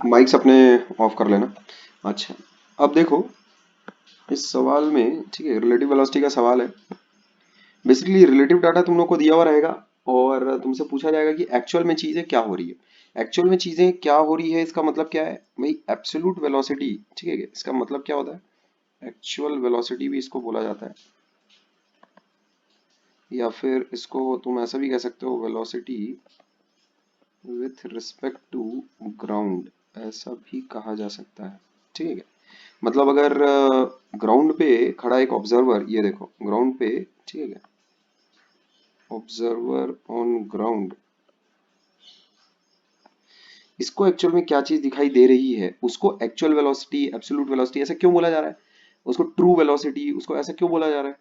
Mics अपने of कर लेना। अच्छा, अब देखो इस सवाल में, ठीक है, रिलेटिव वेलोसिटी का सवाल है। बेसिकली रिलेटिव डाटा तुम लोग को दिया हुआ रहेगा और तुमसे पूछा जाएगा कि एक्चुअल में चीजें क्या हो रही है। एक्चुअल में चीजें क्या हो रही है इसका मतलब क्या है भाई? एब्सोल्यूट वेलोसिटी, ठीक है, इसका मतलब क्या होता है? एक्चुअल वेलोसिटी भी इसको बोला जाता है, या फिर इसको तुम ऐसा भी कह सकते हो, velocity with respect to ground, ऐसा भी कहा जा सकता है। ठीक है, मतलब अगर ग्राउंड पे खड़ा एक ऑब्जर्वर, ये देखो ग्राउंड पे, ठीक है, ऑब्जर्वर ऑन ग्राउंड, इसको एक्चुअल में क्या चीज दिखाई दे रही है, उसको एक्चुअल वेलोसिटी, एब्सोल्यूट वेलोसिटी ऐसा क्यों बोला जा रहा है? उसको ट्रू वेलोसिटी, उसको ऐसा क्यों बोला जा रहा है?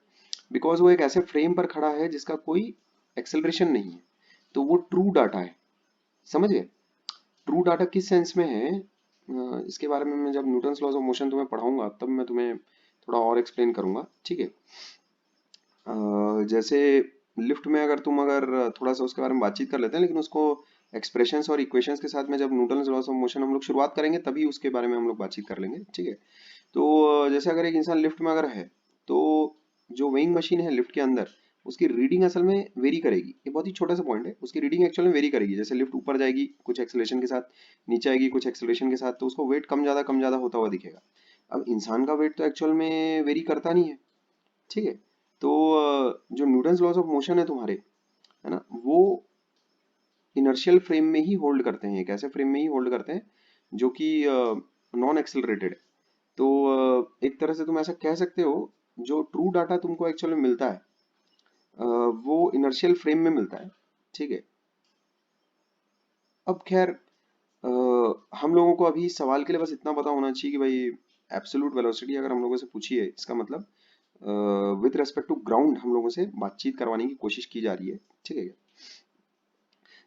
बिकॉज वो एक ऐसे फ्रेम पर खड़ा है जिसका कोई एक्सेलरेशन नहीं है, तो वो ट्रू डाटा है। समझ गए? ट्रू डाटा किस सेंस में है, इसके बारे में मैं जब न्यूटन्स लॉज ऑफ मोशन तुम्हें पढ़ाऊंगा तब मैं तुम्हें थोड़ा और एक्सप्लेन करूंगा। ठीक है, जैसे लिफ्ट में अगर तुम अगर थोड़ा सा उसके बारे में बातचीत कर लेते हैं, लेकिन उसको एक्सप्रेशंस और इक्वेशंस के साथ में जब न्यूटन्स लॉस ऑफ मोशन हम लोग शुरुआत करेंगे तभी उसके बारे में हम लोग बातचीत कर लेंगे। ठीक है, तो जैसे अगर एक इंसान लिफ्ट में अगर है, तो जो वेइंग मशीन है लिफ्ट के अंदर, उसकी रीडिंग असल में वेरी करेगी। ये बहुत ही छोटा सा पॉइंट है, उसकी रीडिंग एक्चुअल में वेरी करेगी। जैसे लिफ्ट ऊपर जाएगी कुछ एक्सेलरेशन के साथ, नीचे आएगी कुछ एक्सेलरेशन के साथ, तो उसको वेट कम ज़्यादा होता हुआ दिखेगा। अब इंसान का वेट तो एक्चुअल में वेरी करता नहीं है। ठीक है, तो जो न्यूटन्स लॉस ऑफ मोशन है तुम्हारे, है ना, वो इनर्शियल फ्रेम में ही होल्ड करते हैं, एक ऐसे फ्रेम में ही होल्ड करते हैं जो कि नॉन एक्सेलरेटेड है। तो एक तरह से तुम ऐसा कह सकते हो, जो ट्रू डाटा तुमको एक्चुअली मिलता है वो इनर्शियल फ्रेम में मिलता है। ठीक है, अब खैर हम लोगों को अभी सवाल के लिए बस इतना पता होना चाहिए कि भाई एब्सोल्यूट वेलोसिटी अगर हम लोगों से पूछी है, इसका मतलब विथ रेस्पेक्ट टू ग्राउंड हम लोगों से बातचीत करवाने की कोशिश की जा रही है। ठीक है,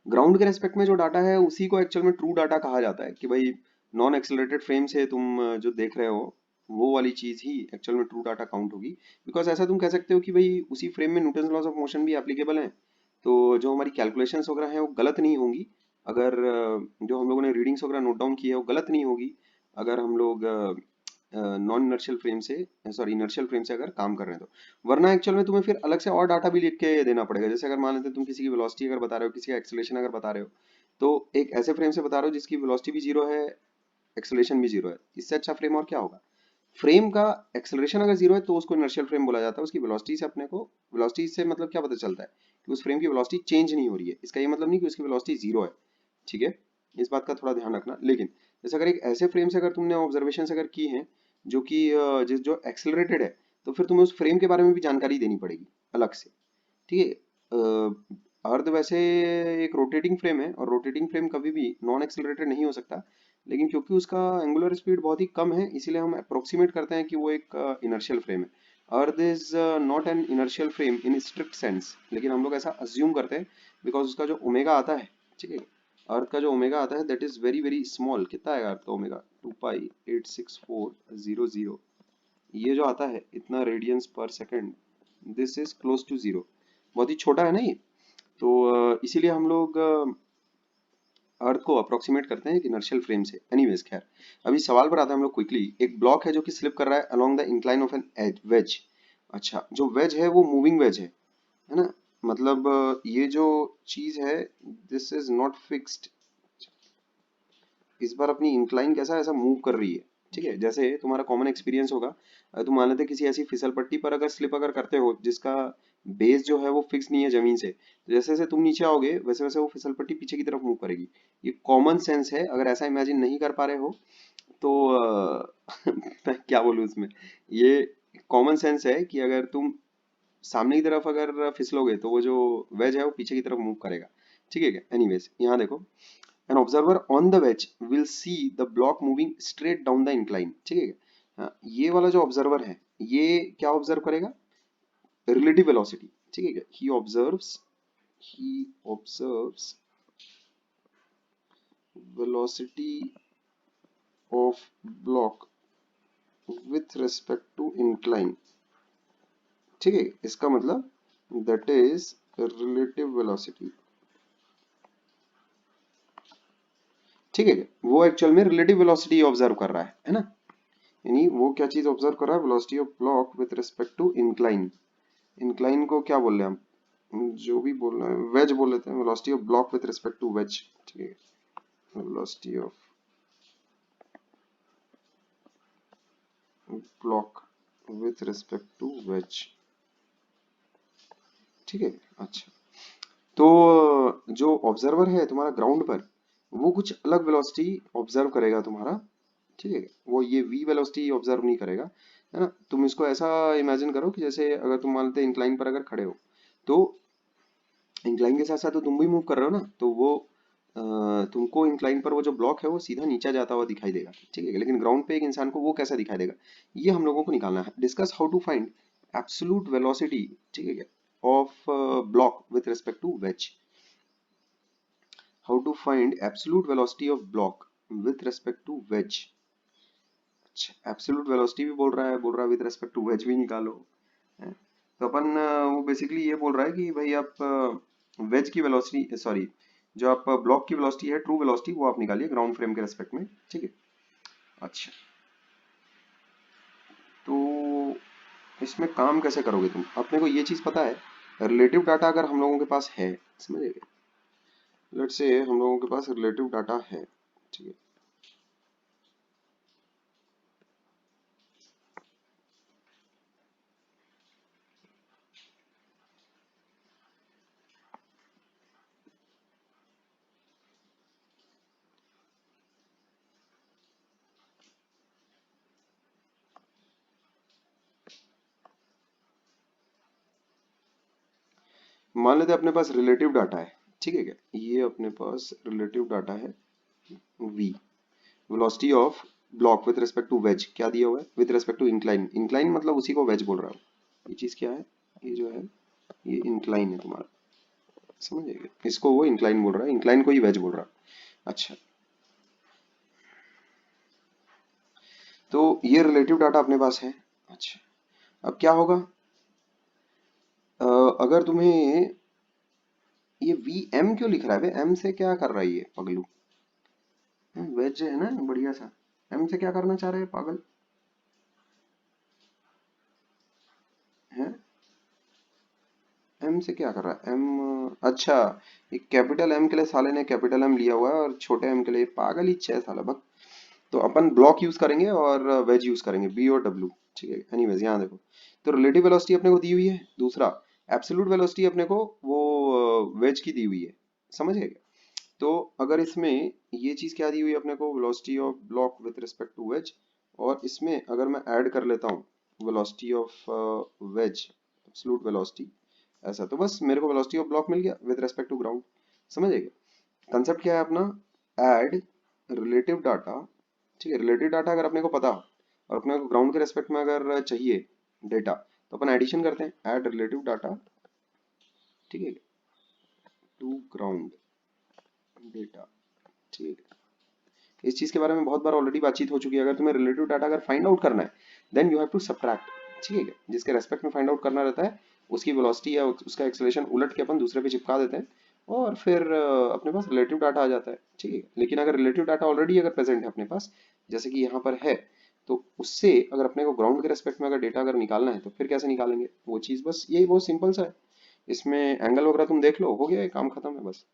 ग्राउंड के रेस्पेक्ट में जो डाटा है उसी को एक्चुअल में ट्रू डाटा कहा जाता है, कि भाई नॉन एक्सेलरेटेड फ्रेम से तुम जो देख रहे हो वो वाली चीज ही एक्चुअल में ट्रू डाटा काउंट होगी। बिकॉज ऐसा तुम कह सकते हो कि भाई उसी फ्रेम में न्यूटन्स लॉज ऑफ मोशन भी एप्लीकेबल है, तो जो हमारी कैलकुलेशंस वगैरह हैं वो गलत नहीं होंगी। अगर जो हम लोगों ने रीडिंग्स वगैरह नोट डाउन की है वो गलत नहीं होगी, अगर हम लोग नॉन इनर्शियल फ्रेम से, सॉरी इनर्शियल फ्रेम से अगर काम कर रहे हैं तो। वरना एक्चुअल में तुम्हें फिर अलग से और डाटा भी लिख के देना पड़ेगा। जैसे अगर मान लेते तुम किसी की वेलोसिटी अगर बता रहे हो, किसी का एक्सेलरेशन अगर बता रहे हो, तो एक ऐसे फ्रेम से बता रहे हो जिसकी वेलोसिटी भी जीरो है, एक्सेलरेशन भी जीरो है, इससे अच्छा फ्रेम और क्या होगा? फ्रेम का एक्सेलरेशन अगर जीरो है तो उसको इनर्शियल फ्रेम बोला जाता है। उसकी वेलोसिटी से अपने को, वेलोसिटी से मतलब क्या पता चलता है कि उस फ्रेम की वेलोसिटी चेंज नहीं हो रही है, इसका ये मतलब नहीं कि उसकी वेलोसिटी जीरो है। ठीक है, इस बात का थोड़ा ध्यान रखना। लेकिन जैसे अगर एक ऐसे फ्रेम से अगर तुमने ऑब्जर्वेशन अगर की है जो कि जिस जो एक्सेलरेटेड है, तो फिर तुम्हें उस फ्रेम के बारे में भी जानकारी देनी पड़ेगी अलग से। ठीक है, अर्थ वैसे एक रोटेटिंग फ्रेम है और रोटेटिंग फ्रेम कभी भी नॉन एक्सेलरेटेड नहीं हो सकता, लेकिन क्योंकि उसका एंगुलर स्पीड बहुत ही कम है इसीलिए हम अप्रोक्सीमेट करते हैं कि वो एक इनर्शियल फ्रेम है। Earth is not an inertial frame in strict sense, लेकिन हम लोग ऐसा अज्यूम करते हैं बिकॉज उसका जो ओमेगा आता है, ठीक है, अर्थ का जो ओमेगा आता है that is very very small. कितना आएगा अर्थ का ओमेगा? 2 पाई 86400। ये जो आता है इतना रेडियंस पर second, this is close to zero, बहुत ही छोटा है ना ये। तो इसीलिए हम लोग अर्थ को अप्रोक्सीमेट करते हैं एक इनर्शियल फ्रेम से। एनीवेज खैर, अभी सवाल पर आते हैं हम लोग क्विकली। एक ब्लॉक है जो कि स्लिप कर रहा है along the incline of an edge wedge. अच्छा, जो वेज है वो मूविंग वेज है ना, मतलब ये जो चीज है दिस इज नॉट फिक्स्ड, इस बार अपनी इंक्लाइन कैसा ऐसा मूव कर रही है। ठीक है, जैसे तुम्हारा कॉमन एक्सपीरियंस होगा, तुम मान लेते किसी ऐसी फिसल पट्टी पर अगर स्लिप अगर करते हो जिसका बेस जो है वो फिक्स नहीं है जमीन से, तो जैसे जैसे तुम नीचे आओगे वैसे वैसे वो फिसल पट्टी पीछे की तरफ मूव करेगी। ये कॉमन सेंस है, अगर ऐसा इमेजिन नहीं कर पा रहे हो तो मैं क्या बोलूँ इसमें, ये कॉमन सेंस है कि अगर तुम सामने की तरफ अगर फिसलोगे तो वो जो वेज है वो पीछे की तरफ मूव करेगा। ठीक है क्या? एनीवेज यहाँ देखो, an observer on the wedge will see the block moving straight down the incline। ठीक है, हाँ, ये वाला जो ऑब्जर्वर है ये क्या ऑब्जर्व करेगा? Relative velocity. ठीक है, he observes velocity of block with respect to incline। ठीक है, इसका मतलब that is relative velocity। ठीक है, वो एक्चुअल में रिलेटिव वेलोसिटी ऑब्जर्व कर रहा है ना। यानी वो क्या चीज ऑब्जर्व कर रहा है, velocity of block with respect to incline. Incline को क्या बोल रहे हैं हम, जो भी बोल रहे हैं वेज बोल लेते हैं, velocity of block with respect to wedge. ठीक है, velocity of block with respect to wedge. ठीक है, अच्छा। तो जो ऑब्जर्वर है तुम्हारा ग्राउंड पर, वो कुछ अलग वेलोसिटी ऑब्जर्व करेगा तुम्हारा। ठीक है, वो ये v वेलोसिटी ऑब्जर्व नहीं करेगा, है ना। तुम इसको ऐसा इमेजिन करो कि जैसे अगर तुम मानते इंक्लाइन पर अगर खड़े हो, तो इंक्लाइन के साथ साथ तो तुम भी मूव कर रहे हो ना, तो वो तुमको इंक्लाइन पर वो जो ब्लॉक है वो सीधा नीचे जाता हुआ दिखाई देगा। ठीक है, लेकिन ग्राउंड पे एक इंसान को वो कैसा दिखाई देगा, ये हम लोगों को निकालना है। Discuss how to find absolute velocity, ठीक है, of block with respect to wedge. How to find absolute velocity of block with respect to wedge. अच्छा, एब्सोल्यूट वेलोसिटी भी बोल रहा है विद रिस्पेक्ट टू वेज भी निकालो, है। तो अपन वो बेसिकली ये बोल रहा है कि भाई आप वेज की वेलोसिटी, सॉरी, जो आप ब्लॉक की वेलोसिटी है, ट्रू वेलोसिटी, वो आप निकालिए ग्राउंड फ्रेम के रेस्पेक्ट में। ठीक है, अच्छा। तो इसमें काम कैसे करोगे तुम, अपने को ये चीज पता है, रिलेटिव डाटा अगर हम लोगों के पास है, समझे, लेट्स से हम लोगों के पास रिलेटिव डाटा है। ठीक है, मान लेते हैं अपने पास रिलेटिव डाटा है। ठीक है क्या, ये अपने पास रिलेटिव डाटा है v, velocity of block with respect to wedge क्या दिया हुआ है, with respect to incline. Incline मतलब उसी को वेज बोल रहा हूँ। ये चीज क्या है, ये जो है ये इंक्लाइन है तुम्हारा, समझिए, इसको वो इंक्लाइन बोल रहा है, इंक्लाइन को ही वेज बोल रहा है। अच्छा, तो ये रिलेटिव डाटा अपने पास है। अच्छा, अब क्या होगा, अगर तुम्हें ये वी एम क्यों लिख रहा है बे, एम से क्या कर रहा है ये पगलू, वेज है ना बढ़िया सा, एम से क्या करना चाह रहा है पागल, है। एम से क्या कर रहा है, एम, अच्छा, एक कैपिटल एम के लिए साले ने कैपिटल एम लिया हुआ है और छोटे एम के लिए पागल ही है साला बक। तो अपन ब्लॉक यूज करेंगे और वेज यूज करेंगे, बी और डब्ल्यू। ठीक है, एनीवेज यहाँ देखो, तो रिलेटिव वेलोसिटी अपने को दी हुई है, दूसरा एब्सोल्यूट वेलोसिटी अपने को वो वेज की दी हुई है, समझ गए। तो अगर इसमें ये चीज क्या दी हुई है अपने को, velocity of block with respect to wedge, और इसमें अगर मैं ऐड कर लेता हूँ velocity of wedge, absolute velocity, ऐसा, तो बस मेरे को वेलोसिटी ऑफ ब्लॉक मिल गया विद रेस्पेक्ट टू ग्राउंड। समझिएगा कंसेप्ट क्या है अपना, ऐड रिलेटिव डाटा। ठीक है, रिलेटिव डाटा अगर अपने को पता और अपने को ग्राउंड के रेस्पेक्ट में अगर चाहिए डेटा, तो अपन एडिशन करते हैं, ऐड रिलेटिव डाटा, ठीक है, टू ग्राउंड डेटा। ठीक है, इस चीज के बारे में बहुत बार ऑलरेडी बातचीत हो चुकी है। अगर तुम्हें रिलेटिव डाटा अगर फाइंड आउट करना है, then you have to subtract. ठीक है, जिसके रेस्पेक्ट में फाइंड आउट करना रहता है, उसकी वेलोसिटी या उसका एक्सेलरेशन उलट के अपन दूसरे पे चिपका देते हैं, और फिर अपने पास रिलेटिव डाटा आ जाता है। ठीक है, लेकिन अगर रिलेटिव डाटा ऑलरेडी अगर प्रेजेंट है अपने पास, जैसे कि यहाँ पर है, तो उससे अगर अपने को ग्राउंड के रेस्पेक्ट में अगर डेटा अगर निकालना है, तो फिर कैसे निकालेंगे वो चीज, बस यही बहुत सिंपल सा है। इसमें एंगल वगैरह तुम देख लो, हो गया, ये काम खत्म है बस।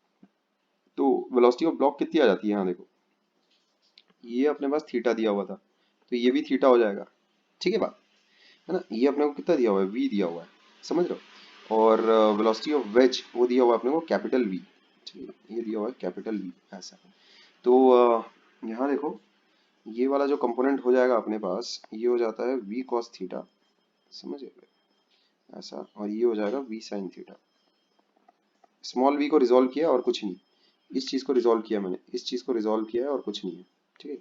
तो वेलोसिटी ऑफ ब्लॉक कितनी आ जाती है, यहाँ देखो, ये अपने पास थीटा दिया हुआ था, तो ये भी थीटा हो जाएगा। ठीक है बात, है ना। ये अपने को कितना दिया हुआ है, वी दिया हुआ है, समझ रहे हो। और वेलोसिटी ऑफ वेज वो दिया हुआ है अपने को कैपिटल वी। ठीक है, ये दिया हुआ है कैपिटल वी, ऐसा। तो यहाँ देखो, ये वाला जो कंपोनेंट हो जाएगा अपने पास, ये हो जाता है वी कॉस थीटा, समझ रहे हो, ऐसा, और ये हो जाएगा v sine theta. Small v को रिजॉल्व किया और कुछ नहीं, इस चीज को रिजॉल्व किया मैंने, इस चीज को रिजॉल्व किया है और कुछ नहीं है। ठीक है,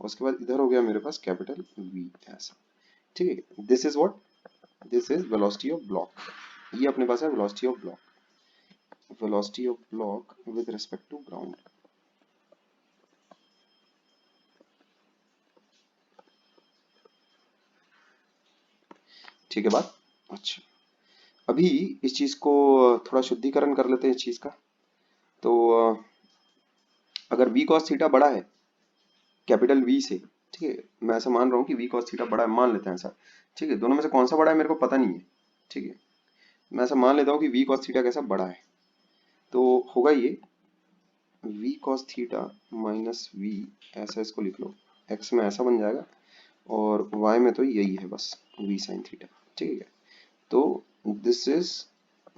और उसके बाद इधर हो गया मेरे पास कैपिटल वी, ऐसा। ठीक है, this is what, this is velocity of block. ये अपने पास है velocity of block, velocity of block with respect to ground. ठीक है बात, अच्छा। अभी इस चीज को थोड़ा शुद्धिकरण कर लेते हैं इस चीज का। तो अगर वी कॉस थीटा बड़ा है कैपिटल वी से, ठीक है, मैं ऐसा मान रहा हूँ कि वी कॉस थीटा बड़ा है, मान लेते हैं ऐसा, ठीक है, दोनों में से कौन सा बड़ा है मेरे को पता नहीं है, ठीक है, मैं ऐसा मान लेता हूँ कि वी कॉस थीटा कैसा बड़ा है, तो होगा ये v cos theta minus v, ऐसा इसको लिख लो, एक्स में ऐसा बन जाएगा और वाई में तो यही है बस वी साइन थीटा, ठीक है। तो this is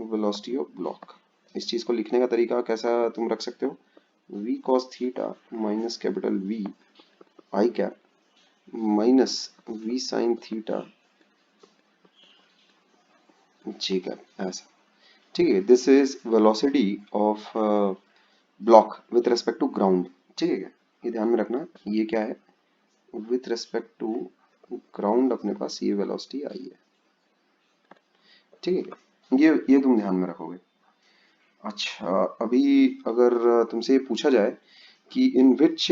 velocity of block. इस चीज को लिखने का तरीका कैसा तुम रख सकते हो, v cos theta minus capital v i cap minus v sine theta j cap, ऐसा, ठीक है। This is velocity of block with respect to ground, ठीक है, ये ध्यान में रखना, ये क्या है विथ रेस्पेक्ट टू ग्राउंड, अपने पास ये वेलोसिटी आई है, ठीक है, ये तुम ध्यान में रखोगे। अच्छा, अभी अगर तुमसे ये पूछा जाए कि इन विच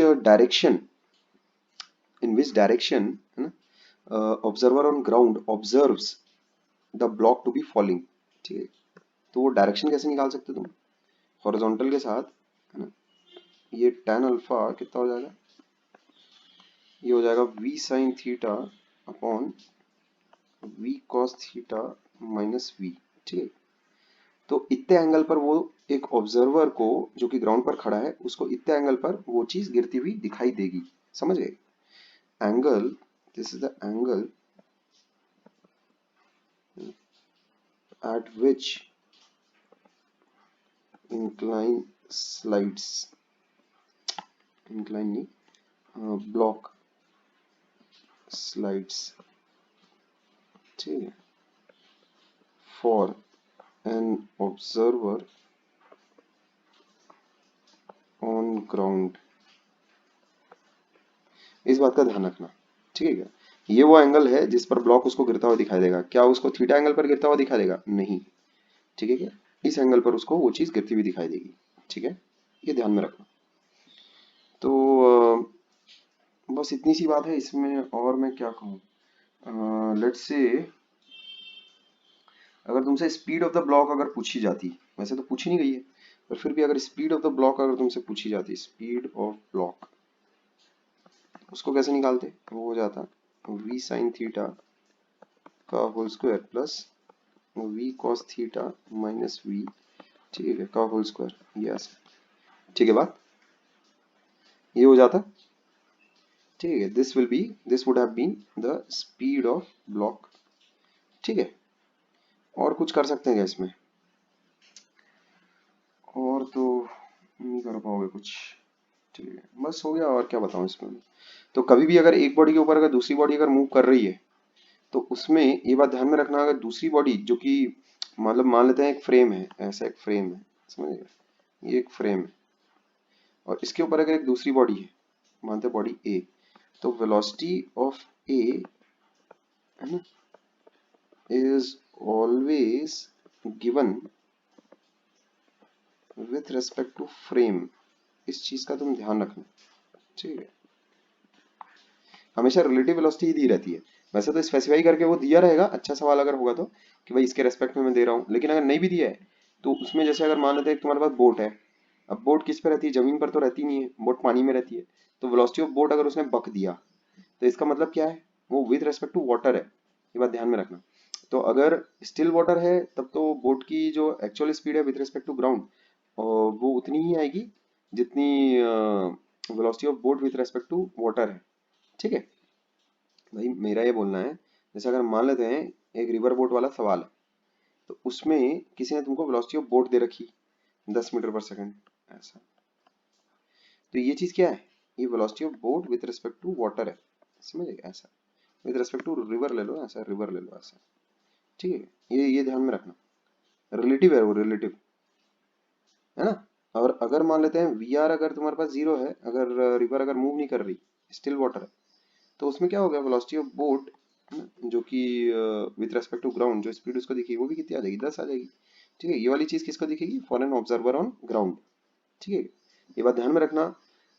डायरेक्शन, है ना, observer on ground observes the block to be falling, ठीक है, तो वो डायरेक्शन कैसे निकाल सकते हो तुम, हॉरिजॉन्टल के साथ, है ना, ये tan अल्फा कितना हो जाएगा, ये हो जाएगा v sine theta upon v cos theta minus v, ठीक है। तो इतने एंगल पर वो एक ऑब्जर्वर को जो कि ग्राउंड पर खड़ा है उसको इतने एंगल पर वो चीज गिरती हुई दिखाई देगी, समझ गए, angle, this is the angle at which incline slides, incline नहीं, block slides, ठीक है, for an observer on ground, इस बात का ध्यान रखना, ठीक है। ये वो एंगल है जिस पर ब्लॉक उसको गिरता हुआ दिखाई देगा, क्या उसको थीटा एंगल पर गिरता हुआ दिखाई देगा, नहीं, ठीक है, क्या इस एंगल पर उसको वो चीज गिरती हुई दिखाई देगी, ठीक है, ये ध्यान में रखना। तो बस इतनी सी बात है इसमें, और मैं क्या कहूँ, लेट्स से अगर तुमसे स्पीड ऑफ द ब्लॉक अगर पूछी जाती, वैसे तो पूछी नहीं गई है, पर फिर भी अगर स्पीड ऑफ द ब्लॉक अगर तुमसे पूछी जाती, स्पीड ऑफ ब्लॉक, उसको कैसे निकालते, वो हो जाता v साइन थीटा का whole square plus v cos theta minus v, ठीक है, का होल स्क्वायर, ये ऐसा, ठीक है बात, ये हो जाता, ठीक है, this would have been the speed of block, ठीक है। और कुछ कर सकते हैं क्या इसमें, और तो नहीं कर पाओगे कुछ, ठीक है, बस हो गया, और क्या बताऊं इसमें। तो कभी भी अगर एक बॉडी के ऊपर अगर दूसरी बॉडी अगर मूव कर रही है तो उसमें ये बात ध्यान में रखना, अगर दूसरी बॉडी जो कि मतलब मान लेते हैं एक फ्रेम है, ऐसा एक फ्रेम है, समझिएगा, ये एक फ्रेम है और इसके ऊपर अगर एक दूसरी बॉडी है, मानते हैं बॉडी ए, तो वेलोसिटी ऑफ ए, है ना, is always given with respect to frame, इस चीज का तुम ध्यान रखना, ठीक है, हमेशा रिलेटिव वेलोसिटी ही दी रहती है, वैसे तो स्पेसिफाई करके वो दिया रहेगा, अच्छा सवाल अगर होगा तो, कि भाई इसके रेस्पेक्ट में मैं दे रहा हूँ, लेकिन अगर नहीं भी दिया है तो उसमें जैसे अगर मान लेते हैं तुम्हारे पास बोट है, अब बोट किस पे रहती है, जमीन पर तो रहती नहीं है, बोट पानी में रहती है, तो वेलोसिटी ऑफ बोट अगर उसने बक दिया तो इसका मतलब क्या है, वो विद रेस्पेक्ट टू वाटर है, ये बात ध्यान में रखना। तो अगर स्टिल वाटर है तब तो बोट की जो एक्चुअल स्पीड है विद रेस्पेक्ट टू ग्राउंड वो उतनी ही आएगी जितनी velocity of boat with respect to water है, ठीक है। भाई मेरा ये बोलना है, जैसे अगर मान लेते हैं एक रिवर बोट वाला सवाल है, तो उसमें किसी ने तुमको वेलोसिटी ऑफ बोट दे रखी 10 मीटर पर सेकंड, ऐसा, तो ये चीज क्या है, ये velocity of boat with respect to water है, समझे, ऐसा, विद रिस्पेक्ट टू रिवर ले लो, ऐसा रिवर ले लो, ऐसा, ठीक है, ये ध्यान में रखना, रिलेटिव है वो, रिलेटिव, है ना। और अगर मान लेते हैं वी आर अगर तुम्हारे पास जीरो है, अगर रिवर अगर मूव नहीं कर रही, स्टिल वाटर है, तो उसमें क्या हो गया, वेलोसिटी ऑफ बोट, जो कि विद रेस्पेक्ट टू ग्राउंड जो स्पीड उसको दिखेगी वो भी कितनी आ जाएगी, 10 आ जाएगी, ठीक है। ये वाली चीज किसको दिखेगी, for an observer on ground, ठीक है, ये बात ध्यान में रखना,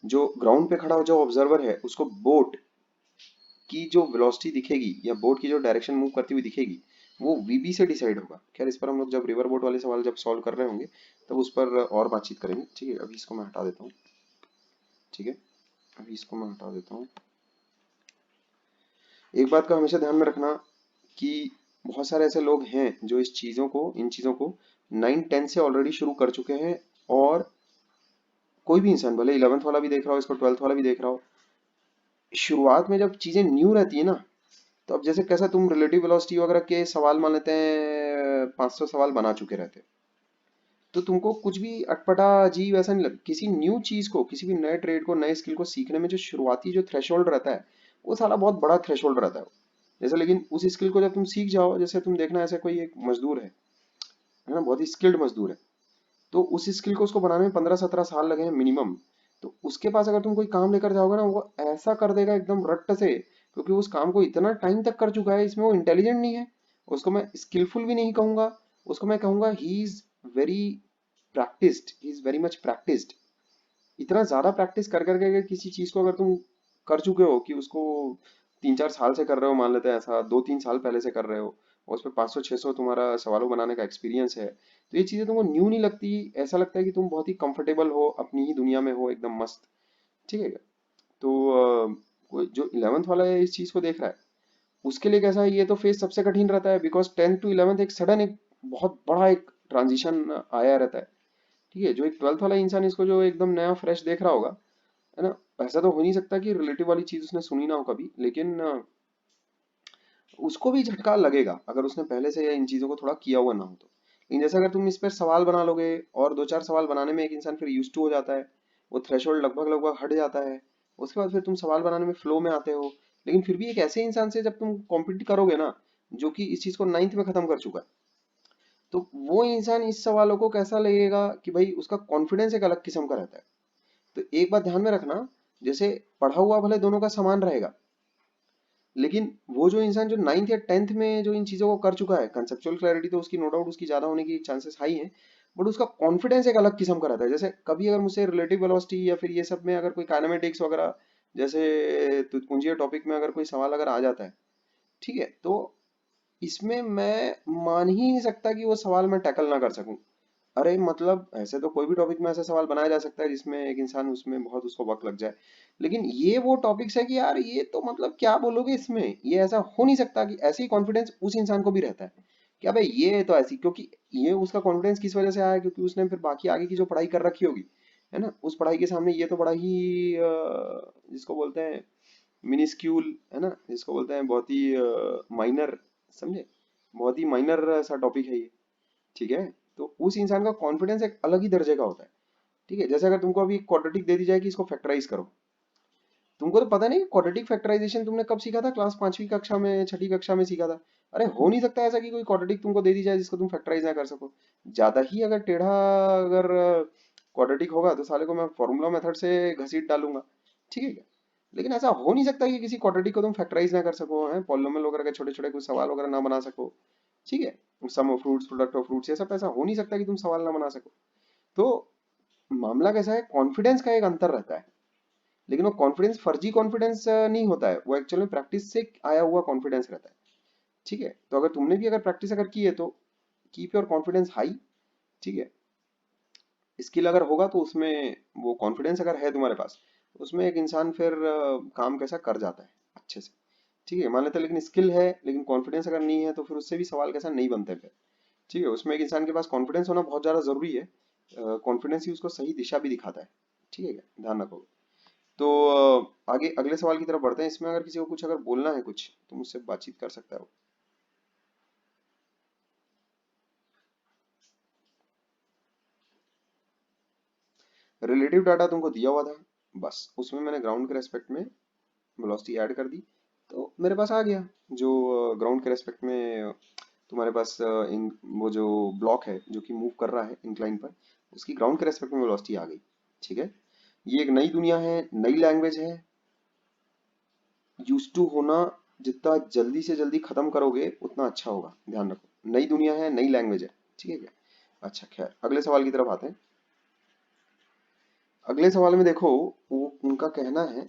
जो ग्राउंड पे खड़ा हो जो ऑब्जर्वर है उसको बोट की जो वेलोसिटी दिखेगी या बोट की जो डायरेक्शन मूव करती हुई दिखेगी वो वीबी से डिसाइड होगा। खैर इस पर हम लोग जब रिवर बोट वाले सवाल जब सॉल्व कर रहे होंगे तब उस पर और बातचीत करेंगे, ठीक है, अभी इसको मैं हटा देता हूँ। ठीक है, अभी इसको मैं हटा देता हूँ। एक बात का हमेशा ध्यान में रखना कि बहुत सारे ऐसे लोग हैं जो इन चीजों को 9 10 से ऑलरेडी शुरू कर चुके हैं। और कोई भी इंसान, भले 11th वाला भी देख रहा हो इसको, 12th वाला भी देख रहा हो, शुरुआत में जब चीजें न्यू रहती है ना, तो अब जैसे कैसा तुम रिलेटिव वेलोसिटी वगैरह के सवाल मान लेते हैं, 500 सवाल बना चुके रहते हो, तो तुमको कुछ भी अटपटा अजीब ऐसा नहीं लगता। किसी न्यू चीज को, किसी भी नए ट्रेड को, नए स्किल को सीखने में जो शुरुआती जो थ्रेशोल्ड रहता है, वो साला बहुत बड़ा थ्रेशोल्ड रहता है। जैसे लेकिन उस स्किल को जब तुम सीख जाओ, जैसे तुम देखना ऐसे कोई एक मजदूर है ना, बहुत ही स्किल्ड मजदूर है, तो उस स्किल को उसको बनाने में 15 17 साल लगे हैं मिनिमम। तो उसके पास अगर तुम कोई काम लेकर जाओगे ना, वो ऐसा कर देगा एकदम रट्ट से, क्योंकि उस काम को इतना टाइम तक कर चुका है। इसमें वो इंटेलिजेंट नहीं है, उसको मैं स्किलफुल भी नहीं कहूंगा, उसको मैं कहूंगा he is very practised, he is very much practised. इतना ज्यादा प्रैक्टिस कर करके अगर किसी चीज को अगर तुम कर चुके हो कि उसको 3 4 साल से कर रहे हो, मान लेते हैं ऐसा 2 3 साल पहले से कर रहे हो, और उस पर 500 600 तुम्हारा सवालों बनाने का एक्सपीरियंस है, तो ये चीजें तुमको न्यू नहीं लगती। ऐसा लगता है कि तुम बहुत ही कंफर्टेबल हो, अपनी ही दुनिया में हो, एकदम मस्त। ठीक है क्या? तो जो 11th वाला है इस चीज को देख रहा है, उसके लिए कैसा है, ये तो फेज सबसे कठिन रहता है, बिकॉज 10th to 11th एक सडन, एक बहुत बड़ा एक ट्रांजिशन आया रहता है। ठीक है, जो एक 12th वाला इंसान इसको जो एकदम नया फ्रेश देख रहा होगा, है ना, ऐसा तो हो नहीं सकता कि रिलेटिव वाली चीज उसने सुनी ना हो कभी, लेकिन उसको भी झटका लगेगा अगर उसने पहले से इन चीजों को थोड़ा किया हुआ ना हो तो। लेकिन जैसे अगर तुम इस पर सवाल बना लोगे, और 2 4 सवाल बनाने में एक इंसान फिर यूज टू हो जाता है, वो थ्रेशोल्ड लगभग लगभग हट जाता है, उसके बाद फिर तुम सवाल बनाने में फ्लो में आते हो। लेकिन फिर भी एक ऐसे इंसान से जब तुम कॉम्पिट करोगे ना, जो कि इस चीज को 9th में खत्म कर चुका है, तो वो इंसान इस सवालों को कैसा लगेगा कि भाई उसका कॉन्फिडेंस एक अलग किस्म का रहता है। तो एक बात ध्यान में रखना, जैसे पढ़ा हुआ भले दोनों का समान रहेगा, लेकिन वो जो इंसान जो 9th या 10th में जो इन चीजों को कर चुका है, कंसेप्चुअल क्लैरिटी तो उसकी नो डाउट उसकी ज्यादा होने की चांसेस हाई है, बट उसका कॉन्फिडेंस एक अलग किस्म का रहता है। जैसे कभी अगर मुझसे रिलेटिव वेलोसिटी या फिर ये सब में अगर कोई काइनेमेटिक्स वगैरह, जैसे तुतपुंजी टॉपिक में अगर कोई सवाल अगर आ जाता है, ठीक है, तो इसमें मैं मान ही नहीं सकता कि वो सवाल मैं टैकल ना कर सकूं। अरे मतलब ऐसे तो कोई भी टॉपिक में ऐसा सवाल बनाया जा सकता है जिसमें एक इंसान उसमें बहुत उसको वक्त लग जाए, लेकिन ये वो टॉपिक्स है कि यार ये तो मतलब क्या बोलोगे इसमें, ये ऐसा हो नहीं सकता। कि ऐसे ही कॉन्फिडेंस उस इंसान को भी रहता है कि अबे ये तो ऐसी, क्योंकि ये उसका कॉन्फिडेंस किस वजह से आया, क्योंकि उसने फिर बाकी आगे की जो पढ़ाई कर रखी होगी, है ना, उस पढ़ाई के सामने ये तो बड़ा ही जिसको बोलते हैं मिनिस्क्यूल, है ना, जिसको बोलते हैं बहुत ही माइनर, समझे, बहुत ही माइनर सा टॉपिक है ये। ठीक है, तो उस इंसान का कॉन्फिडेंस एक अलग ही दर्जे का होता है। ठीक है, जैसे अगर तुमको अभी क्वाड्रेटिक दे दी जाए कि इसको फैक्टराइज करो, तुमको तो पता नहीं क्वाड्रेटिक फैक्टराइजेशन तुमने कब सीखा था, क्लास 5वीं कक्षा में, 6ठी कक्षा में सीखा था। अरे हो नहीं सकता ऐसा कि कोई क्वाड्रेटिक तुमको दे दी जाए जिसको तुम फैक्टराइज ना कर सको। ज्यादा ही अगर टेढ़ा अगर क्वाड्रेटिक होगा तो साले को मैं फॉर्मूला मेथड से घसीट डालूंगा। ठीक है क्या? लेकिन ऐसा हो नहीं सकता कि किसी क्वाड्रेटिक को तुम फैक्टराइज ना कर सको, है, पॉलिनोमियल वगैरह के छोटे छोटे कुछ सवाल वगैरह ना बना सको। ठीक है, some of fruits, product of fruits, ये सब ऐसा हो नहीं सकता कि तुम सवाल ना बना सको। तो मामला कैसा है, कॉन्फिडेंस का एक अंतर रहता है, लेकिन वो कॉन्फिडेंस फर्जी कॉन्फिडेंस नहीं होता है, वो एक्चुअली प्रैक्टिस से आया हुआ कॉन्फिडेंस रहता है। ठीक है, तो अगर तुमने भी अगर प्रैक्टिस अगर की है तो कीप योर कॉन्फिडेंस हाई। ठीक है, स्किल अगर होगा तो उसमें वो कॉन्फिडेंस अगर है तुम्हारे पास, तो उसमें एक इंसान फिर काम कैसा कर जाता है अच्छे से। ठीक है, मान लेते हैं, लेकिन स्किल है लेकिन कॉन्फिडेंस अगर नहीं है तो फिर उससे भी सवाल कैसा नहीं बनते फिर। ठीक है, उसमें एक इंसान के पास कॉन्फिडेंस होना बहुत ज्यादा जरूरी है। कॉन्फिडेंस ही उसको सही दिशा भी दिखाता है। ठीक है क्या? ध्यान रखोगे तो आगे अगले सवाल की तरफ बढ़ते हैं। इसमें अगर किसी को कुछ अगर बोलना है कुछ, तो मुझसे बातचीत कर सकता है वो। रिलेटिव डाटा तुमको दिया हुआ था, बस उसमें मैंने ग्राउंड के रेस्पेक्ट में वेलोसिटी ऐड कर दी, तो मेरे पास आ गया जो ग्राउंड के रेस्पेक्ट में तुम्हारे पास इन वो जो ब्लॉक है जो कि मूव कर रहा है इंक्लाइन पर, उसकी ग्राउंड के रेस्पेक्ट में वेलोसिटी आ गई। ठीक है, ये एक नई दुनिया है, नई लैंग्वेज है, यूज टू होना जितना जल्दी से जल्दी खत्म करोगे उतना अच्छा होगा। ध्यान रखो, नई दुनिया है, नई लैंग्वेज है। ठीक है क्या? अच्छा खैर, अगले सवाल की तरफ आते हैं। अगले सवाल में देखो, वो उनका कहना है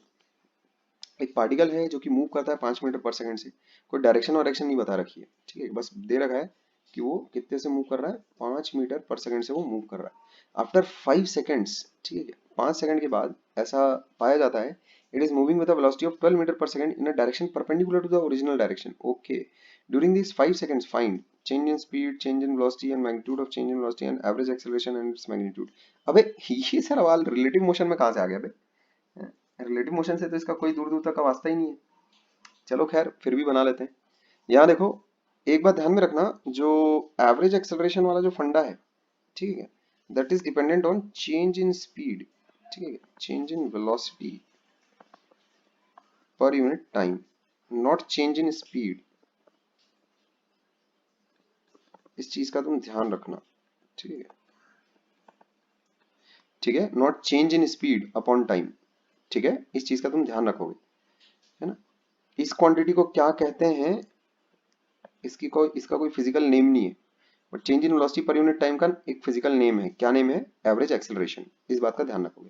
एक पार्टिकल है जो कि मूव करता है 5 मीटर पर सेकंड से, कोई डायरेक्शन वायरेक्शन नहीं बता रखी है। ठीक है, बस दे रखा है कि वो कितने से मूव कर रहा है, 5 मीटर पर सेकंड से वो मूव कर रहा है आफ्टर 5 सेकेंड्स। ठीक है, 5 सेकंड के बाद ऐसा पाया जाता है, it is moving with a velocity of 12 metre per second in a direction perpendicular to the original direction. Okay, during this 5 seconds find change in speed, change in velocity and magnitude of change in velocity and average acceleration and its magnitude. अबे ये सवाल relative motion में कहां से आ गया बे? Relative motion से तो इसका कोई दूर दूर तक का वास्ता ही नहीं है। चलो खैर फिर भी बना लेते हैं। यहाँ देखो, एक बात ध्यान में रखना, जो एवरेज एक्सेलरेशन वाला जो फंडा है, ठीक है, that is dependent on change in speed, ठीक है, change in velocity per unit time, not change in speed. इस चीज का तुम ध्यान रखना, ठीक है, ठीक है, not change in speed upon time, ठीक है, इस चीज का तुम ध्यान रखोगे, है ना। इस क्वांटिटी को क्या कहते हैं, इसका कोई फिजिकल नेम नहीं है, but change in velocity per unit time का एक फिजिकल नेम है। क्या नेम है? Average acceleration. इस बात का ध्यान रखोगे।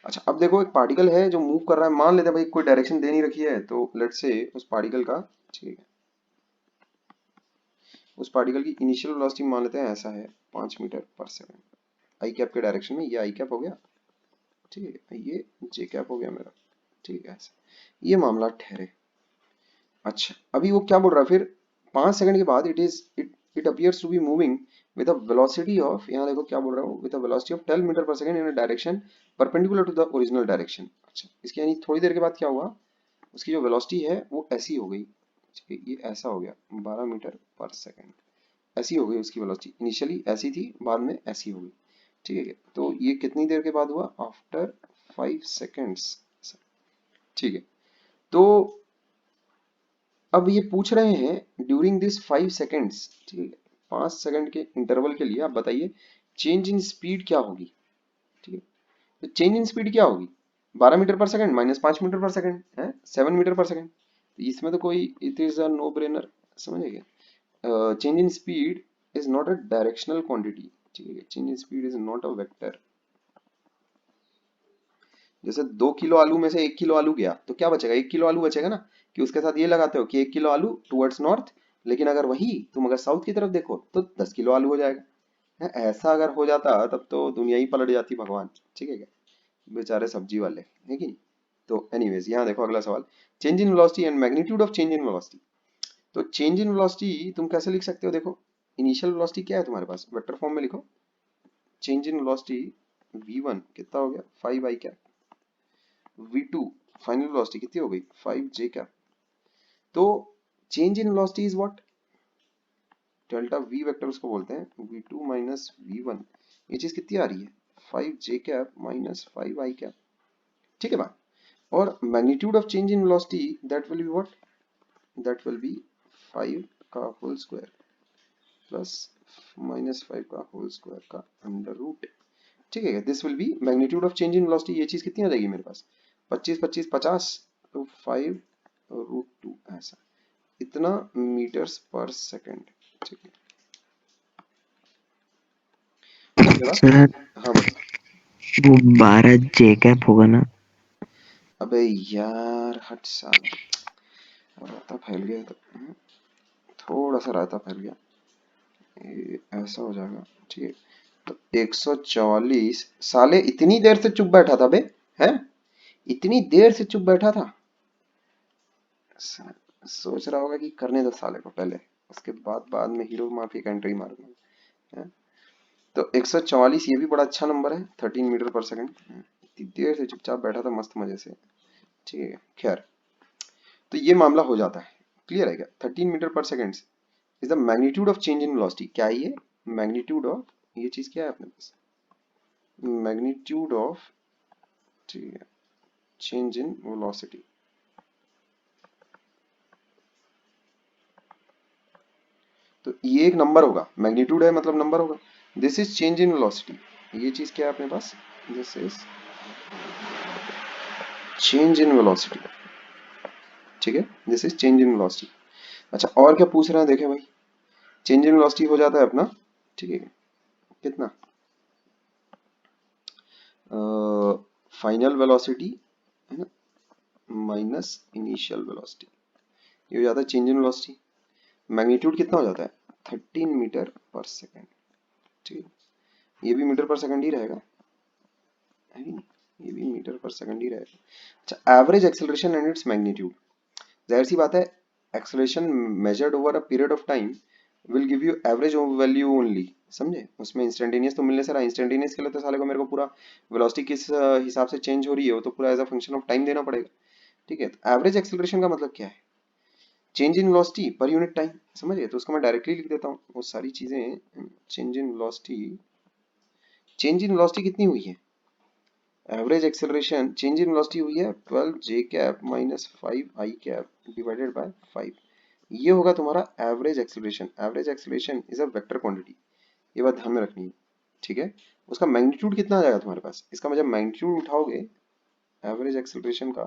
अच्छा, अब देखो, एक पार्टिकल है जो मूव कर रहा है, मान लेते हैं भाई कोई डायरेक्शन दे नहीं रखी है, तो लेट्स से उस पार्टिकल का, ठीक है, उस पार्टिकल की इनिशियल वेलोसिटी मान लेते हैं ऐसा है 5 मीटर पर सेकंड, आई कैप के डायरेक्शन में। ये आई कैप हो गया, ठीक है, ये जे कैप हो गया मेरा, ठीक है, ऐसा ये मामला ठहरे। अच्छा, अभी वो क्या बोल रहा है फिर, 5 सेकंड के बाद it appears to be moving with a velocity of, यहाँ देखो क्या बोल रहा हूँ, with a velocity of 12 metre per second in a direction perpendicular to the original direction. अच्छा, इसके यानी थोड़ी देर के बाद क्या हुआ, उसकी जो वेलोसिटी है वो ऐसी हो गई, ठीक है, ये ऐसा हो गया 12 मीटर पर सेकंड, ऐसी हो गई उसकी वेलोसिटी, इनिशियली ऐसी थी, बाद में ऐसी हो गई, ठीक है। तो ये कितनी देर के बाद हुआ? आफ्टर 5 सेकेंड्स, ठीक है। तो अब ये पूछ रहे हैं ड्यूरिंग दिस 5 सेकेंड्स, ठीक है, 5 सेकंड के इंटरवल के लिए आप बताइए चेंज इन स्पीड क्या होगी, ठीक है। तो चेंज इन स्पीड क्या होगी? 12 मीटर पर सेकंड माइनस 5 मीटर पर सेकंड है 7 मीटर पर सेकंड। तो इसमें तो कोई, it is a no brainer, समझ गए। Change in speed is not a directional quantity, ठीक है, change in speed is not a vector. जैसे 2 किलो आलू में से 1 किलो आलू गया तो क्या बचेगा? 1 किलो आलू बचेगा ना, कि उसके साथ ये लगाते हो कि 1 किलो आलू टुवर्ड्स नॉर्थ, लेकिन अगर वही तुम अगर साउथ की तरफ देखो तो 10 किलो आलू हो जाएगा। ऐसा अगर हो जाता तब तो दुनिया ही पलट जाती भगवान, ठीक है क्या, बेचारे सब्जी वाले, है कि नहीं। तो एनीवेज, यहाँ देखो अगला सवाल, change in velocity and magnitude of change in velocity. तो चेंज इन वेलोसिटी तुम कैसे लिख सकते हो? देखो, इनिशियल वेलोसिटी क्या है तुम्हारे पास, वेक्टर फॉर्म में लिखो, चेंज इन वेलोसिटी v1 कितना हो गया 5 i cap, v2 final velocity कितनी हो गई 5 j कैप। तो change in velocity is what, delta v vector उसको बोलते हैं, v2 माइनस v1, ये चीज कितनी आ रही है 5 j cap minus 5 i cap, ठीक है बात। और magnitude of change in velocity that will be what, that will be 5 का होल स्क्वायर प्लस माइनस 5 का होल स्क्वायर का अंडर रूट, ठीक है। This will B magnitude of change in velocity. ये चीज कितनी आ जाएगी मेरे पास 25 25 50, तो 5 रूट 2 ऐसा, इतना मीटर्स पर सेकंड, ठीक है। उसके बाद सर हाँ बता। वो 12 जे कैप होगा ना? अबे यार हट साला, रायता फैल गया तो थोड़ा सा रायता फैल गया, ये ऐसा हो जाएगा, ठीक है। तो 144, साले इतनी देर से चुप बैठा था बे, है, इतनी देर से चुप बैठा था। सोच रहा होगा कि करने दो साले को पहले, उसके बाद में हीरो माफी का एंट्री मारूंगा, है? तो 144 ये भी बड़ा अच्छा नंबर है, 13 मीटर पर सेकंड। इतनी देर से चुपचाप बैठा था मस्त मजे से, ठीक है। खैर, तो ये मामला हो जाता है, क्लियर है क्या? 13 metre per second is the magnitude of change in velocity. क्या है ये? मैग्नीट्यूड ऑफ, ये चीज क्या है अपने पास, मैग्नीट्यूड ऑफ, ठीक है, चेंज इन वेलोसिटी। तो ये एक नंबर होगा, मैग्नीट्यूड है मतलब नंबर होगा। This is change in velocity, ये चीज क्या है अपने पास, this is change in velocity, ठीक है, this is change in velocity. अच्छा, और क्या पूछ रहे हैं देखें भाई, चेंज इन वेलोसिटी हो जाता है अपना, ठीक है, कितना, फाइनल वेलोसिटी, है ना, माइनस इनिशियल वेलोसिटी, ये हो जाता है चेंज इन वेलोसिटी। मैग्नीट्यूड कितना हो जाता है 13 मीटर पर सेकेंड, ठीक है, ये भी मीटर पर सेकेंड ही रहेगा, है कि नहीं। ये भी मीटर पर सेकंड ही रहेगा। अच्छा, average acceleration and its magnitude. जाहिर सी बात है, acceleration measured over a period of time will give you average value only, समझे। उसमें इंस्टेंटेनियस तो मिलने से रहा, इंस्टेंटेनियस के लिए तो साले को मेरे को पूरा वेलोसिटी किस हिसाब से चेंज हो रही है वो तो पूरा as a function of time देना पड़ेगा। ठीक है, तो एवरेज एक्सेलरेशन का मतलब क्या है? Change in velocity per unit time, समझिए। तो उसको मैं डायरेक्टली लिख देता हूँ वो सारी चीजें। Change in velocity, change in velocity कितनी हुई है? Average acceleration change in velocity हुई है 12 J cap minus 5 I cap divided by 5। ये होगा तुम्हारा average acceleration. Average acceleration is a vector quantity, ये बात ध्यान में रखनी है। ठीक है, उसका मैग्नीट्यूड कितना आ जाएगा तुम्हारे पास? इसका जब मैग्नीट्यूड उठाओगे एवरेज एक्सेलरेशन का,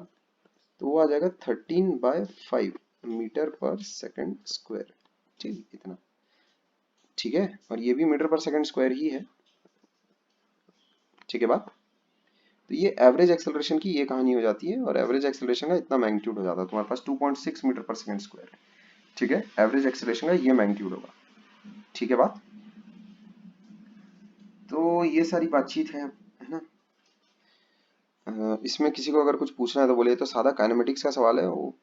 तो वो आ जाएगा 13/5 मीटर पर सेकंड स्क्वायर। ठीक, इतना। ठीक है, और ये भी मीटर पर सेकंड स्क्वायर ही है। ठीक है बात। तो ये एवरेज एक्सेलरेशन की ये कहानी हो जाती है, और एवरेज एक्सेलरेशन का इतना मैग्नीट्यूड हो जाता है तुम्हारे पास 2.6 मीटर पर सेकंड स्क्वायर। ठीक है, एवरेज एक्सेलरेशन का ये मैग्नीट्यूड होगा। ठीक है बात। तो ये सारी बातचीत है ना। इसमें किसी को अगर कुछ पूछना है तो बोले। तो सादा काइनेमेटिक्स का सवाल है वो,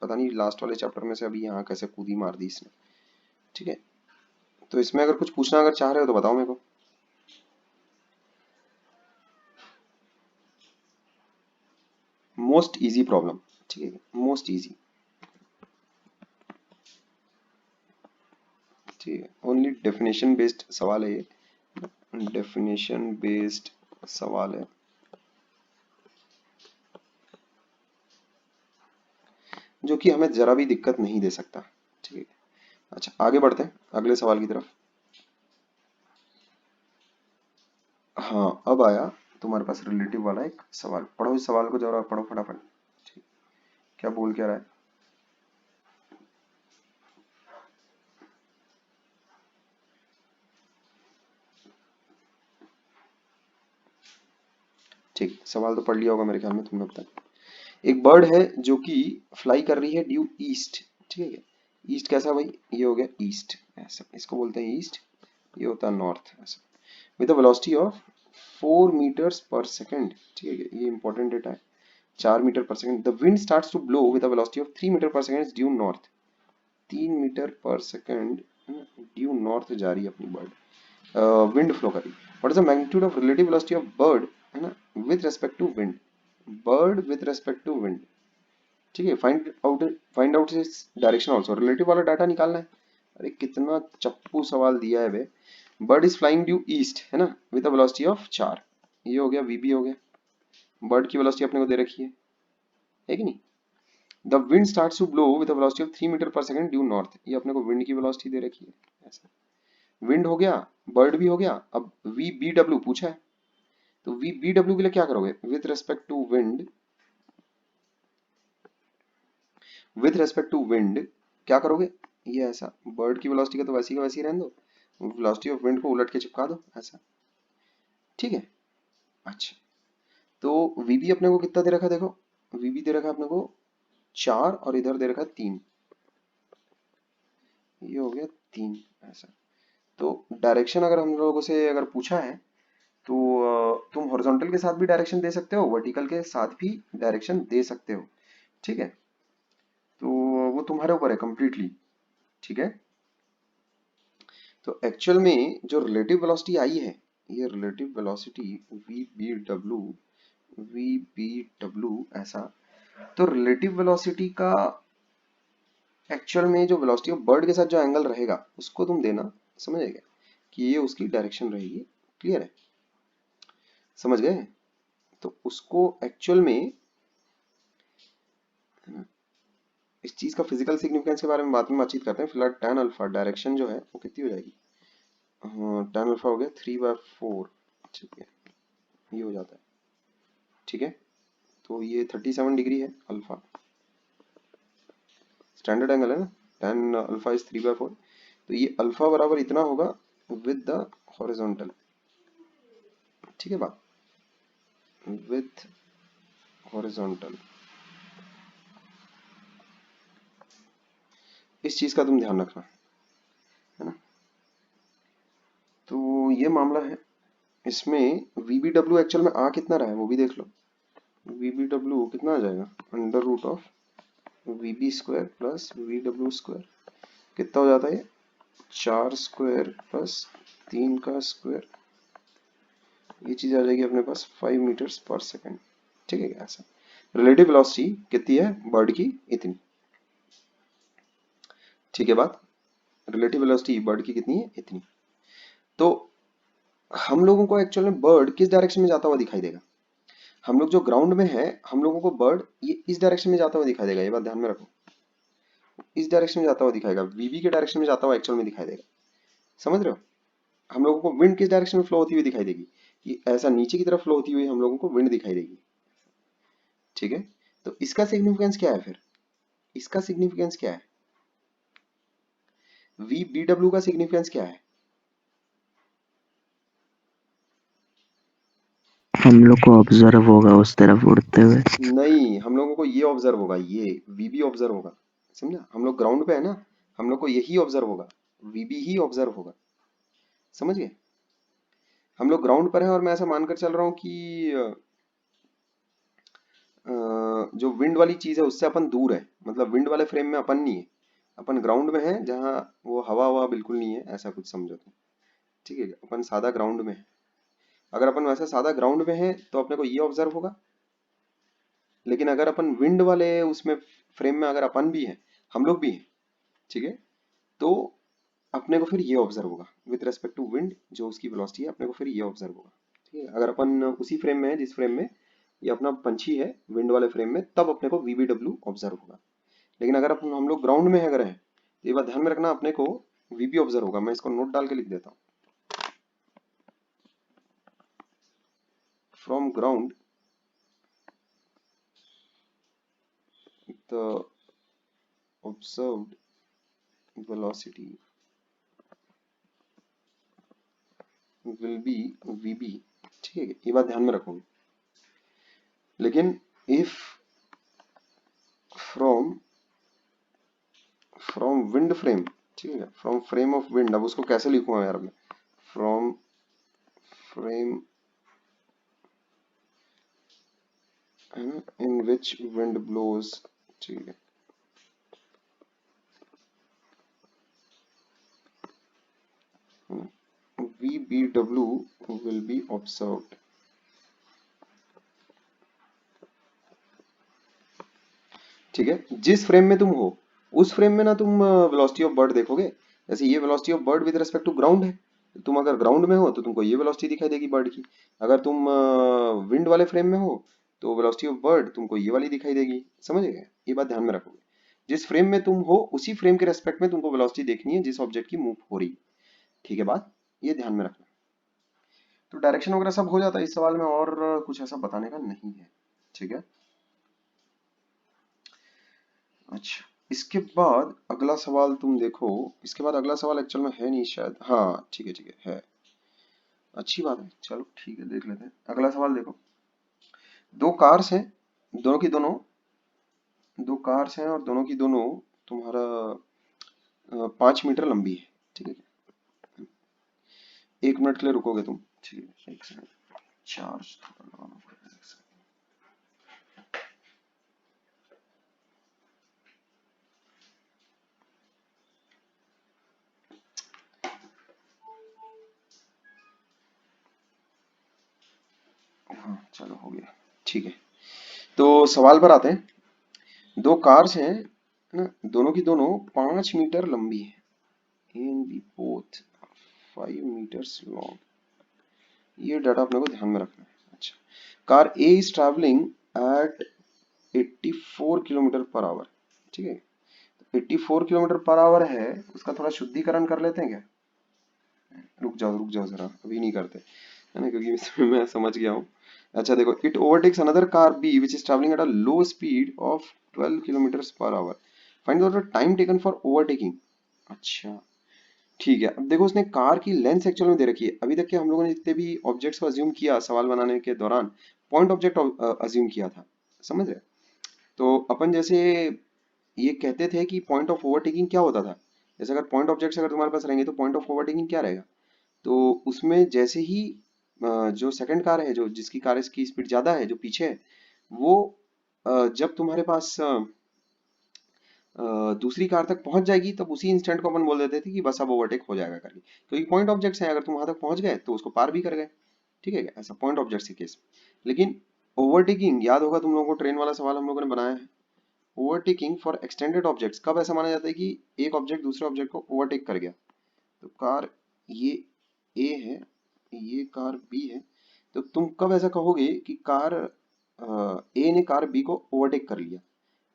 पता नहीं लास्ट वाले चैप्टर में से अभी यहाँ कैसे कूदी मार दी इसने। ठीक है, तो इसमें अगर कुछ पूछना अगर चाह रहे हो तो बताओ मेरे को। मोस्ट इजी प्रॉब्लम, ठीक है, मोस्ट इजी। ठीक है, ओनली डेफिनेशन बेस्ड सवाल है ये, डेफिनेशन बेस्ड सवाल है, जो कि हमें जरा भी दिक्कत नहीं दे सकता। ठीक है, अच्छा आगे बढ़ते हैं अगले सवाल की तरफ। हाँ, अब आया तुम्हारे पास रिलेटिव वाला एक सवाल। पढ़ो इस सवाल को जरा, पढ़ो फटाफट। ठीक, क्या बोल क्या रहा है? ठीक, सवाल तो पढ़ लिया होगा मेरे ख्याल में तुमने अब तक। एक बर्ड है जो कि फ्लाई कर रही है ड्यू ईस्ट। ठीक है, ईस्ट कैसा भाई? ये हो गया ईस्ट, ऐसा इसको बोलते हैं ईस्ट। ये होता है नॉर्थ, ऐसा। With a velocity of 4 metres per second. ठीक है, ये इंपॉर्टेंट डेटा है। 4 metre per second. The wind starts to blow with a velocity of 3 metre per second due north. 3 metre per second due north जा रही है अपनी bird, wind flow करी। What is the magnitude of relative velocity of bird, है ना, with respect to wind. Bird with respect to wind. ठीक है, find out इस डायरेक्शन आल्सो। रिलेटिव वाला डाटा निकालना है। अरे कितना चप्पू सवाल दिया है बे। Bird is flying due east, है ना, विद अ वेलोसिटी ऑफ 4। ये हो गया वीबी हो गया। बर्ड की वेलोसिटी अपने को दे रखी है कि नहीं। The wind starts to blow with a velocity of 3 metre per second due north. ये अपने को विंड की वेलोसिटी दे रखी है, ऐसा। विंड हो गया, बर्ड भी हो गया। अब वी बी डब्ल्यू पूछा है, तो वी बी डब्ल्यू के लिए क्या करोगे? With respect to wind, with respect to wind क्या करोगे? ये ऐसा, बर्ड की वेलोसिटी का तो वैसी का वैसी रहने दो, वेलोसिटी ऑफ विंड को उलट के चिपका दो, ऐसा। ठीक है, अच्छा। तो वीबी अपने को कितना दे रखा है देखो। वीबी दे रखा है अपने को 4, और इधर दे रखा है 3। ये हो गया 3, ऐसा। तो डायरेक्शन अगर हम लोगों से अगर पूछा है, तो तुम हॉरिजॉन्टल के साथ भी डायरेक्शन दे सकते हो, वर्टिकल के साथ भी डायरेक्शन दे सकते हो। ठीक है, तो वो तुम्हारे ऊपर है कंप्लीटली। ठीक है, तो एक्चुअल में जो रिलेटिव वेलोसिटी आई है, ये रिलेटिव वेलोसिटी वी बी डब्ल्यू ऐसा। तो रिलेटिव वेलोसिटी का एक्चुअल में जो वेलोसिटी ऑफ बर्ड के साथ जो एंगल रहेगा उसको तुम देना, समझ गए कि ये उसकी डायरेक्शन रहेगी। क्लियर है, समझ गए। तो उसको एक्चुअल में, इस चीज का फिजिकल सिग्निफिकेंस के बारे में बाद में बातचीत करते हैं। फिलहाल tan अल्फा डायरेक्शन जो है वो कितनी हो जाएगी? tan अल्फा हो गया 3/4। ठीक है, ये हो जाता है। ठीक है, तो ये 37 डिग्री है अल्फा, स्टैंडर्ड एंगल है ना। tan alpha is 3/4। तो ये अल्फा बराबर इतना होगा विद द हॉरिजॉन्टल। ठीक है बात, विथ हॉरिजॉन्टल। इस चीज का तुम ध्यान रखना, है ना। तो ये मामला है। इसमें VBW एक्चुअल में आ कितना रहा है वो भी देख लो। VBW कितना आ जाएगा, under root of VB square plus VW square, कितना हो जाता है, 4 स्क्वायर प्लस 3 का स्क्वायर, ये चीज आ जाएगी अपने पास 5 मीटर्स पर सेकंड। ठीक है, ऐसा रिलेटिव वेलोसिटी कितनी है बर्ड की, इतनी। ठीक है बात, रिलेटिव वेलोसिटी बर्ड की कितनी है, इतनी। तो हम लोगों को एक्चुअल में बर्ड किस डायरेक्शन में जाता हुआ दिखाई देगा, हम लोग जो ग्राउंड में है हम लोगों को बर्ड ये इस डायरेक्शन में जाता हुआ दिखाई देगा, ये बात ध्यान में रखो, इस डायरेक्शन में जाता हुआ दिखाएगा, वीबी के डायरेक्शन में जाता हुआ एक्चुअल में दिखाई देगा, समझ रहे हो। हम लोगों को विंड किस डायरेक्शन में फ्लो होती हुई दिखाई देगी, ये ऐसा नीचे की तरफ फ्लो होती हुई हम लोगों को विंड दिखाई देगी। ठीक है, तो इसका सिग्निफिकेंस क्या है फिर, इसका सिग्निफिकेंस क्या है, वी बी डब्ल्यू का सिग्निफिकेंस क्या है, हम लोग को ऑब्जर्व होगा उस तरफ उड़ते हुए। नहीं हम लोगों को ये ऑब्जर्व होगा, ये वीबी ऑब्जर्व होगा, समझा, हम लोग ग्राउंड पे है ना, हम लोग को यही ऑब्जर्व होगा, वीबी ही ऑब्जर्व होगा, समझ गए। हम लोग ग्राउंड पर हैं और मैं ऐसा मानकर चल रहा हूँ कि जो विंड वाली चीज है उससे अपन दूर है, मतलब विंड वाले फ्रेम में अपन नहीं है, अपन ग्राउंड में है जहाँ वो हवा हवा बिल्कुल नहीं है, ऐसा कुछ समझो तुम। ठीक है, अपन सादा ग्राउंड में है, अगर अपन वैसे सादा ग्राउंड में है तो अपने को ये ऑब्जर्व होगा, लेकिन अगर अपन विंड वाले उसमें फ्रेम में अगर अपन भी है, हम लोग भी हैं, ठीक है, तो अपने को फिर ये ऑब्जर्व होगा विद रेस्पेक्ट टू विंड, जो उसकी वेलोसिटी है अपने को फिर ये ऑब्जर्व होगा। ठीक है, अगर अपन उसी फ्रेम में है जिस फ्रेम में ये अपना पंछी है विंड वाले फ्रेम में, तब अपने को VBW ऑब्जर्व होगा। लेकिन अगर अपन हम लोग ग्राउंड में है अगर है तो ये बात ध्यान में रखना, अपने को VB ऑब्जर्व होगा। मैं इसको नोट डाल के लिख देता हूँ, from ground the observed velocity will be VB। ठीक है, ये बात ध्यान में रखोगे। लेकिन if from from wind frame, ठीक है, फ्रॉम फ्रेम ऑफ विंड, अब उसको कैसे लिखूंगा यार मैं, from frame in which wind blows, ठीक है, VBW will be observed। ठीक है, जिस फ्रेम में तुम हो उस फ्रेम में ना तुम वेलोसिटी ऑफ बर्ड देखोगे, जैसे ये velocity of bird with respect to ground है, तुम अगर ग्राउंड में हो तो तुमको ये वेलोसिटी दिखाई देगी बर्ड की, अगर तुम विंड वाले फ्रेम में हो तो वेलोसिटी ऑफ बर्ड तुमको ये वाली दिखाई देगी, समझ गए, ये बात ध्यान में रखोगे। जिस फ्रेम में तुम हो उसी फ्रेम के रेस्पेक्ट में तुमको वेलोसिटी देखनी है जिस ऑब्जेक्ट की मूव हो रही है। ठीक है बात, ये ध्यान में रखना। तो डायरेक्शन वगैरह सब हो जाता है इस सवाल में, और कुछ ऐसा बताने का नहीं है। ठीक है, अच्छा, इसके बाद अगला सवाल तुम देखो, इसके बाद अगला सवाल एक्चुअल में है नहीं शायद, हाँ ठीक है, ठीक है, अच्छी बात है, चलो ठीक है देख लेते हैं। अगला सवाल देखो, दो कार्स हैं, दोनों की दोनों, दो कार्स हैं और दोनों की दोनों तुम्हारा 5 मीटर लंबी है। ठीक है, 1 मिनट के लिए रुकोगे तुम, ठीक है, एक सेकंड, चार्ज थोड़ा लगाना पड़ेगा, एक सेकंड। हाँ चलो हो गया, ठीक है। तो सवाल पर आते हैं, दो कार्स हैं है ना, दोनों की दोनों 5 मीटर लंबी है, in B both 5 metres long, ये डाटा अपने को ध्यान में रखना है। अच्छा, car A is travelling eight 84 kilometre per our, ठीक है, 84 किलोमीटर पर आवर है, उसका थोड़ा शुद्धिकरण कर लेते हैं क्या, रुक जाओ जरा, अभी नहीं करते है ना, क्योंकि इसमें मैं समझ गया हूँ। अच्छा देखो, it overtakes another car B which is travelling at a low speed of 12 kilometre per hour, find out the time taken for overtaking. अच्छा ठीक है, अब देखो उसने कार की लेंथ एक्चुअल में दे रखी है, अभी तक के हम लोगों ने जितने भी ऑब्जेक्ट्स को अज्यूम किया सवाल बनाने के दौरान, पॉइंट ऑब्जेक्ट अज्यूम किया था, समझ रहे। तो अपन जैसे ये कहते थे कि पॉइंट ऑफ ओवरटेकिंग क्या होता था, जैसे अगर पॉइंट ऑब्जेक्ट्स अगर तुम्हारे पास रहेंगे तो पॉइंट ऑफ ओवरटेकिंग क्या रहेगा, तो उसमें जैसे ही जो सेकंड कार है, जो जिसकी कार की स्पीड ज्यादा है, जो पीछे है, वो जब तुम्हारे पास दूसरी कार तक पहुंच जाएगी, तब उसी इंस्टेंट को अपन बोल देते थे कि बस अब ओवरटेक हो जाएगा करके, क्योंकि पॉइंट ऑब्जेक्ट्स हैं, अगर तुम वहां तक पहुंच गए तो उसको पार भी कर गए। ठीक है क्या? ऐसा पॉइंट ऑब्जेक्ट्स के केस में। लेकिन ओवरटेकिंग, याद होगा तुम लोगों को, ट्रेन वाला सवाल हम लोगों ने बनाया है। ओवरटेकिंग फॉर एक्सटेंडेड ऑब्जेक्ट्स कब ऐसा माना जाता है कि एक ऑब्जेक्ट दूसरे ऑब्जेक्ट को ओवरटेक कर गया? तो कार ये ए है, ये कार बी है, तो तुम कब ऐसा कहोगे कि कार ए ने कार बी को ओवरटेक कर लिया?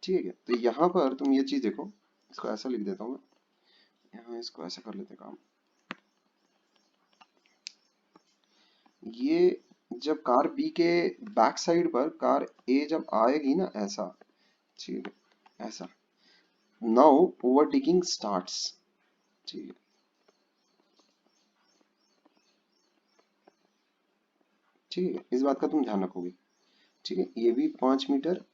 ठीक है क्या? तो यहाँ पर तुम ये चीज देखो, इसको ऐसा लिख देता हूँ मैं, यहाँ इसको ऐसा कर लेते हैं काम। ये जब कार बी के बैक साइड पर कार ए जब आएगी ना, ऐसा, ठीक है, ऐसा, नाउ ओवरटेकिंग स्टार्ट्स। ठीक है, ठीक है, इस बात का तुम ध्यान रखोगे। ठीक है, ये भी 5 मीटर,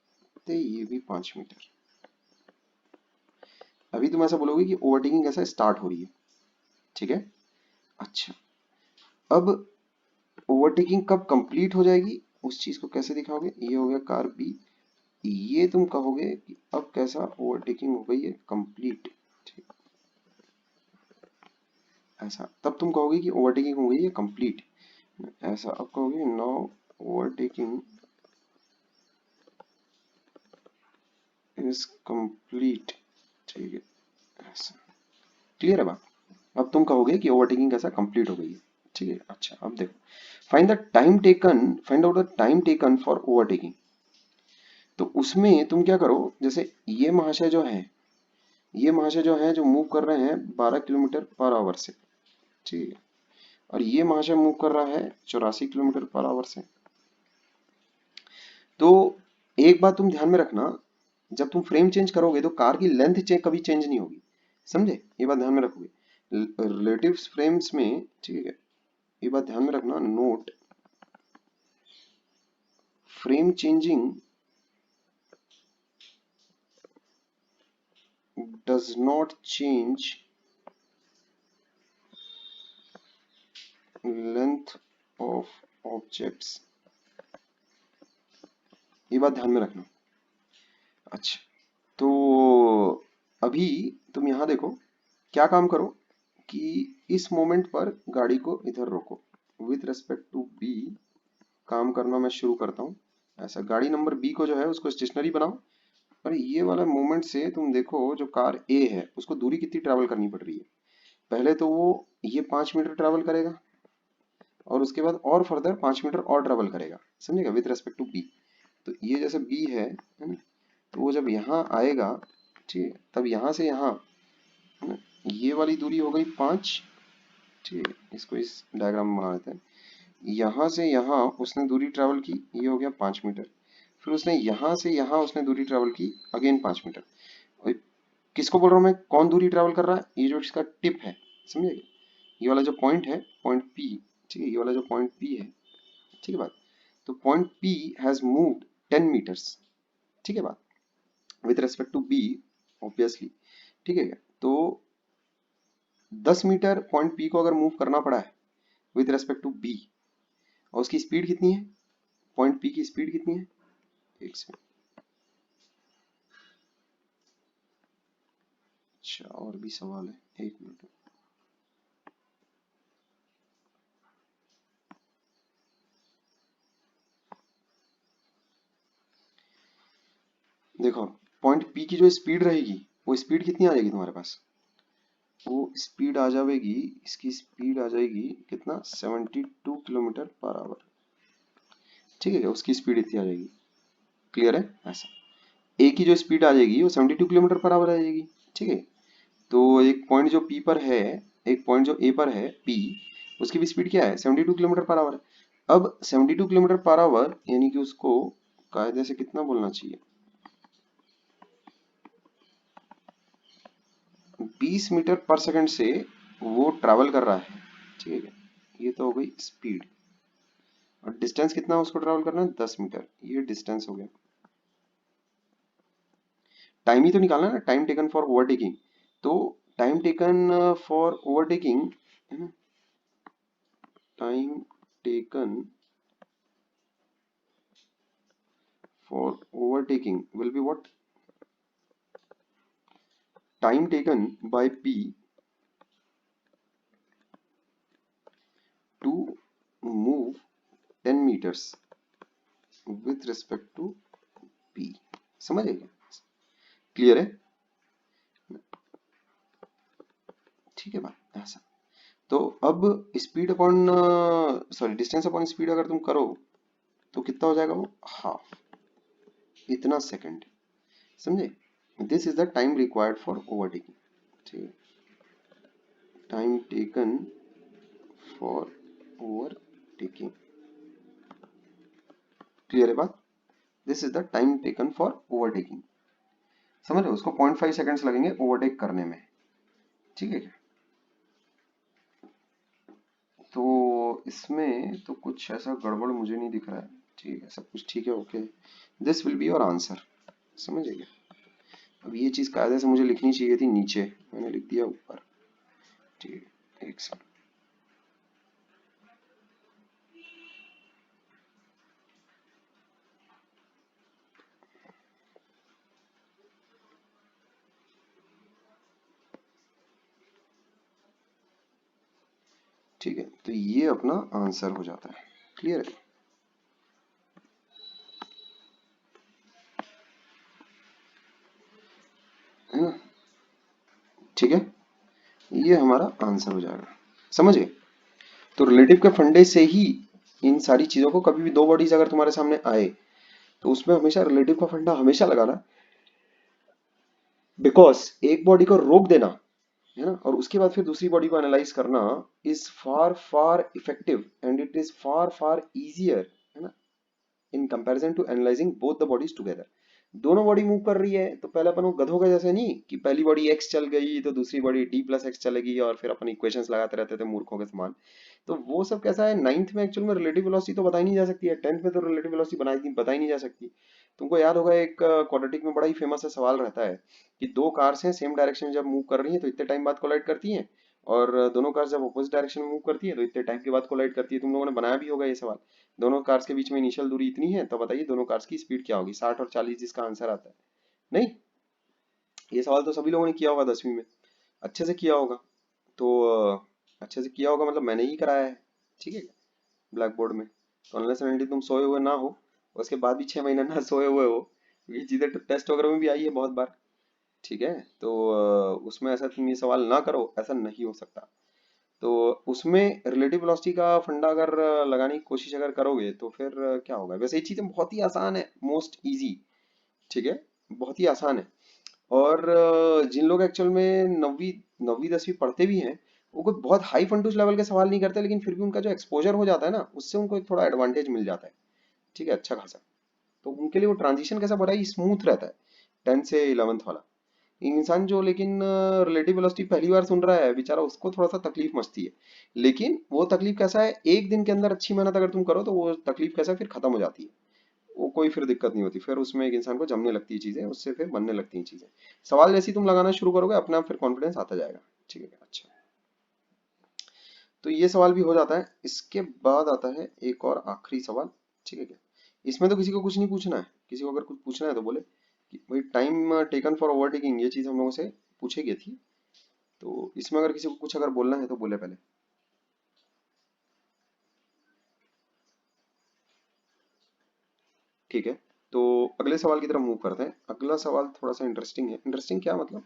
तो ये भी 5 मीटर। अभी तुम ऐसा बोलोगे कि ओवरटेकिंग कैसा स्टार्ट हो रही है। ठीक है, अच्छा, अब ओवरटेकिंग कब कंप्लीट हो जाएगी, उस चीज को कैसे दिखाओगे? ये हो गया कार बी, ये तुम कहोगे कि अब कैसा ओवरटेकिंग हो गई है कंप्लीट। ठीक, ऐसा तब तुम कहोगे कि ओवरटेकिंग हो गई है कंप्लीट। ऐसा अब कहोगे नाउ ओवरटेकिंग इज कंप्लीट। ठीक है, ऐसा क्लियर है बात? अब तुम कहोगे कि ओवरटेकिंग कैसा कंप्लीट हो गई है। ठीक है, अच्छा, अब देखो, find out the time taken for overtaking. तो उसमें तुम क्या करो, जैसे ये महाशय जो है, ये महाशय जो है, जो मूव कर रहे हैं 12 किलोमीटर पर आवर से। ठीक है, और ये महाशय मूव कर रहा है 84 किलोमीटर पर आवर से। तो एक बात तुम ध्यान में रखना, जब तुम फ्रेम चेंज करोगे तो कार की लेंथ कभी चेंज नहीं होगी। समझे? ये बात ध्यान में रखोगे रिलेटिव फ्रेम्स में। ठीक है, ये बात ध्यान में रखना, note frame changing does not change length of objects। ये बात ध्यान में रखना। अच्छा, तो अभी तुम यहां देखो, क्या काम करो कि इस मोमेंट पर गाड़ी को इधर रोको, विथ रेस्पेक्ट टू बी काम करना मैं शुरू करता हूँ। ऐसा गाड़ी नंबर बी को जो है उसको स्टेशनरी बनाओ, और ये वाला मोमेंट से तुम देखो जो कार ए है उसको दूरी कितनी ट्रैवल करनी पड़ रही है। पहले तो वो ये 5 मीटर ट्रैवल करेगा, और उसके बाद और फर्दर 5 मीटर और ट्रैवल करेगा, समझेगा, विथ रेस्पेक्ट टू बी। तो ये जैसे बी है ना, तो वो जब यहाँ आएगा, ठीक है, तब यहाँ से यहाँ, है ना, ये वाली दूरी हो गई 5। ठीक है, इसको इस डायग्राम में बना लेते हैं। यहाँ से यहाँ उसने दूरी ट्रैवल की, ये हो गया 5 मीटर। फिर उसने यहाँ से यहाँ उसने दूरी ट्रैवल की, अगेन 5 मीटर। और किसको बोल रहा हूँ मैं, कौन दूरी ट्रैवल कर रहा है? ये जो इसका टिप है, समझे? ये वाला जो पॉइंट है, पॉइंट पी। ठीक है, ये वाला जो पॉइंट पी है, ठीक है बात, तो point P has moved 10 metres. ठीक है बात, with respect to B, obviously. ठीक है, तो 10 मीटर पॉइंट पी को अगर मूव करना पड़ा है विथ रेस्पेक्ट टू बी, और उसकी स्पीड कितनी है, पॉइंट पी की स्पीड कितनी है, एक सेकंड, अच्छा और भी सवाल है, एक मिनट। देखो, पॉइंट पी की जो स्पीड रहेगी, वो स्पीड कितनी आ जाएगी तुम्हारे पास? वो स्पीड आ जाएगी, इसकी स्पीड आ जाएगी कितना, 72 किलोमीटर पर आवर। ठीक है, उसकी स्पीड इतनी आ जाएगी। क्लियर है? ऐसा ए की जो स्पीड आ जाएगी वो 72 किलोमीटर पर आवर आ जाएगी। ठीक है, तो एक पॉइंट जो पी पर है, एक पॉइंट जो ए पर है पी, उसकी भी स्पीड क्या है, 72 किलोमीटर पर आवर। अब 72 किलोमीटर पर आवर यानी कि उसको कायदे से कितना बोलना चाहिए, 20 मीटर पर सेकंड से वो ट्रैवल कर रहा है। ठीक है, ये तो हो गई स्पीड, और डिस्टेंस कितना उसको ट्रैवल करना है, 10 मीटर, ये डिस्टेंस हो गया। टाइम ही तो निकालना है ना, टाइम टेकन फॉर ओवरटेकिंग। तो टाइम टेकन फॉर ओवरटेकिंग, है ना, time taken for overtaking will be what? Time taken by P to move 10 meters with respect to P. समझ गए? क्लियर है? ठीक है बात ऐसा। तो अब speed upon sorry distance upon speed अगर तुम करो तो कितना हो जाएगा वो? हाफ, इतना सेकंड। समझे? This is the time required for overtaking. ठीक है, time taken for overtaking. Clear है बात? This is the time taken for overtaking. समझ रहे हो? उसको 0.5 सेकंड्स लगेंगे ओवरटेक करने में। ठीक है क्या? तो इसमें तो कुछ ऐसा गड़बड़ मुझे नहीं दिख रहा है। ठीक है, सब कुछ ठीक है, okay. This will be your answer. समझ गए? अब ये चीज कायदे से मुझे लिखनी चाहिए थी नीचे, मैंने लिख दिया ऊपर। ठीक है, एक सेकंड। ठीक है, तो ये अपना आंसर हो जाता है। क्लियर है ना? ठीक है, ये हमारा आंसर हो जाएगा। समझ गए? तो रिलेटिव के फंडे से ही इन सारी चीजों को, कभी भी दो बॉडीज अगर तुम्हारे सामने आए तो उसमें हमेशा रिलेटिव का फंडा हमेशा लगाना, बिकॉज एक बॉडी को रोक देना है ना और उसके बाद फिर दूसरी बॉडी को एनालाइज करना is far far effective and it is far far easier, है ना, in comparison to analysing both the bodies together. दोनों बॉडी मूव कर रही है तो पहले अपन वो गधों का जैसे नहीं कि पहली बॉडी एक्स चल गई तो दूसरी बॉडी डी प्लस एक्स चलेगी और फिर अपन इक्वेशंस लगाते रहते थे मूर्खों के समान। तो वो सब कैसा है, नाइन्थ में एक्चुअल में रिलेटिव वेलोसिटी तो बताई नहीं जा सकती है, टेंथ में तो रिलेटिव वेलोसिटी बताई नहीं जा सकती। तुमको याद होगा एक क्वाड्रेटिक में बड़ा ही फेमस सवाल रहता है कि दो कार्स हैं सेम डायरेक्शन में जब मूव कर रही हैं तो इतने टाइम बाद कोलाइड करती हैं, और दोनों कार्स जब अपोजिट डायरेक्शन में मूव करती है तो इतने टाइम के बाद कोलाइड करती है। तुम लोगों ने बनाया भी होगा ये सवाल। दोनों कार्स के बीच में इनिशियल दूरी इतनी है तो बताइए दोनों कार्स की स्पीड क्या होगी, 60 और 40 जिसका आंसर आता है। नहीं, ये सवाल तो सभी लोगों ने किया होगा 10वीं में, अच्छे से किया होगा। तो अच्छे से किया होगा मतलब मैंने ही कराया है। ठीक है, ब्लैक बोर्ड में। तो अनलेस एंड अनटिल तुम सोए हुए ना हो, उसके बाद भी 6 महीना ना सोए हुए हो, ये चीजें टेस्ट वगैरह में भी आई है बहुत बार। ठीक है, तो उसमें ऐसा तुम ये सवाल ना करो, ऐसा नहीं हो सकता। तो उसमें रिलेटिव वेलोसिटी का फंडा अगर लगाने की कोशिश अगर करोगे तो फिर क्या होगा? वैसे ये चीजें बहुत ही आसान है, मोस्ट इजी। ठीक है, बहुत ही आसान है। और जिन लोग एक्चुअल में नौवीं नौवीं 10वीं पढ़ते भी हैं वो कोई बहुत हाई फंटूस लेवल के सवाल नहीं करते, लेकिन फिर भी उनका जो एक्सपोजर हो जाता है ना उससे उनको एक थोड़ा एडवांटेज मिल जाता है। ठीक है, अच्छा खासा। तो उनके लिए वो ट्रांजिशन कैसा बड़ा ही स्मूथ रहता है 10th से 11th वाला। इंसान जो लेकिन रिलेटिव वेलोसिटी पहली बार सुन रहा है बेचारा, उसको थोड़ा सा तकलीफ मचती है। लेकिन वो तकलीफ कैसा है, एक दिन के अंदर अच्छी मेहनत अगर तुम करो तो वो तकलीफ कैसा फिर खत्म हो जाती है। वो कोई फिर दिक्कत नहीं होती, फिर उसमें एक इंसान को जमने लगती है चीजें, उससे फिर बनने लगती हैं चीजें। सवाल जैसे ही तुम लगाना शुरू करोगे अपने आप फिर कॉन्फिडेंस आता जाएगा। ठीक है, अच्छा। तो ये सवाल भी हो जाता है। इसके बाद आता है एक और आखिरी सवाल। ठीक है क्या? इसमें तो किसी को कुछ नहीं पूछना है, किसी को अगर कुछ पूछना है तो बोले कि भाई टाइम टेकन फॉर ओवरटेकिंग, ये चीज हम लोगों से पूछी गई थी। तो इसमें अगर किसी को कुछ अगर बोलना है तो बोले पहले। ठीक है, तो अगले सवाल की तरफ मूव करते हैं। अगला सवाल थोड़ा सा इंटरेस्टिंग है। इंटरेस्टिंग क्या मतलब,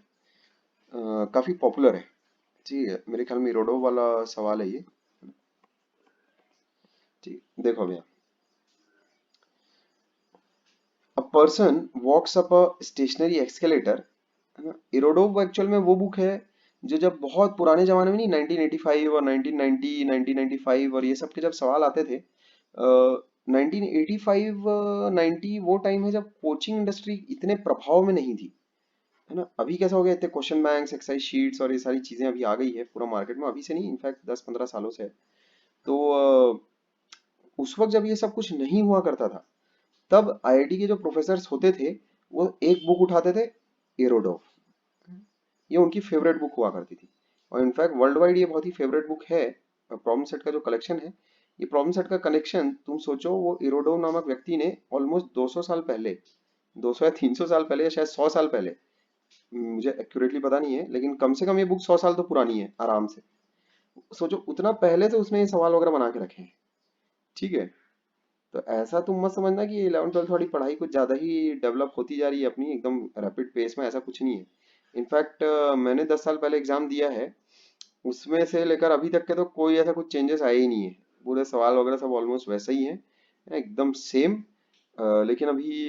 काफी पॉपुलर है। ठीक है, मेरे ख्याल में रोडो वाला सवाल है ये। ठीक, देखो भैया, a person walks up a stationary escalator, है ना। इरोडोव एक्चुअल में वो बुक है जो जब बहुत पुराने जमाने में नहीं, 1985 और 1990 1995 और ये सब के जब सवाल आते थे, 1985 90 वो टाइम है जब कोचिंग इंडस्ट्री इतने प्रभाव में नहीं थी, है ना। अभी कैसा हो गया, इतने क्वेश्चन बैंक्स एक्सरसाइज शीट्स और ये सारी चीजें अभी आ गई है पूरा मार्केट में, अभी से नहीं इनफैक्ट 10-15 सालों से है। तो उस वक्त जब ये सब कुछ नहीं हुआ करता था तब आईआईटी के जो प्रोफेसर्स होते थे वो एक बुक उठाते थे, एरोडोव। ये उनकी फेवरेट बुक हुआ करती थी और इनफैक्ट वर्ल्ड वाइड ये बहुत ही फेवरेट बुक है। प्रॉब्लम सेट का जो कलेक्शन है ये प्रॉब्लम सेट का कनेक्शन तुम सोचो, वो इरोडोव नामक व्यक्ति ने ऑलमोस्ट 200 साल पहले, 200 या 300 साल पहले या शायद 100 साल पहले, मुझे एक्यूरेटली पता नहीं है, लेकिन कम से कम ये बुक 100 साल तो पुरानी है आराम से। सोचो उतना पहले से उसने ये सवाल वगैरह बना के रखे हैं। ठीक है, तो ऐसा तुम मत समझना कि 11th 12th वाली पढ़ाई कुछ ज्यादा ही डेवलप होती जा रही है अपनी एकदम रैपिड पेस में, ऐसा कुछ नहीं है। इनफैक्ट मैंने 10 साल पहले एग्जाम दिया है, उसमें से लेकर अभी तक के तो कोई ऐसा कुछ चेंजेस आए ही नहीं है। पूरे सवाल वगैरह सब ऑलमोस्ट वैसे ही हैं, एकदम सेम। लेकिन अभी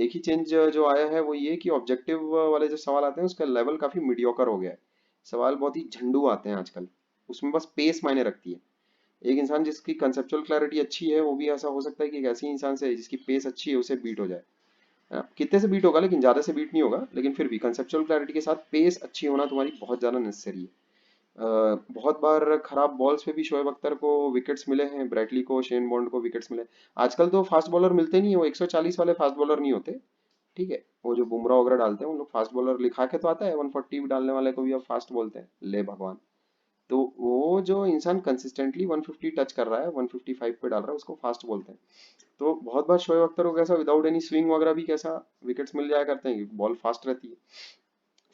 एक ही चेंज जो आया है वो ये कि ऑब्जेक्टिव वाले जो सवाल आते हैं उसका लेवल काफी मीडियोकर हो गया है। सवाल बहुत ही झंडू आते हैं आजकल, उसमें बस पेस मायने रखती है। एक इंसान जिसकी कंसेप्चुअल क्लैरिटी अच्छी है वो भी ऐसा हो सकता है कि एक ऐसे इंसान से जिसकी पेस अच्छी है उसे बीट हो जाए, है ना? कितने से बीट होगा, लेकिन ज्यादा से बीट नहीं होगा, लेकिन फिर भी कंसेप्चुअल क्लैरिटी के साथ पेस अच्छी होना तुम्हारी बहुत ज्यादा नेसेसरी है। बहुत बार खराब बॉल्स पे भी शोएब अख्तर को विकेट्स मिले हैं, ब्रैटली को, शेन बॉन्ड को विकेट्स मिले। आजकल तो फास्ट बॉलर मिलते नहीं है, वो 140 वाले फास्ट बॉलर नहीं होते। ठीक है, वो जो बुमराह वगैरह डालते हैं उन लोग फास्ट बॉलर लिखा के तो आता है, 140 डालने वाले को भी अब फास्ट बोलते हैं, ले भगवान। तो वो जो इंसान कंसिस्टेंटली 150 टच कर रहा है, 155 पे डाल रहा है, उसको फास्ट बोलते हैं। तो बहुत बार शोएब अख्तर को कैसा विदाउट एनी स्विंग वगैरह भी कैसा विकेट्स मिल जाया करते हैं, बॉल फास्ट रहती है।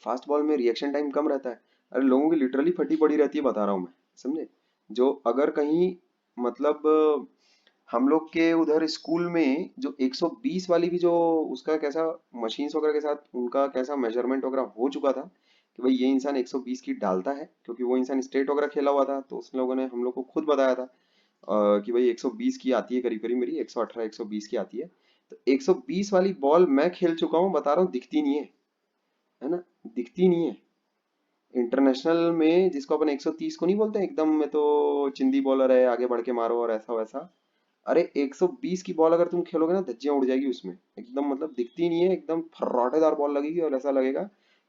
फास्ट बॉल में रिएक्शन टाइम कम रहता है। अरे लोगों की लिटरली फटी पड़ी रहती है, बता रहा हूँ मैं, समझे? जो अगर कहीं मतलब हम लोग के उधर स्कूल में जो 120 वाली भी जो उसका कैसा मशीन्स वगैरह के साथ उनका कैसा मेजरमेंट वगैरह हो चुका था कि भाई ये इंसान 120 की डालता है, क्योंकि वो इंसान स्टेट वगैरह खेला हुआ था, तो उस लोगों ने हम लोग को खुद बताया था कि भाई 120 की आती है करीब करीब, मेरी 118 120 की आती है। तो 120 वाली बॉल मैं खेल चुका हूँ, बता रहा हूँ, दिखती नहीं है ना? दिखती नहीं है। इंटरनेशनल में जिसको अपन 130 को नहीं बोलते हैं, एकदम में तो चिंदी बॉलर है, आगे बढ़ के मारो और ऐसा वैसा। अरे 120 की बॉल अगर तुम खेलोगे ना, धज्जियां उड़ जाएगी उसमें, एकदम मतलब दिखती नहीं है, एकदम फर्राटेदार बॉल लगेगी और ऐसा लगेगा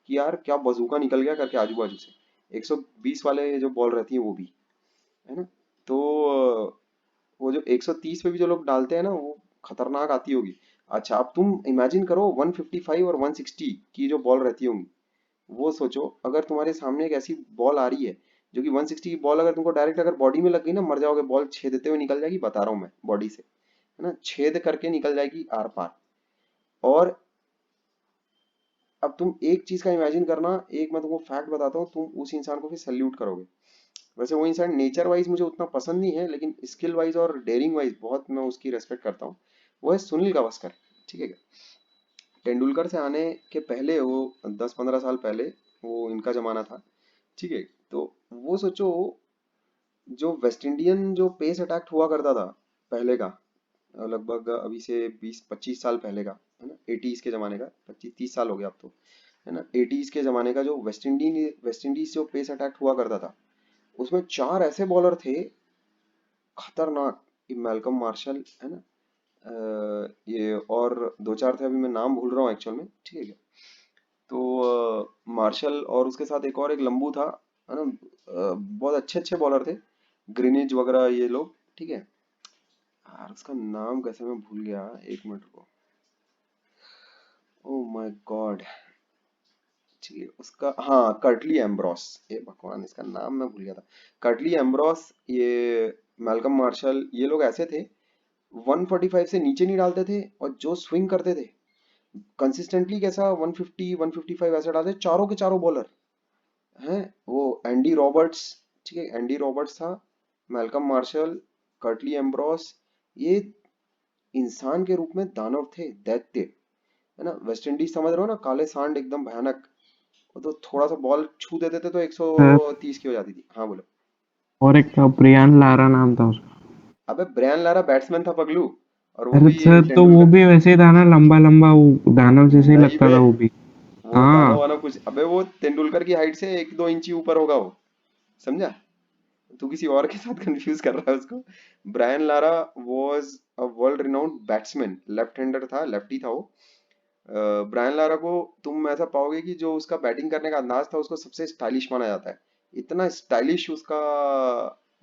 कि यार क्या बजूका निकल गया करके आजू बाजू से। 120 वाले जो बॉल रहती है वो भी, है ना? तो वो जो 130 पे भी जो लोग डालते हैं ना, वो खतरनाक आती होगी। अच्छा अब तुम इमेजिन करो 155 और 160 की जो बॉल रहती होंगी, वो सोचो अगर तुम्हारे सामने एक ऐसी बॉल आ रही है जो कि 160 की बॉल अगर तुमको डायरेक्ट अगर बॉडी में लग गई ना, मर जाओगे, बॉल छेदते हुए निकल जाएगी, बता रहा हूँ मैं, बॉडी से, है ना? छेद करके निकल जाएगी आर पार। और अब तुम एक चीज का इमेजिन करना, एक मैं तुमको फैक्ट बताता हूँ, तुम उस इंसान को फिर सल्यूट करोगे। वैसे वो इंसान नेचर वाइज मुझे उतना पसंद नहीं है, लेकिन स्किल वाइज और डेयरिंग वाइज बहुत मैं उसकी रेस्पेक्ट करता हूँ। वो है सुनील गावस्कर। ठीक है, तेंदुलकर से आने के पहले, वो 10 15 साल पहले, वो इनका जमाना था। ठीक है, तो वो सोचो, जो वेस्ट इंडियन जो पेस अटैक हुआ करता था पहले का, लगभग अभी से 20 25 साल पहले का, है ना? 80s के जमाने का, 25 30 साल हो गया अब तो, है ना? 80s के जमाने का जो वेस्ट इंडीज जो पेस अटैक हुआ करता था, उसमें चार ऐसे बॉलर थे खतरनाक। ये मैल्कम मार्शल, है ना? ये और दो चार थे, अभी मैं नाम भूल रहा हूँ एक्चुअल में। ठीक है, तो मार्शल और उसके साथ एक और एक लंबू था, है ना? बहुत अच्छे अच्छे बॉलर थे, ग्रीनिज वगैरह ये लोग। ठीक है यार, उसका नाम कैसे मैं भूल गया, एक मिनट को। Oh my God. चलिए उसका, हाँ, कर्टली एम्ब्रॉस, ये भगवान इसका नाम मैं भूल गया था। कर्टली एम्ब्रॉस, ये मैल्कम मार्शल, ये लोग ऐसे थे, 145 से नीचे नहीं डालते थे, और जो स्विंग करते थे कंसिस्टेंटली कैसा 150 155 ऐसा डालते, चारों के चारों बॉलर हैं। वो एंडी रॉबर्ट्स, ठीक है, एंडी रॉबर्ट्स था, मैल्कम मार्शल, कर्टली एम्ब्रॉस, ये इंसान के रूप में दानव थे, दैत्य, है ना? वेस्ट इंडीज समझ रहे हो ना, काले सांड एकदम भयानक। वो तो थोड़ा सा बॉल छू देते थे तो हाँ, 130 की हो जाती थी। हाँ बोलो। और एक था ब्रियान लारा नाम था उसका। अबे ब्रायन लारा बैट्समैन था पगलू, और वो अरे भी सर तो वो तेंदुलकर। भी वैसे ही था ना, लंबा लंबा, वो दानव जैसे ही नहीं लगता बे, था वो भी। वो दानव हाँ। वानव कुछ, अबे वो तेंदुलकर की हाइट से 1 2 इंची ऊपर होगा वो, समझा? तू किसी और के साथ कंफ्यूज कर रहा है उसको। Brian Lara was a world renowned batsman, left hander था, लेफ्टी था वो। ब्रायन लारा को तुम ऐसा पाओगे कि जो उसका बैटिंग करने का अंदाज था, उसको सबसे स्टाइलिश माना जाता है। इतना स्टाइलिश उसका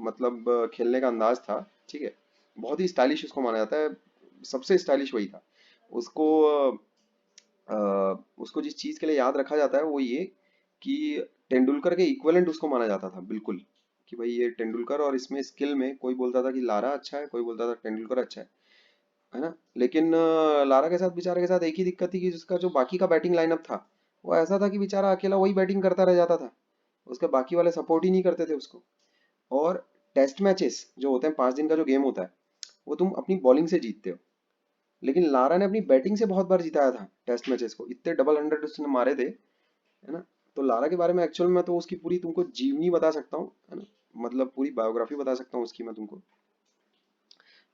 मतलब खेलने का अंदाज था। ठीक है, बहुत ही स्टाइलिश उसको माना जाता है, सबसे स्टाइलिश वही था। उसको उसको जिस चीज के लिए याद रखा जाता है वो ये कि तेंदुलकर के इक्विवेलेंट उसको माना जाता था बिल्कुल, कि भाई ये तेंदुलकर, और इसमें स्किल में कोई बोलता था कि लारा अच्छा है, कोई बोलता था तेंदुलकर अच्छा है ना। लेकिन लारा के साथ, बेचारे के साथ एक ही दिक्कत थी कि उसका जो बाकी का बैटिंग लाइनअप था वो ऐसा था कि बेचारा अकेला वही बैटिंग करता रह जाता था, उसके बाकी वाले सपोर्ट ही नहीं करते थे उसको। और टेस्ट मैचेस जो होते हैं, 5 दिन का जो गेम होता है, वो तुम अपनी बॉलिंग से जीतते हो, लेकिन लारा ने अपनी बैटिंग से बहुत बार जिताया था टेस्ट मैचेस को, इतने डबल हंड्रेड उसने मारे थे, है ना। तो लारा के बारे में एक्चुअल में तो उसकी पूरी तुमको जीवनी बता सकता हूँ, है ना, मतलब पूरी बायोग्राफी बता सकता हूँ उसकी मैं तुमको।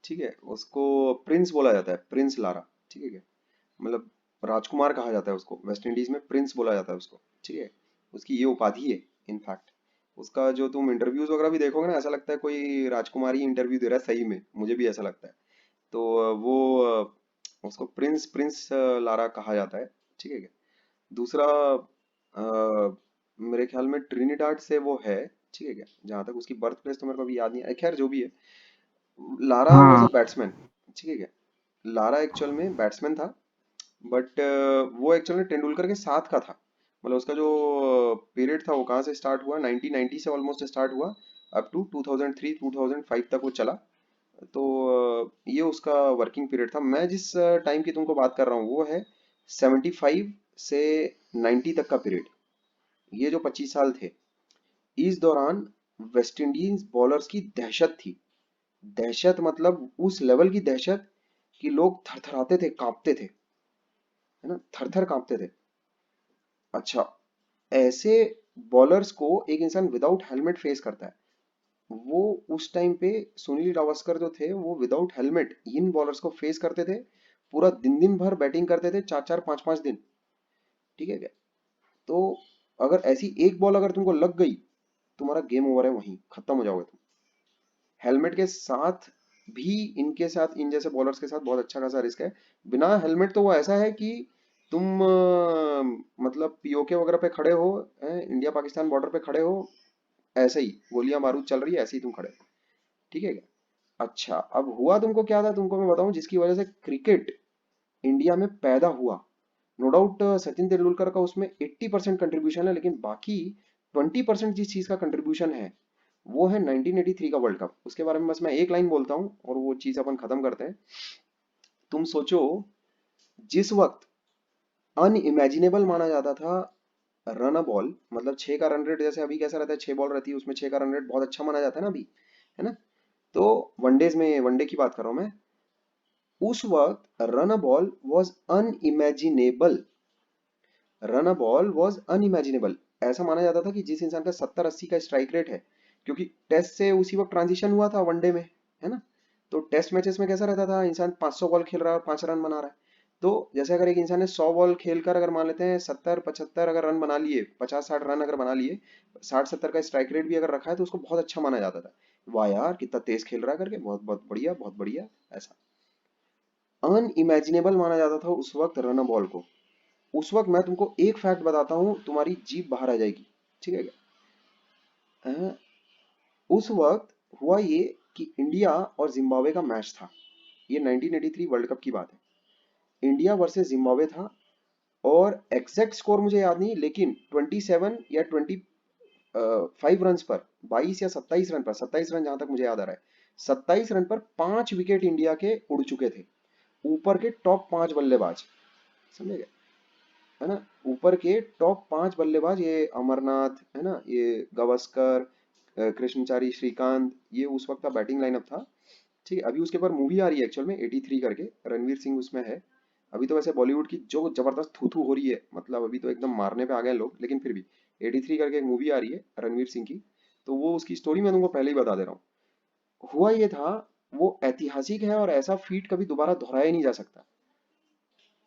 ठीक है, उसको प्रिंस बोला जाता है, प्रिंस लारा। ठीक है क्या, मतलब राजकुमार कहा जाता है उसको, वेस्ट इंडीज में प्रिंस बोला जाता है उसको। ठीक है, उसकी ये उपाधि है इनफैक्ट। उसका जो तुम इंटरव्यूज वगैरह भी देखोगे ना, ऐसा लगता है कोई राजकुमार ही इंटरव्यू दे रहा है, सही में मुझे भी ऐसा लगता है। तो उसको प्रिंस प्रिंस लारा कहा जाता है। ठीक है क्या। दूसरा, मेरे ख्याल में ट्रिनिडाड से वो है। ठीक है क्या, जहां तक उसकी बर्थ प्लेस तो मेरे को अभी याद नहीं है, खैर जो भी है। लारा वॉज अ हाँ बैट्समैन। ठीक है क्या, लारा एक्चुअल में बैट्समैन था, बट वो एक्चुअल में तेंदुलकर के साथ का था। मतलब उसका जो पीरियड था वो कहाँ से स्टार्ट हुआ, 1990 से ऑलमोस्ट स्टार्ट हुआ, अप टू 2003 2005 तक वो चला। तो ये उसका वर्किंग पीरियड था। मैं जिस टाइम की तुमको बात कर रहा हूँ वो है 75 से 90 तक का पीरियड। ये जो 25 साल थे, इस दौरान वेस्ट इंडीज बॉलर्स की दहशत थी। दहशत मतलब उस लेवल की दहशत कि लोग थरथराते थे, कांपते थे, है ना, थर थर कांपते थे। अच्छा, ऐसे बॉलर्स को एक इंसान विदाउट हेलमेट फेस करता है। वो उस टाइम पे सुनील गावस्कर जो थे वो विदाउट हेलमेट इन बॉलर्स को फेस करते थे, पूरा दिन दिन भर बैटिंग करते थे, 4 4 5 5 दिन। ठीक है क्या, तो अगर ऐसी एक बॉल अगर तुमको लग गई, तुम्हारा गेम ओवर है, वहीं खत्म हो जाओगे तुम। हेलमेट के साथ भी, इनके साथ, इन जैसे बॉलर्स के साथ बहुत अच्छा खासा रिस्क है। बिना हेलमेट तो वो ऐसा है कि तुम मतलब पीओके वगैरह पे खड़े हो, इंडिया पाकिस्तान बॉर्डर पे खड़े हो, ऐसे ही गोलियां बारूद चल रही है, ऐसे ही तुम खड़े हो। ठीक है क्या। अच्छा, अब हुआ तुमको क्या था, तुमको मैं बताऊं, जिसकी वजह से क्रिकेट इंडिया में पैदा हुआ। नो डाउट सचिन तेंदुलकर का उसमें 80% कंट्रीब्यूशन है, लेकिन बाकी 20% जिस चीज का कंट्रीब्यूशन है वो है 1983 का वर्ल्ड कप। उसके बारे में बस मैं एक लाइन बोलता हूँ और वो चीज अपन खत्म करते हैं। तुम सोचो, जिस वक्त अनइमेजिनेबल माना जाता था रन अ बॉल, मतलब 6 का रन रेट, जैसे अभी कैसा रहता है, 6 बॉल रहती है उसमें 6 का रन रेट बहुत अच्छा माना जाता है ना अभी, है ना। तो वनडेज में, वनडे की बात कर रहा हूं मैं, उस वक्त run a ball was unimaginable. Run a ball was unimaginable. ऐसा माना जाता था कि जिस इंसान का 70 80 का स्ट्राइक रेट है, क्योंकि टेस्ट से उसी वक्त ट्रांजिशन हुआ था वनडे में, है ना। तो टेस्ट मैचेस में कैसा रहता था, इंसान 500 बॉल खेल रहा है और 5 रन बना रहा है। तो जैसे अगर एक इंसान ने 100 बॉल खेलकर, अगर मान लेते हैं 70 75 अगर रन बना लिए, 50 60 रन अगर बना लिए, 60 70 का स्ट्राइक रेट भी अगर रखा है, तो उसको बहुत अच्छा माना जाता था। वाह यार कितना तेज खेल रहा है करके, बहुत बहुत बढ़िया, बहुत बढ़िया। ऐसा अनइमेजिनेबल माना जाता था उस वक्त रन बॉल को। उस वक्त मैं तुमको एक फैक्ट बताता हूँ, तुम्हारी जीभ बाहर आ जाएगी। ठीक है क्या, उस वक्त हुआ ये कि इंडिया और जिम्बाब्वे का मैच था। ये 1983 वर्ल्ड कप की बात है। इंडिया वर्सेस जिम्बाब्वे था, और एग्जैक्ट स्कोर मुझे याद नहीं, लेकिन 27 या 25 रन पर, 22 या 27 रन पर, 27 रन जहां तक मुझे याद आ रहा है, 27 रन पर 5 विकेट इंडिया के उड़ चुके थे, ऊपर के टॉप 5 बल्लेबाज, समझे गए, है ना। ऊपर के टॉप 5 बल्लेबाज, ये अमरनाथ, है ना, ये गावस्कर, कृष्णचारी, श्रीकांत, ये उस वक्त का बैटिंग लाइनअप था। ठीक है, अभी उसके ऊपर मूवी आ रही है एक्चुअल में, 83 करके, रणवीर सिंह उसमें है। अभी तो वैसे बॉलीवुड की जो जबरदस्त थू थू हो रही है, मतलब अभी तो एकदम मारने पे आ गए हैं लोग, लेकिन फिर भी 83 करके एक मूवी आ रही है रणवीर सिंह की। तो वो उसकी स्टोरी मैं तुमको पहले ही बता दे रहा हूँ। हुआ ये था, वो ऐतिहासिक है और ऐसा फीट कभी दोबारा दोहराया ही नहीं जा सकता।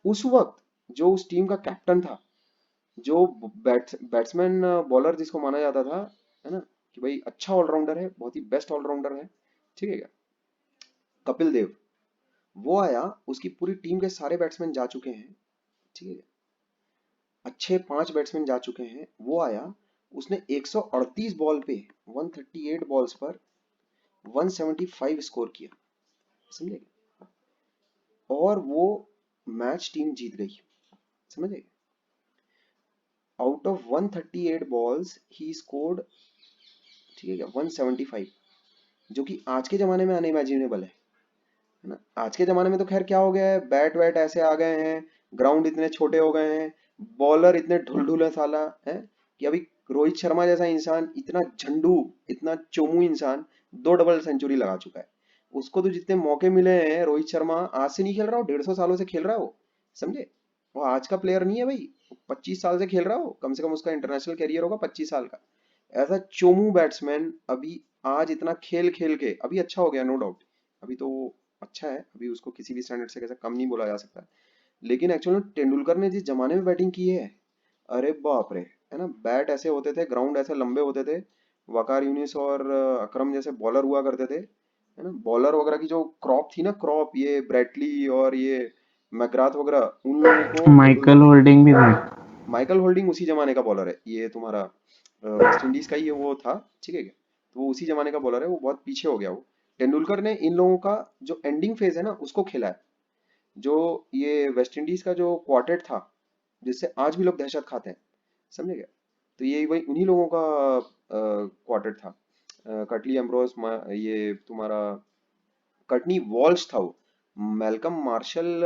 उस वक्त जो उस टीम का कैप्टन था, जो बैट्समैन बॉलर जिसको माना जाता था, है ना, कि भाई अच्छा ऑलराउंडर है, बहुत ही बेस्ट ऑलराउंडर है, ठीक है क्या, कपिल देव, वो आया। उसकी पूरी टीम के सारे बैट्समैन जा चुके हैं, ठीक है, अच्छे 5 बैट्समैन जा चुके हैं, वो आया। उसने 138 बॉल पे, 138 बॉल्स पर 175 स्कोर किया, समझे, और वो मैच टीम जीत गई, समझे। Out of 138 balls he scored, ठीक है क्या, 175, जो कि आज के ज़माने में अनइमेजिनेबल है ना। आज के ज़माने में तो खैर क्या हो गया है, बैट वैट ऐसे आ गए हैं, ग्राउंड इतने छोटे हो गए हैं, बॉलर इतने ढुलढुल है साला है, कि अभी रोहित शर्मा जैसा इंसान, इतना झंडू, इतना चोमू इंसान 2 डबल सेंचुरी लगा चुका है। उसको तो जितने मौके मिले हैं, रोहित शर्मा आज से नहीं खेल रहा हो, 150 सालों से खेल रहा हो, समझे। वो आज का प्लेयर नहीं है भाई, 25 साल से खेल रहा हो, कम से कम उसका इंटरनेशनल करियर होगा 25 साल का। ऐसा चोमू बैट्समैन अभी आज इतना खेल खेल के अभी अच्छा हो गया, नो डाउट। अभी तो वो अच्छा है, अभी उसको किसी भी स्टैंडर्ड से कैसे कम नहीं बोला जा सकता। लेकिन एक्चुअली तेंदुलकर ने जिस जमाने में बैटिंग की है, अरे बाप रे, है ना। बैट ऐसे होते थे, ग्राउंड ऐसे लंबे होते थे, वकार यूनिस और अकरम जैसे बॉलर हुआ करते थे, है ना। बॉलर वगैरह की जो क्रॉप थी ना, क्रॉप, ये ब्रेटली और ये मैकग्राथ वगैरह, उन लोगों को तेंदुलकर माइकल ने। होल्डिंग भी था। माइकल होल्डिंग उसी जमाने का बॉलर है, ये तुम्हारा वेस्ट इंडीज का ही वो था, ठीक है क्या। तो वो उसी जमाने का बॉलर है, वो बहुत पीछे हो गया वो। तेंदुलकर ने इन लोगों का जो एंडिंग फेज है ना उसको खेला है। जो ये वेस्ट इंडीज का जो क्वार्टेट था, जिससे आज भी लोग दहशत खाते हैं, समझे क्या। तो ये वही उन्हीं लोगों का क्वार्टेट था। कटली एम्ब्रोस, ये तुम्हारा कर्टनी वॉल्श था वो, मेलकम मार्शल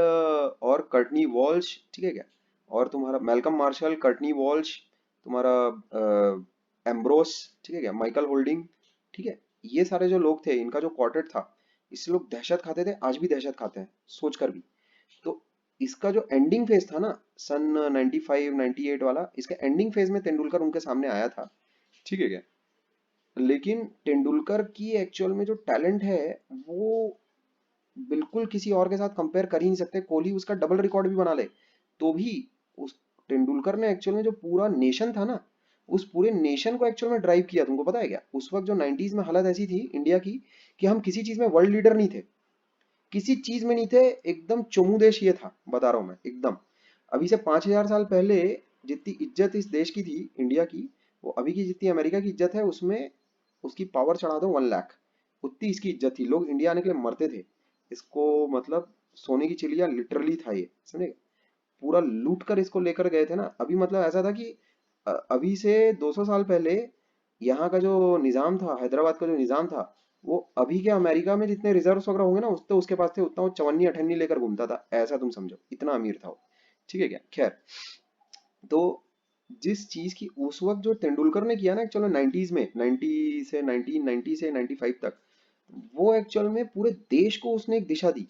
और कर्टनी वॉल्श, ठीक है क्या। और तुम्हारा मेलकम मार्शल, कर्टनी वॉल्श, तुम्हारा एम्ब्रोस, ठीक है क्या, माइकल होल्डिंग, ठीक है। ये सारे जो लोग थे, इनका जो क्वार्टेट था, इससे लोग दहशत खाते थे, आज भी दहशत खाते हैं सोच कर भी। तो इसका जो एंडिंग फेज था ना, सन 95 98 वाला, इसके एंडिंग फेज में तेंदुलकर उनके सामने आया था, ठीक है क्या। लेकिन तेंदुलकर की एक्चुअल में जो टैलेंट है, वो बिल्कुल किसी और के साथ कंपेयर कर ही नहीं सकते। कोहली उसका डबल रिकॉर्ड भी बना ले तो भी उस तेंदुलकर ने एक्चुअल में जो पूरा नेशन था ना, उस पूरे नेशन को एक्चुअल में ड्राइव किया। तुमको पता है क्या, उस वक्त जो 90s में हालत ऐसी थी इंडिया की, कि हम किसी चीज में वर्ल्ड लीडर नहीं थे, किसी चीज में नहीं थे, एकदम चोमू देश ये था, बता रहा हूं मैं एकदम। अभी से 5000 साल पहले जितनी इज्जत इस देश की थी, इंडिया की, वो अभी की जितनी अमेरिका की इज्जत है, उसमें उसकी पावर चढ़ा दो 1 लाख, उतनी इसकी इज्जत थी। लोग इंडिया आने के लिए मरते थे इसको, मतलब सोने की चिड़िया लिटरली था ये, समझे। पूरा लूट कर इसको लेकर गए थे ना। अभी मतलब ऐसा था कि अभी से 200 साल पहले यहाँ का जो निजाम था, हैदराबाद का जो निजाम था, वो अभी के अमेरिका में जितने रिजर्व्स वगैरह होंगे ना, उतने उसके पास थे, उतना वो चवन्नी अठन्नी लेकर घूमता था, ऐसा तुम समझो, इतना अमीर था वो, ठीक है क्या। खैर, तो जिस चीज की उस वक्त जो तेंदुलकर ने किया ना एक्चुअल में 90s में, 1990 से 95 तक, वो एक्चुअल में पूरे देश को उसने एक दिशा दी,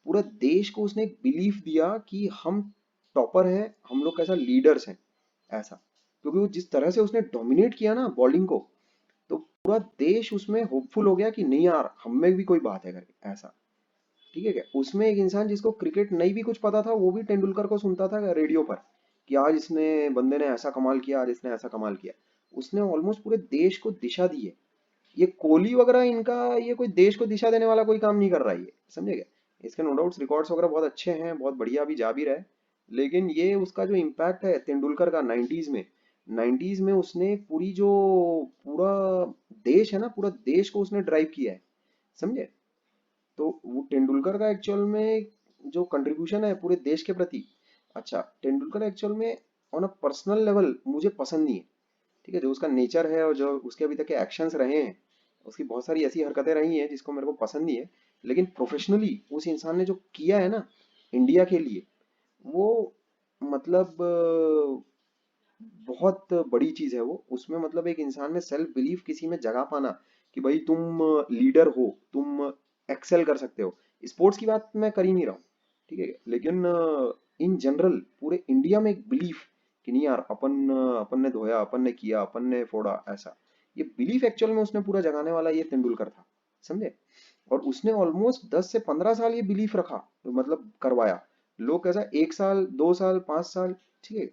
पूरा देश को उसने एक बिलीफ दिया कि हम टॉपर हैं, हम लोग कैसा लीडर्स हैं, ऐसा। क्योंकि वो जिस तरह से उसने डोमिनेट किया ना बॉलिंग को, तो पूरा देश उसमें होपफुल हो गया कि नहीं यार, हम में भी कोई बात है करके, ऐसा, ठीक है क्या। उसमें एक इंसान जिसको क्रिकेट नहीं भी कुछ पता था, वो भी तेंदुलकर को सुनता था रेडियो पर, कि आज इसने बंदे ने ऐसा कमाल किया, आज इसने ऐसा कमाल किया। उसने ऑलमोस्ट पूरे देश को दिशा दी है। ये कोहली वगैरह, इनका ये कोई देश को दिशा देने वाला कोई काम नहीं कर रहा है ये, समझे क्या। इसके नो डाउट्स रिकॉर्ड्स वगैरह बहुत अच्छे हैं, बहुत बढ़िया भी जा भी रहा है। लेकिन ये उसका जो इम्पैक्ट है तेंदुलकर का 90s में उसने पूरी जो पूरा देश है ना, पूरा देश को उसने ड्राइव किया है, समझे। तो वो तेंदुलकर का एक्चुअल में जो कंट्रीब्यूशन है पूरे देश के प्रति, अच्छा, तेंदुलकर एक्चुअल में ऑन अ पर्सनल लेवल मुझे पसंद नहीं है, ठीक है। जो उसका नेचर है और जो उसके अभी तक के एक्शंस रहे हैं, उसकी बहुत सारी ऐसी हरकतें रही हैं जिसको मेरे को पसंद नहीं है। लेकिन प्रोफेशनली उस इंसान ने जो किया है ना इंडिया के लिए, वो मतलब बहुत बड़ी चीज है वो। उसमें मतलब एक इंसान में सेल्फ बिलीफ किसी में जगा पाना, कि भाई तुम लीडर हो, तुम एक्सेल कर सकते हो। स्पोर्ट्स की बात मैं कर ही नहीं रहा हूँ, ठीक है। लेकिन इन जनरल पूरे इंडिया में एक बिलीफ कि नहीं यार, अपन ने धोया, अपन ने किया, अपन ने फोड़ा, ऐसा। ये बिलीफ एक्चुअल में उसने पूरा जगाने वाला ये तेंदुलकर था, समझे। और उसने ऑलमोस्ट 10 से 15 साल ये बिलीफ रखा, तो मतलब करवाया। लोग कैसा 1 साल, 2 साल, 5 साल, ठीक है।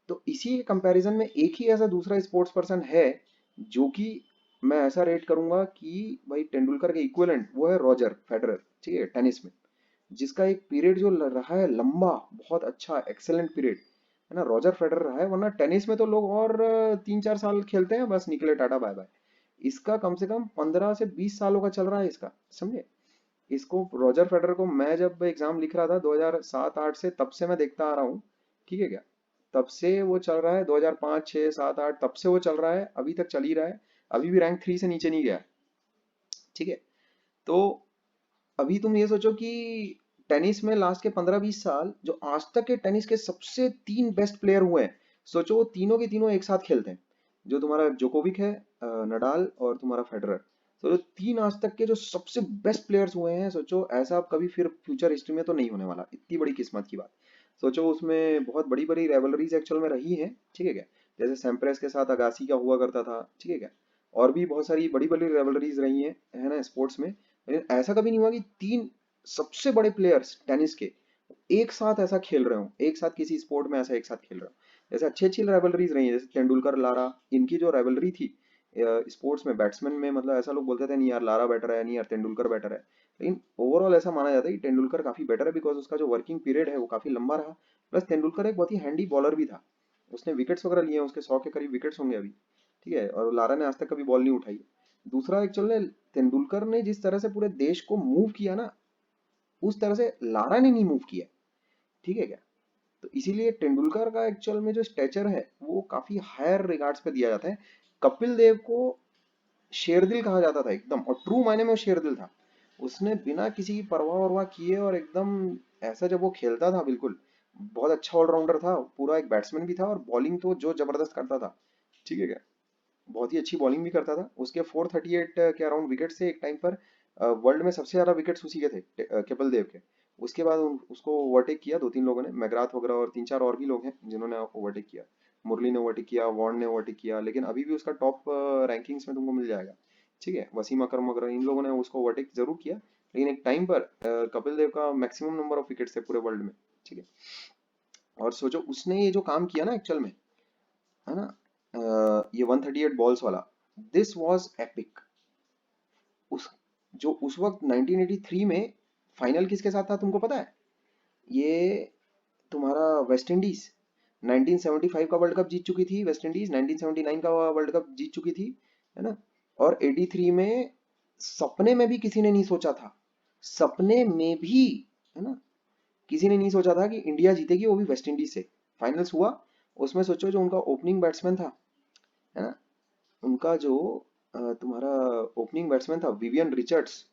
तो इसी कंपैरिजन में एक ही ऐसा दूसरा स्पोर्ट्स पर्सन है, जो कि मैं ऐसा रेट करूंगा कि भाई तेंदुलकर के इक्विवेलेंट वो है रॉजर फेडरर, ठीक है, टेनिस में। जिसका एक पीरियड जो रहा है लंबा, बहुत अच्छा एक्सेलेंट पीरियड, है ना, रॉजर फेडरर रहा है। वरना टेनिस में तो लोग और 3 4 साल खेलते हैं, बस निकले टाटा बाय बाय। इसका कम से कम 15 से 20 सालों का चल रहा है इसका, समझे। इसको रॉजर फेडरर को मैं जब एग्जाम लिख रहा था 2007 8 से, तब से मैं देखता आ रहा हूँ, ठीक है क्या। तब से वो चल रहा है, 2005 6 7 8, तब से वो चल रहा है, अभी तक चल ही रहा है। अभी भी रैंक 3 से नीचे नहीं गया, ठीक है। तो अभी तुम ये सोचो कि टेनिस में लास्ट के 15-20 साल जो आज तक के टेनिस के सबसे 3 बेस्ट प्लेयर हुए हैं, सोचो वो तीनों के तीनों एक साथ खेलते हैं। जो तुम्हारा जोकोविक है, नडाल और तुम्हारा फेडरर। तो जो तीन आज तक के जो सबसे बेस्ट प्लेयर्स हुए हैं, सोचो ऐसा अब कभी फिर फ्यूचर हिस्ट्री में तो नहीं होने वाला। इतनी बड़ी किस्मत की बात। सोचो उसमें बहुत बड़ी बड़ी रेवलरीज एक्चुअल में रही हैं, ठीक है क्या। जैसे सैम्प्रेस के साथ अगासी का हुआ करता था, ठीक है क्या। और भी बहुत सारी बड़ी बड़ी रेवलरीज रही हैं, है ना, स्पोर्ट्स में। लेकिन ऐसा कभी नहीं हुआ कि तीन सबसे बड़े प्लेयर्स टेनिस के एक साथ ऐसा खेल रहे हो, एक साथ किसी स्पोर्ट में ऐसा एक साथ खेल रहे हो। जैसे अच्छी अच्छी राइवलरीज रही है, जैसे तेंदुलकर लारा, इनकी जो राइवलरी थी स्पोर्ट्स में, बैट्समैन में, मतलब ऐसा लोग बोलते थे नहीं यार लारा बेटर है, नहीं यार तेंदुलकर बेटर है। लेकिन ओवरऑल ऐसा माना जाता है कि तेंदुलकर काफी बेटर है, बिकॉज उसका जो वर्किंग पीरियड है वो काफी लंबा रहा। प्लस तेंदुलकर एक बहुत ही हैंडी बॉलर भी था। उसने विकेट्स वगैरह लिए हैं, उसके 100 के करीब विकेट्स होंगे अभी, ठीक है। और लारा ने आज तक कभी बॉल नहीं उठाई। दूसरा एक्चुअल में तेंदुलकर ने जिस तरह से पूरे देश को मूव किया ना, उस तरह से लारा ने नहीं मूव किया, ठीक है क्या। तो इसीलिए तेंदुलकर का एक्चुअल में जो स्टेचर है वो काफी हायर रिगार्ड्स पे दिया जाता है। कपिल देव को शेरदिल कहा जाता था एकदम, और ट्रू मायने में वो शेरदिल था। उसने बिना किसी की परवाह वरवाह किए और एकदम ऐसा जब वो खेलता था, बिल्कुल बहुत अच्छा ऑलराउंडर था, पूरा एक बैट्समैन भी था, और बॉलिंग तो जो जबरदस्त करता था, ठीक है क्या। बहुत ही अच्छी बॉलिंग भी करता था। उसके 438 के अराउंड विकेट से एक टाइम पर वर्ल्ड में सबसे ज्यादा विकेट्स उसी के थे, कपिल देव के। उसके बाद उसको ओवरटेक किया दो तीन लोगों ने, मैग्राथ वगैरह और तीन चार और भी लोग हैं जिन्होंने ओवरटेक किया। मुरली ने ओवरटेक किया, वॉर्न ने ओवरटेक किया, लेकिन अभी भी उसका टॉप रैंकिंग्स में तुमको मिल जाएगा, ठीक है। वसीम अकरम वगैरह इन लोगों ने उसको ओवरटेक जरूर किया, लेकिन एक टाइम पर कपिल देव का मैक्सिमम नंबर ऑफ विकेट्स थे पूरे वर्ल्ड में, ठीक है। और सोचो उसने ये जो काम किया ना एक्चुअल में, है ना, ये 138 बॉल्स वाला, दिस वाज एपिक। उस जो उस वक्त 1983 में फाइनल किसके साथ था तुमको पता है? ये तुम्हारा वेस्ट इंडीज 1975 का वर्ल्ड कप जीत चुकी थी, वेस्ट इंडीज 1979 का वर्ल्ड कप जीत चुकी थी, है ना। और 83 में सपने में भी किसी ने नहीं सोचा था, सपने में भी, है ना, किसी ने नहीं सोचा था कि इंडिया जीतेगी, वो भी वेस्ट इंडीज से। फाइनल्स हुआ, उसमें सोचो जो उनका ओपनिंग बैट्समैन था, है ना, उनका जो तुम्हारा ओपनिंग बैट्समैन था विवियन रिचर्ड्स,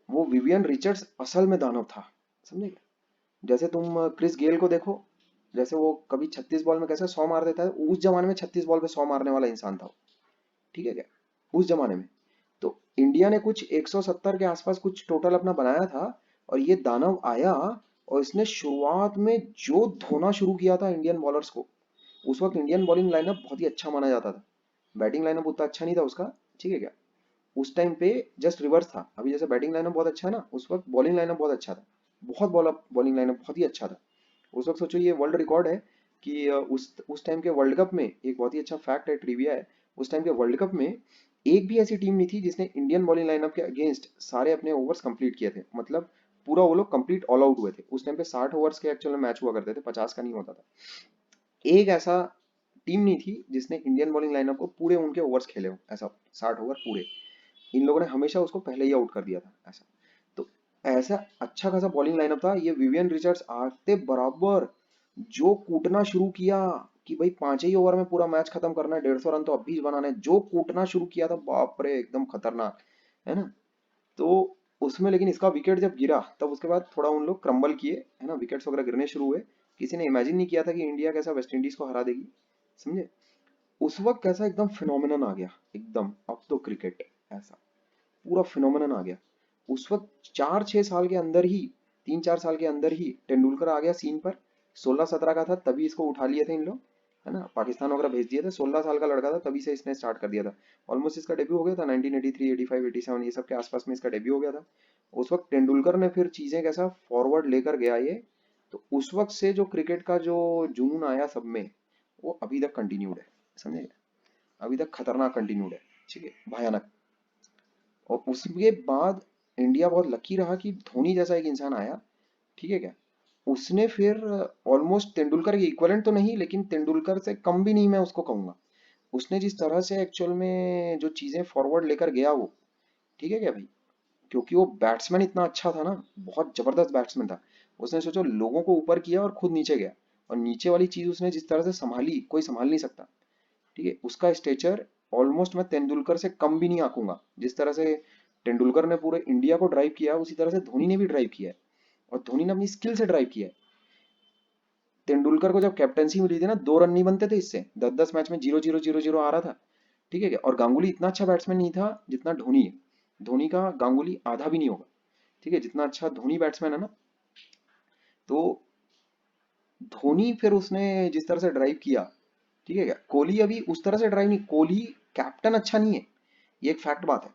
वो विवियन रिचर्ड्स असल में दानव था, समझे क्या। जैसे तुम क्रिस गेल को देखो, जैसे वो कभी 36 बॉल में कैसे 100 मार देता है, उस जमाने में 36 बॉल पे 100 मारने वाला इंसान था वो, ठीक है क्या, उस जमाने में। तो इंडिया ने कुछ 170 के आसपास कुछ टोटल अपना बनाया था, और ये दानव आया और इसने शुरुआत में जो धोना शुरू किया था इंडियन बॉलर्स को। उस वक्त इंडियन बॉलिंग लाइनअप बहुत ही अच्छा माना जाता था, बैटिंग लाइनअप उतना अच्छा नहीं था उसका, ठीक है क्या। उस टाइम पे जस्ट रिवर्स था। अभी जैसे बैटिंग लाइनअप बहुत अच्छा है ना, उस वक्त बॉलिंग लाइनअप बहुत अच्छा था, बहुत बॉलिंग लाइनअप बहुत ही अच्छा था उस वक्त। सोचो ये वर्ल्ड रिकॉर्ड है कि उस टाइम के वर्ल्ड कप में, एक बहुत ही अच्छा फैक्ट है, ट्रिविया है, उस टाइम के वर्ल्ड कप में एक भी ऐसी टीम नहीं थी जिसने इंडियन बॉलिंग लाइनअप के अगेंस्ट सारे अपने ओवर्स कंप्लीट किए थे, मतलब पूरा वो लोग कंप्लीट ऑल आउट हुए थे। उस टाइम पे 60 ओवर्स के एक्चुअल में मैच हुआ करते थे, 50 का नहीं होता था। एक ऐसा टीम नहीं थी जिसने इंडियन बॉलिंग लाइनअप को पूरे उनके ओवर्स खेले हो ऐसा, 60 ओवर पूरे। इन लोगों ने हमेशा उसको पहले ही आउट कर दिया था ऐसा। तो ऐसा अच्छा खासा बॉलिंग लाइनअप था। ये विवियन रिचर्ड्स आते बराबर जो कूटना शुरू किया कि भाई 5 ही ओवर में पूरा मैच खत्म करना है, 150 रन तो अभी बनाने हैं, जो कूटना शुरू किया था बाप रे एकदम खतरनाक, है ना। तो उसमें लेकिन इसका विकेट जब गिरा तब उसके बाद थोड़ा उन लोग क्रम्बल किए, है ना, विकेट्स वगैरह गिरने शुरू हुए। किसी ने इमेजिन नहीं किया था कि इंडिया कैसा वेस्ट इंडीज को हरा देगी, समझे। उस वक्त कैसा एकदम फिनोमिनन आ गया, एकदम अब तो क्रिकेट ऐसा पूरा फिनोमिनन आ गया। उस वक्त 4-6 साल के अंदर ही, 3-4 साल के अंदर ही तेंदुलकर आ गया सीन पर। 16-17 का था तभी इसको उठा लिए थे इन लोग, है ना, पाकिस्तान वगैरह भेज दिए थे। 16 साल का लड़का था तभी से इसने स्टार्ट कर दिया था। ऑलमोस्ट इसका डेब्यू हो गया था 1983, 85, 87 ये सब के आसपास में इसका डेब्यू हो गया था। उस वक्त तेंदुलकर ने फिर चीजें कैसा फॉरवर्ड लेकर गया ये। तो उस वक्त से जो क्रिकेट का जो जुनून आया सब में, वो अभी तक कंटिन्यूड है, समझे, अभी तक खतरनाक कंटिन्यूड है, ठीक है, भयानक। और उसके बाद इंडिया बहुत लकी रहा कि धोनी जैसा एक इंसान आया, ठीक है क्या। उसने फिर ऑलमोस्ट तेंदुलकर के इक्वलेंट तो नहीं, लेकिन तेंदुलकर से कम भी नहीं मैं उसको कहूंगा। उसने जिस तरह से एक्चुअल में जो चीजें फॉरवर्ड लेकर गया वो, ठीक है क्या भाई, क्योंकि वो बैट्समैन इतना अच्छा था ना, बहुत जबरदस्त बैट्समैन था। उसने सोचो लोगों को ऊपर किया और खुद नीचे गया, और नीचे वाली चीज उसने जिस तरह से संभाली कोई संभाल नहीं सकता, ठीक है। उसका स्टेचर ऑलमोस्ट मैं तेंदुलकर से कम भी नहीं आंकूंगा। जिस तरह से तेंदुलकर ने पूरे इंडिया को ड्राइव किया, उसी तरह से धोनी ने भी ड्राइव किया है, और धोनी ने अपनी स्किल से ड्राइव किया है। तेंदुलकर को जब कैप्टनसी मिली थी ना, 2 रन नहीं बनते थे इससे, 10-10 मैच में 0-0 0-0 आ रहा था, ठीक है क्या। और गांगुली इतना अच्छा बैट्समैन नहीं था जितना धोनी है। धोनी का गांगुली आधा भी नहीं होगा, ठीक है, जितना अच्छा धोनी बैट्समैन है ना। तो धोनी फिर उसने जिस तरह से ड्राइव किया, ठीक है क्या। कोहली अभी उस तरह से ड्राइव नहीं, कोहली कैप्टन अच्छा नहीं है, ये एक फैक्ट बात है,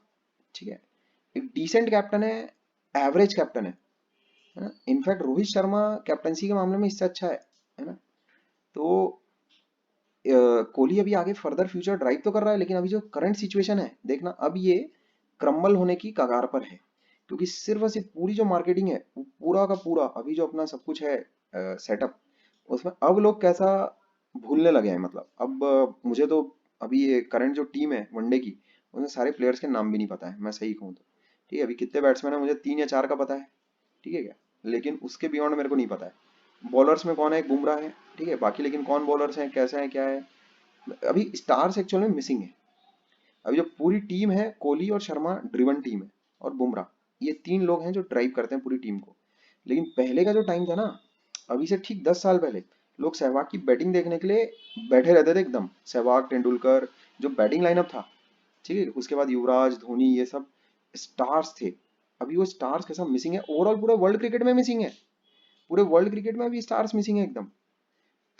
ठीक है। एक डिसेंट कैप्टन है, एवरेज कैप्टन है ना। इनफैक्ट रोहित शर्मा कैप्टनसी के मामले में इससे अच्छा है ना। तो कोहली अभी आगे फर्दर फ्यूचर ड्राइव तो कर रहा है, लेकिन अभी जो करंट सिचुएशन है देखना, अब ये क्रम्बल होने की कगार पर है। क्योंकि सिर्फ और सिर्फ पूरी जो मार्केटिंग है, वो पूरा का पूरा अभी जो अपना सब कुछ है सेटअप, उसमें अब लोग कैसा भूलने लगे हैं। मतलब अब मुझे तो अभी ये करंट जो टीम है वनडे की, उसमें सारे प्लेयर्स के नाम भी नहीं पता है, मैं सही कहूँ तो, ठीक है। अभी कितने बैट्समैन है मुझे 3 या 4 का पता है, ठीक है क्या, लेकिन उसके बियॉन्ड मेरे को नहीं पता है। बॉलर्स में कौन है, एक बुमराह है, ठीक है, बाकी लेकिन कौन बॉलर्स हैं, कैसे हैं, क्या है, अभी स्टार्स एक्चुअल में मिसिंग है। अभी जो पूरी टीम है, कोहली और शर्मा ड्रिवन टीम है, और बुमराह, ये 3 लोग हैं जो ड्राइव करते हैं पूरी टीम को। लेकिन पहले का जो टाइम था ना, अभी से ठीक 10 साल पहले, लोग सहवाग की बैटिंग देखने के लिए बैठे रहते थे एकदम। सहवाग, तेंदुलकर, जो बैटिंग लाइनअप था, ठीक है, उसके बाद युवराज, धोनी, ये सब स्टार्स थे। अभी वो स्टार्स कैसा मिसिंग है, ओवरऑल पूरे वर्ल्ड क्रिकेट में मिसिंग है। पूरे वर्ल्ड क्रिकेट में अभी स्टार्स मिसिंग है एकदम।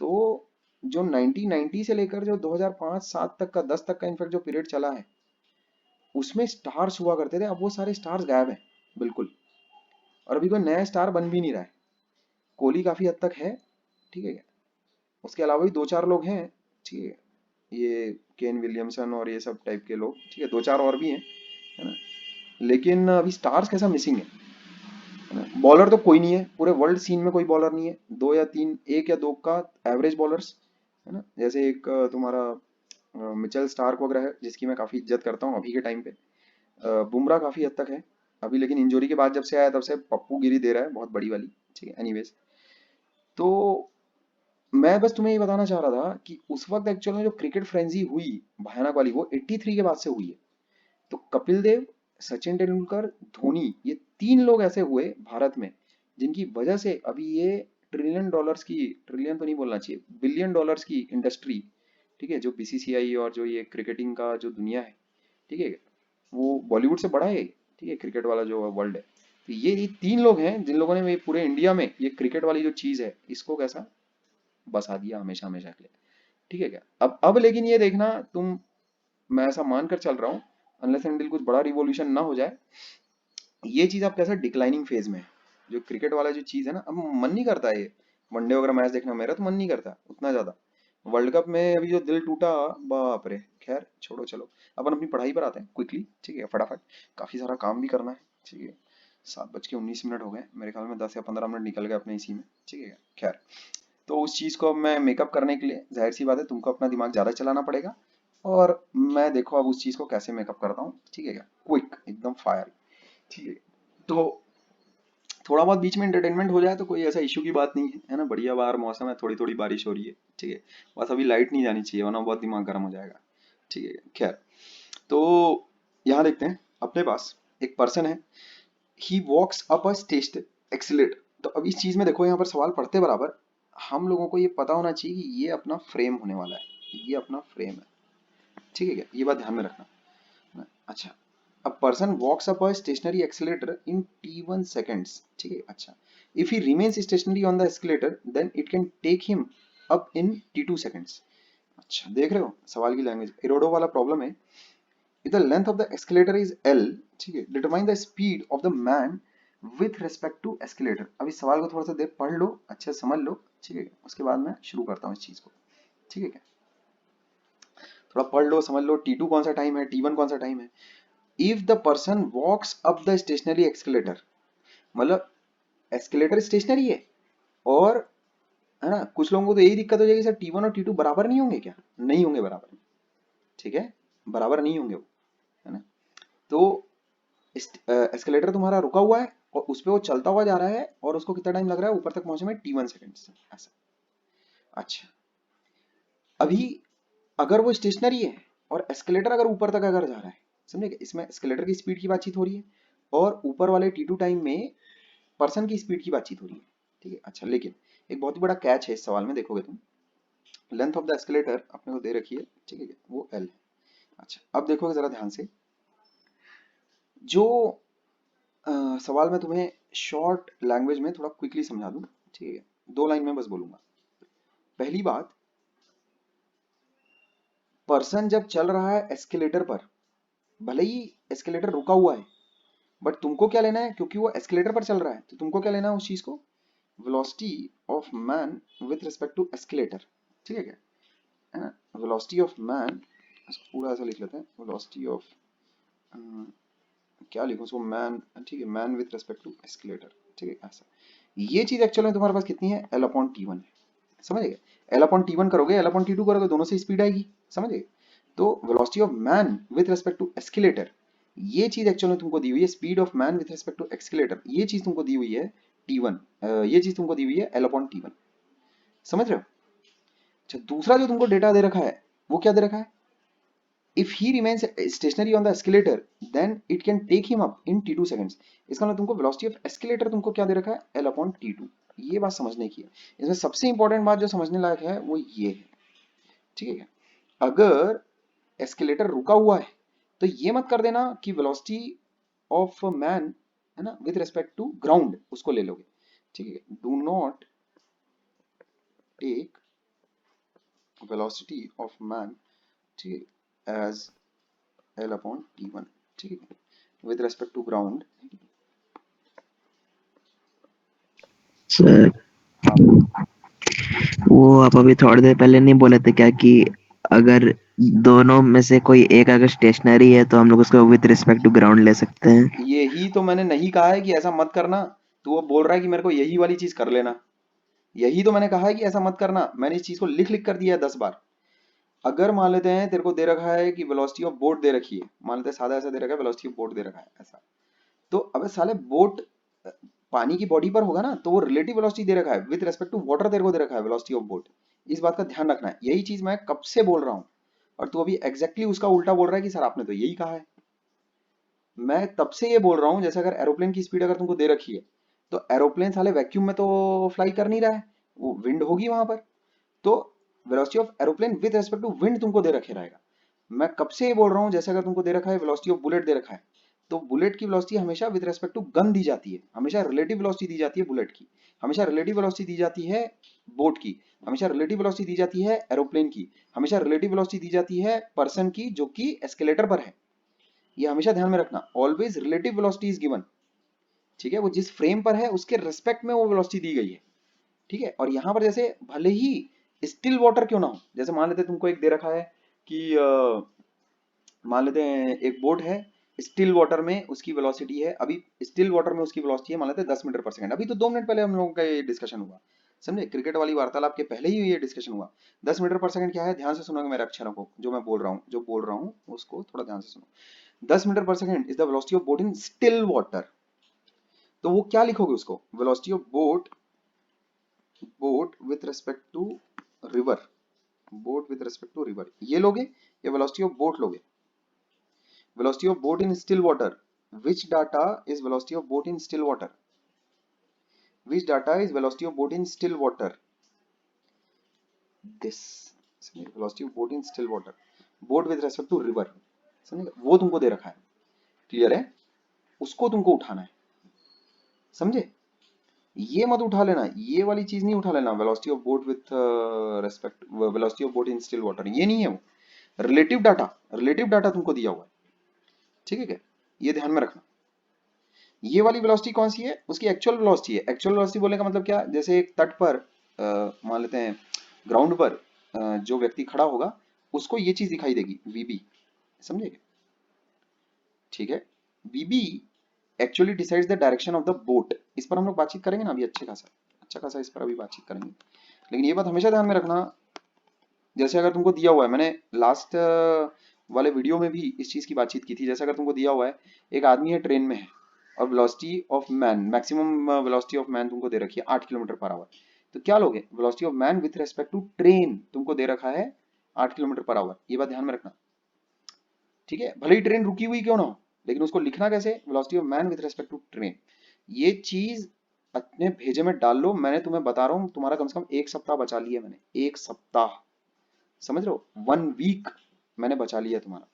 तो जो 1990 से लेकर जो 2005-7 तक का, 10 तक का इनफैक्ट जो पीरियड चला है, उसमें स्टार्स हुआ करते थे, अब वो सारे स्टार्स गायब हैं बिल्कुल। और अभी कोई नया स्टार बन भी नहीं रहा है। कोहली काफी हद तक है, ठीक है क्या, उसके अलावा भी 2-4 लोग हैं, ठीक है, ये केन विलियमसन और ये सब टाइप के लोग, ठीक है, 2-4 और भी हैं, है ना। लेकिन अभी स्टार्स कैसा मिसिंग है ना। बॉलर तो कोई नहीं है, पूरे वर्ल्ड सीन में कोई बॉलर नहीं है, 2 या 3, 1 या 2 का एवरेज बॉलर्स, है ना। जैसे एक तुम्हारा मिचेल स्टार्क वगैरह है, जिसकी मैं काफी इज्जत करता हूँ अभी के टाइम पे। बुमराह काफी हद तक है अभी, लेकिन इंजरी के बाद जब से आया तब से पप्पू गिरी दे रहा है बहुत बड़ी वाली, ठीक है। एनीवेज, तो मैं बस तुम्हें ये बताना चाह रहा था कि उस वक्त एक्चुअल में जो क्रिकेट फ्रेंजी हुई भयानक वाली, वो 83 के बाद से हुई है। तो कपिल देव, सचिन तेंदुलकर, धोनी, ये 3 लोग ऐसे हुए भारत में, जिनकी वजह से अभी ये ट्रिलियन डॉलर्स की, ट्रिलियन तो नहीं बोलना चाहिए, बिलियन डॉलर्स की इंडस्ट्री, ठीक है, जो बीसीसीआई और जो ये क्रिकेटिंग का जो दुनिया है, ठीक है, वो बॉलीवुड से बड़ा है, ठीक है, क्रिकेट वाला जो वर्ल्ड है। तो ये 3 लोग हैं जिन लोगों ने ये पूरे इंडिया में ये क्रिकेट वाली जो चीज है, इसको कैसा बसा दिया हमेशा हमेशा के लिए, ठीक है क्या। अब लेकिन ये देखना तुम, मैं ऐसा मानकर चल रहा हूँ, अनलेस एंड कुछ बड़ा रिवॉल्यूशन ना हो जाए, ये चीज अब कैसा डिक्लाइनिंग फेज में है। जो क्रिकेट वाला जो चीज है ना, अब मन नहीं करता है ये वनडे वगैरह मैच देखना, मेरा तो मन नहीं करता उतना ज्यादा। वर्ल्ड कप में अभी जो दिल टूटा, बाप रे, खैर छोड़ो, चलो अपन अपनी पढ़ाई पर आते हैं क्विकली, ठीक है, फटाफट, काफी सारा काम भी करना है, ठीक है। 7:19 हो गए मेरे ख्याल में, 10 या 15 मिनट निकल गए अपने इसी में, ठीक है। खैर, तो उस चीज को अब मैं मेकअप करने के लिए, जाहिर सी बात है, तुमको अपना दिमाग ज्यादा चलाना पड़ेगा, और मैं देखो अब उस चीज को कैसे मेकअप करता हूँ, ठीक है क्या, क्विक एकदम फायर, ठीक है। तो थोड़ा बहुत बीच में एंटरटेनमेंट हो जाए तो कोई ऐसा इशू की बात नहीं है ना। बढ़िया बाहर मौसम है, थोड़ी थोड़ी बारिश हो रही है, ठीक है। बस अभी लाइट नहीं जानी चाहिए, वरना बहुत दिमाग गर्म हो जाएगा, ठीक है। खैर, तो यहाँ देखते हैं, अपने पास एक पर्सन है, ही वॉक्स अप अ स्टेस्ट एक्सीलेटर। तो अब इस चीज में देखो, यहाँ पर सवाल पढ़ते बराबर हम लोगों को ये पता होना चाहिए कि ये अपना फ्रेम होने वाला है, ये अपना फ्रेम है, ठीक है क्या, ये बात ध्यान में रखना। अच्छा, a person walks up a stationary accelerator in t1 seconds, ठीक है। अच्छा, if he remains stationary on the escalator then it can take him up in t2 seconds। अच्छा, देख रहे हो सवाल की लैंग्वेज, एरोडो वाला प्रॉब्लम है। if the length of the escalator is l, ठीक है, determine the speed of the man with respect to escalator। अभी सवाल को थोड़ा सा देर पढ़ लो, अच्छे से समझ लो, ठीक है, उसके बाद मैं शुरू करता हूँ इस चीज को, ठीक है क्या। थोड़ा पढ़ लो, समझ लो, t2 कौन सा टाइम है, t1 कौन सा टाइम है। If the person walks up the stationary escalator, मतलब एस्केलेटर स्टेशनरी है, और है ना, कुछ लोगों को तो यही दिक्कत हो जाएगी, सर टी वन और टी टू बराबर नहीं होंगे क्या, नहीं होंगे बराबर, ठीक है, बराबर नहीं होंगे वो, है ना। तो एस्केलेटर तुम्हारा रुका हुआ है, और उस पर वो चलता हुआ जा रहा है, और उसको कितना टाइम लग रहा है ऊपर तक पहुंचने में, t1 सेकेंड्स, ऐसा। अच्छा, अभी अगर वो स्टेशनरी है, और एस्केलेटर अगर ऊपर तक अगर जा रहा है, समझे, इसमें एस्केलेटर की स्पीड की बातचीत हो रही है और ऊपर वाले T2 टाइम में पर्सन की स्पीड की बातचीत हो रही है, ठीक है। अच्छा, लेकिन एक बहुत ही बड़ा कैच है इस सवाल में, देखोगे तुम, लेंथ ऑफ द एस्केलेटर अपने को दे रखी है, ठीक है, वो L है। अच्छा, अब देखोगे जरा ध्यान से, जो सवाल मैं तुम्हें शॉर्ट लैंग्वेज में थोड़ा क्विकली समझा दूं, ठीक है, 2 लाइन में बस बोलूंगा। पहली बात, पर्सन जब चल रहा है एस्केलेटर पर, भले ही एस्केलेटर रुका हुआ है, बट तुमको क्या लेना है, क्योंकि वो एस्केलेटर पर चल रहा है, तो तुमको क्या लेना है उस चीज को, velocity of man with respect to escalator, ठीक है क्या, है ना। वेलोसिटी ऑफ मैन, पूरा ऐसा लिख लेते हैं, वेलोसिटी ऑफ, क्या लिखूं उसको, मैन, ठीक है, man with respect to escalator, ठीक है, ऐसा। ये चीज एक्चुअल में तुम्हारे पास कितनी है, L अपॉन T1 है, समझ गए। L अपॉन T1 करोगे, L अपॉन T2 करोगे, दोनों से स्पीड आएगी, समझ गए। तो velocity of man with respect to escalator, ये चीज एक्चुअल में तुमको दी हुई है, speed of man with respect to escalator, ये चीज तुमको दी हुई है T1, ये चीज तुमको दी हुई है L अपॉन T1, समझ रहे हो। अच्छा, दूसरा जो तुमको डेटा दे रखा है, वो क्या दे रखा है, if he remains stationary on the escalator then it can take him up in t2 seconds। इसका मतलब तुमको velocity of escalator तुमको क्या दे रखा है, L upon t2। ये बात समझने की है, इसमें सबसे इंपॉर्टेंट बात जो समझने लायक है वो ये है, ठीक है। अगर एस्केलेटर रुका हुआ है तो ये मत कर देना कि वेलोसिटी ऑफ मैन, है ना, विद रिस्पेक्ट टू ग्राउंड उसको ले लोगे, ठीक है। Do not take velocity of man, ठीक है, एज L अपॉन T1, ठीक है, with respect to ground. Sir, वो आप अभी थोड़ी देर पहले नहीं बोले थे क्या कि अगर दोनों में से कोई एक अगर स्टेशनरी है तो हम लोग उसको विद रिस्पेक्ट टू ग्राउंड ले सकते हैं। यही तो मैंने नहीं कहा है कि ऐसा मत करना, तो वो बोल रहा है कि मेरे को यही वाली चीज कर लेना, यही तो मैंने कहा है कि ऐसा मत करना, मैंने इस चीज को लिख लिख कर दिया है 10 बार। अगर मान लेते हैं तेरे को दे रखा है कि वेलोसिटी ऑफ बोट दे रखी है, मान लेते हैं सादा ऐसा दे रखा है, वेलोसिटी ऑफ बोट दे रखा है ऐसा, तो अबे साले बोट पानी की बॉडी पर होगा ना, तो वो रिलेटिव वेलोसिटी दे रखा है, विद रेस्पेक्ट टू वाटर तेरे को दे रखा है वेलोसिटी ऑफ बोट। इस बात का ध्यान रखना है, यही चीज मैं कब से बोल रहा हूँ, और तू अभी एग्जैक्टली उसका उल्टा बोल रहा है कि सर आपने तो यही कहा है। मैं तब से ये बोल रहा हूँ, जैसे अगर एरोप्लेन की स्पीड अगर तुमको दे रखी है, तो एरोप्लेन साले वैक्यूम में तो फ्लाई कर नहीं रहा है, वो विंड होगी वहां पर, तो velocity of aeroplane with respect to wind तुमको दे रखे रहेगा। मैं कब से ये बोल रहा हूँ, जैसे अगर तुमको दे रखा है वेलोसिटी ऑफ बुलेट दे रखा है, तो बुलेट की वेलोसिटी हमेशा विद रिस्पेक्ट टू गन दी जाती है, हमेशा रिलेटिव वेलोसिटी दी जाती है बुलेट की, हमेशा रिलेटिव वेलोसिटी दी जाती है बोट की, हमेशा रिलेटिव वेलोसिटी दी जाती है एरोप्लेन की, हमेशा रिलेटिव वेलोसिटी दी जाती है पर्सन की जो कि एस्केलेटर पर है। ये हमेशा ध्यान में रखना, always relative velocity is given, ठीक है, वो जिस फ्रेम पर है उसके रिस्पेक्ट में वो वेलोसिटी दी गई है, ठीक है। और यहाँ पर जैसे भले ही स्टिल वाटर क्यों ना हो, जैसे मान लेते तुमको एक दे रखा है कि मान लेते हैं एक बोट है, स्टिल वाटर में उसकी वेलोसिटी है, अभी स्टिल वाटर में उसकी वेलोसिटी है मान लेते हैं 10 मीटर पर सेकंड, अभी तो 2 मिनट पहले हम लोगों का ये डिस्कशन हुआ, समझे, क्रिकेट वाली वार्तालाप के पहले ही ये डिस्कशन हुआ। 10 मीटर पर सेकंड क्या है, ध्यान से सुनोगे मेरे अक्षरों को, जो मैं बोल रहा हूँ, जो बोल रहा हूँ उसको थोड़ा ध्यान से सुनो। 10 metre per second is the velocity of boat in still water, तो वो क्या लिखोगे उसको, velocity of boat, boat with respect to river, boat with respect to river, ये लोगे या वेलोसिटी ऑफ बोट लोगे, velocity of boat in still water, which data is velocity of boat in still water, which data is velocity of boat in still water, this, समझे, velocity of boat in still water, boat with respect to river, समझे, वो तुमको दे रखा है, clear है, उसको तुमको उठाना है, समझे। ये मत उठा लेना, ये वाली चीज नहीं उठा लेना, velocity of boat with respect, velocity of boat in still water, ये नहीं है वो, रिलेटिव डाटा तुमको दिया हुआ है, ठीक है क्या, ये ध्यान में रखना। ये वाली वेलोसिटी कौन सी है, उसकी एक्चुअल वेलोसिटी है। एक्चुअल वेलोसिटी बोलने का मतलब क्या, जैसे एक तट पर मान लेते हैं ग्राउंड पर जो व्यक्ति खड़ा होगा उसको ये चीज दिखाई देगी वीबी, समझे, ठीक है। VB actually decides the direction of the boat, इस पर हम लोग बातचीत करेंगे ना अभी, अच्छा खासा इस पर अभी बातचीत करेंगे। लेकिन ये बात हमेशा ध्यान में रखना, जैसे अगर तुमको दिया हुआ है, मैंने लास्ट वाले वीडियो में भी इस चीज की बातचीत की थी, जैसे अगर तुमको दिया हुआ है एक आदमी है ट्रेन में है और velocity of man, maximum velocity of man तुमको दे रखी है 8 किलोमीटर पर आवर, तो क्या लोगे, velocity of man with respect to train तुमको दे रखा है 8 किलोमीटर पर आवर, ये बात ध्यान में रखना, ठीक है, भले ही ट्रेन रुकी हुई क्यों ना हो, लेकिन उसको लिखना कैसे, velocity of man with respect to train. ये चीज अपने भेजे में डाल लो, मैंने तुम्हें बता रहा हूँ तुम्हारा कम से कम 1 सप्ताह बचा लिया मैंने, 1 सप्ताह, समझ रहे हो, 1 वीक मैंने बचा लिया तुम्हारा।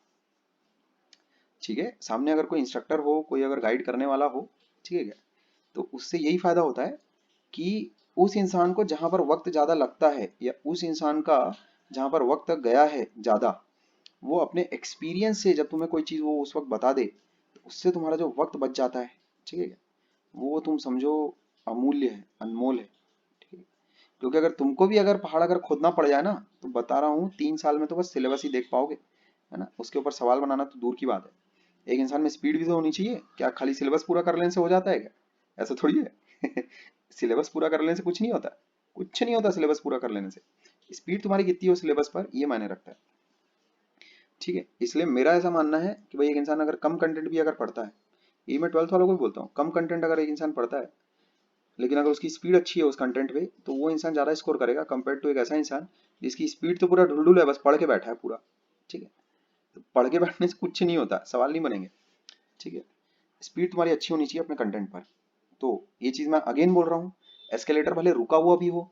ठीक है, सामने अगर कोई इंस्ट्रक्टर हो, कोई अगर गाइड करने वाला हो, ठीक है क्या, तो उससे यही फायदा होता है कि उस इंसान को जहां पर वक्त ज्यादा लगता है, या उस इंसान का जहां पर वक्त गया है ज्यादा, वो अपने एक्सपीरियंस से जब तुम्हें कोई चीज वो उस वक्त बता दे, तो उससे तुम्हारा जो वक्त बच जाता है, ठीक है क्या, वो तुम समझो अमूल्य है, अनमोल है। ठीक है, क्योंकि अगर तुमको भी अगर पहाड़ अगर खोदना पड़ जाए ना, तो बता रहा हूँ 3 साल में तो बस सिलेबस ही देख पाओगे, है ना, उसके ऊपर सवाल बनाना तो दूर की बात है। एक इंसान में स्पीड भी तो होनी चाहिए, क्या खाली सिलेबस पूरा कर लेने से हो जाता है क्या, ऐसा थोड़ी है। सिलेबस पूरा कर लेने से कुछ नहीं होता, कुछ नहीं होता सिलेबस पूरा कर लेने से, स्पीड तुम्हारी कितनी हो सिलेबस पर ये मायने रखता है। ठीक है, इसलिए मेरा ऐसा मानना है कि भाई एक इंसान अगर कम कंटेंट भी अगर पढ़ता है, ये मैं 12th वालों को भी बोलता हूँ, कम कंटेंट अगर एक इंसान पढ़ता है, लेकिन अगर उसकी स्पीड अच्छी है उस कंटेंट पे, तो वो इंसान ज्यादा स्कोर करेगा कंपेयर टू एक ऐसा इंसान जिसकी स्पीड तो पूरा ढुलढुल है, बस पढ़ के बैठा है पूरा। ठीक है, तो पढ़ के बैठने से कुछ नहीं होता, सवाल नहीं बनेंगे। ठीक है, स्पीड तुम्हारी अच्छी होनी चाहिए अपने कंटेंट पर। तो ये चीज मैं अगेन बोल रहा हूँ, एस्केलेटर भले रुका हुआ भी हो,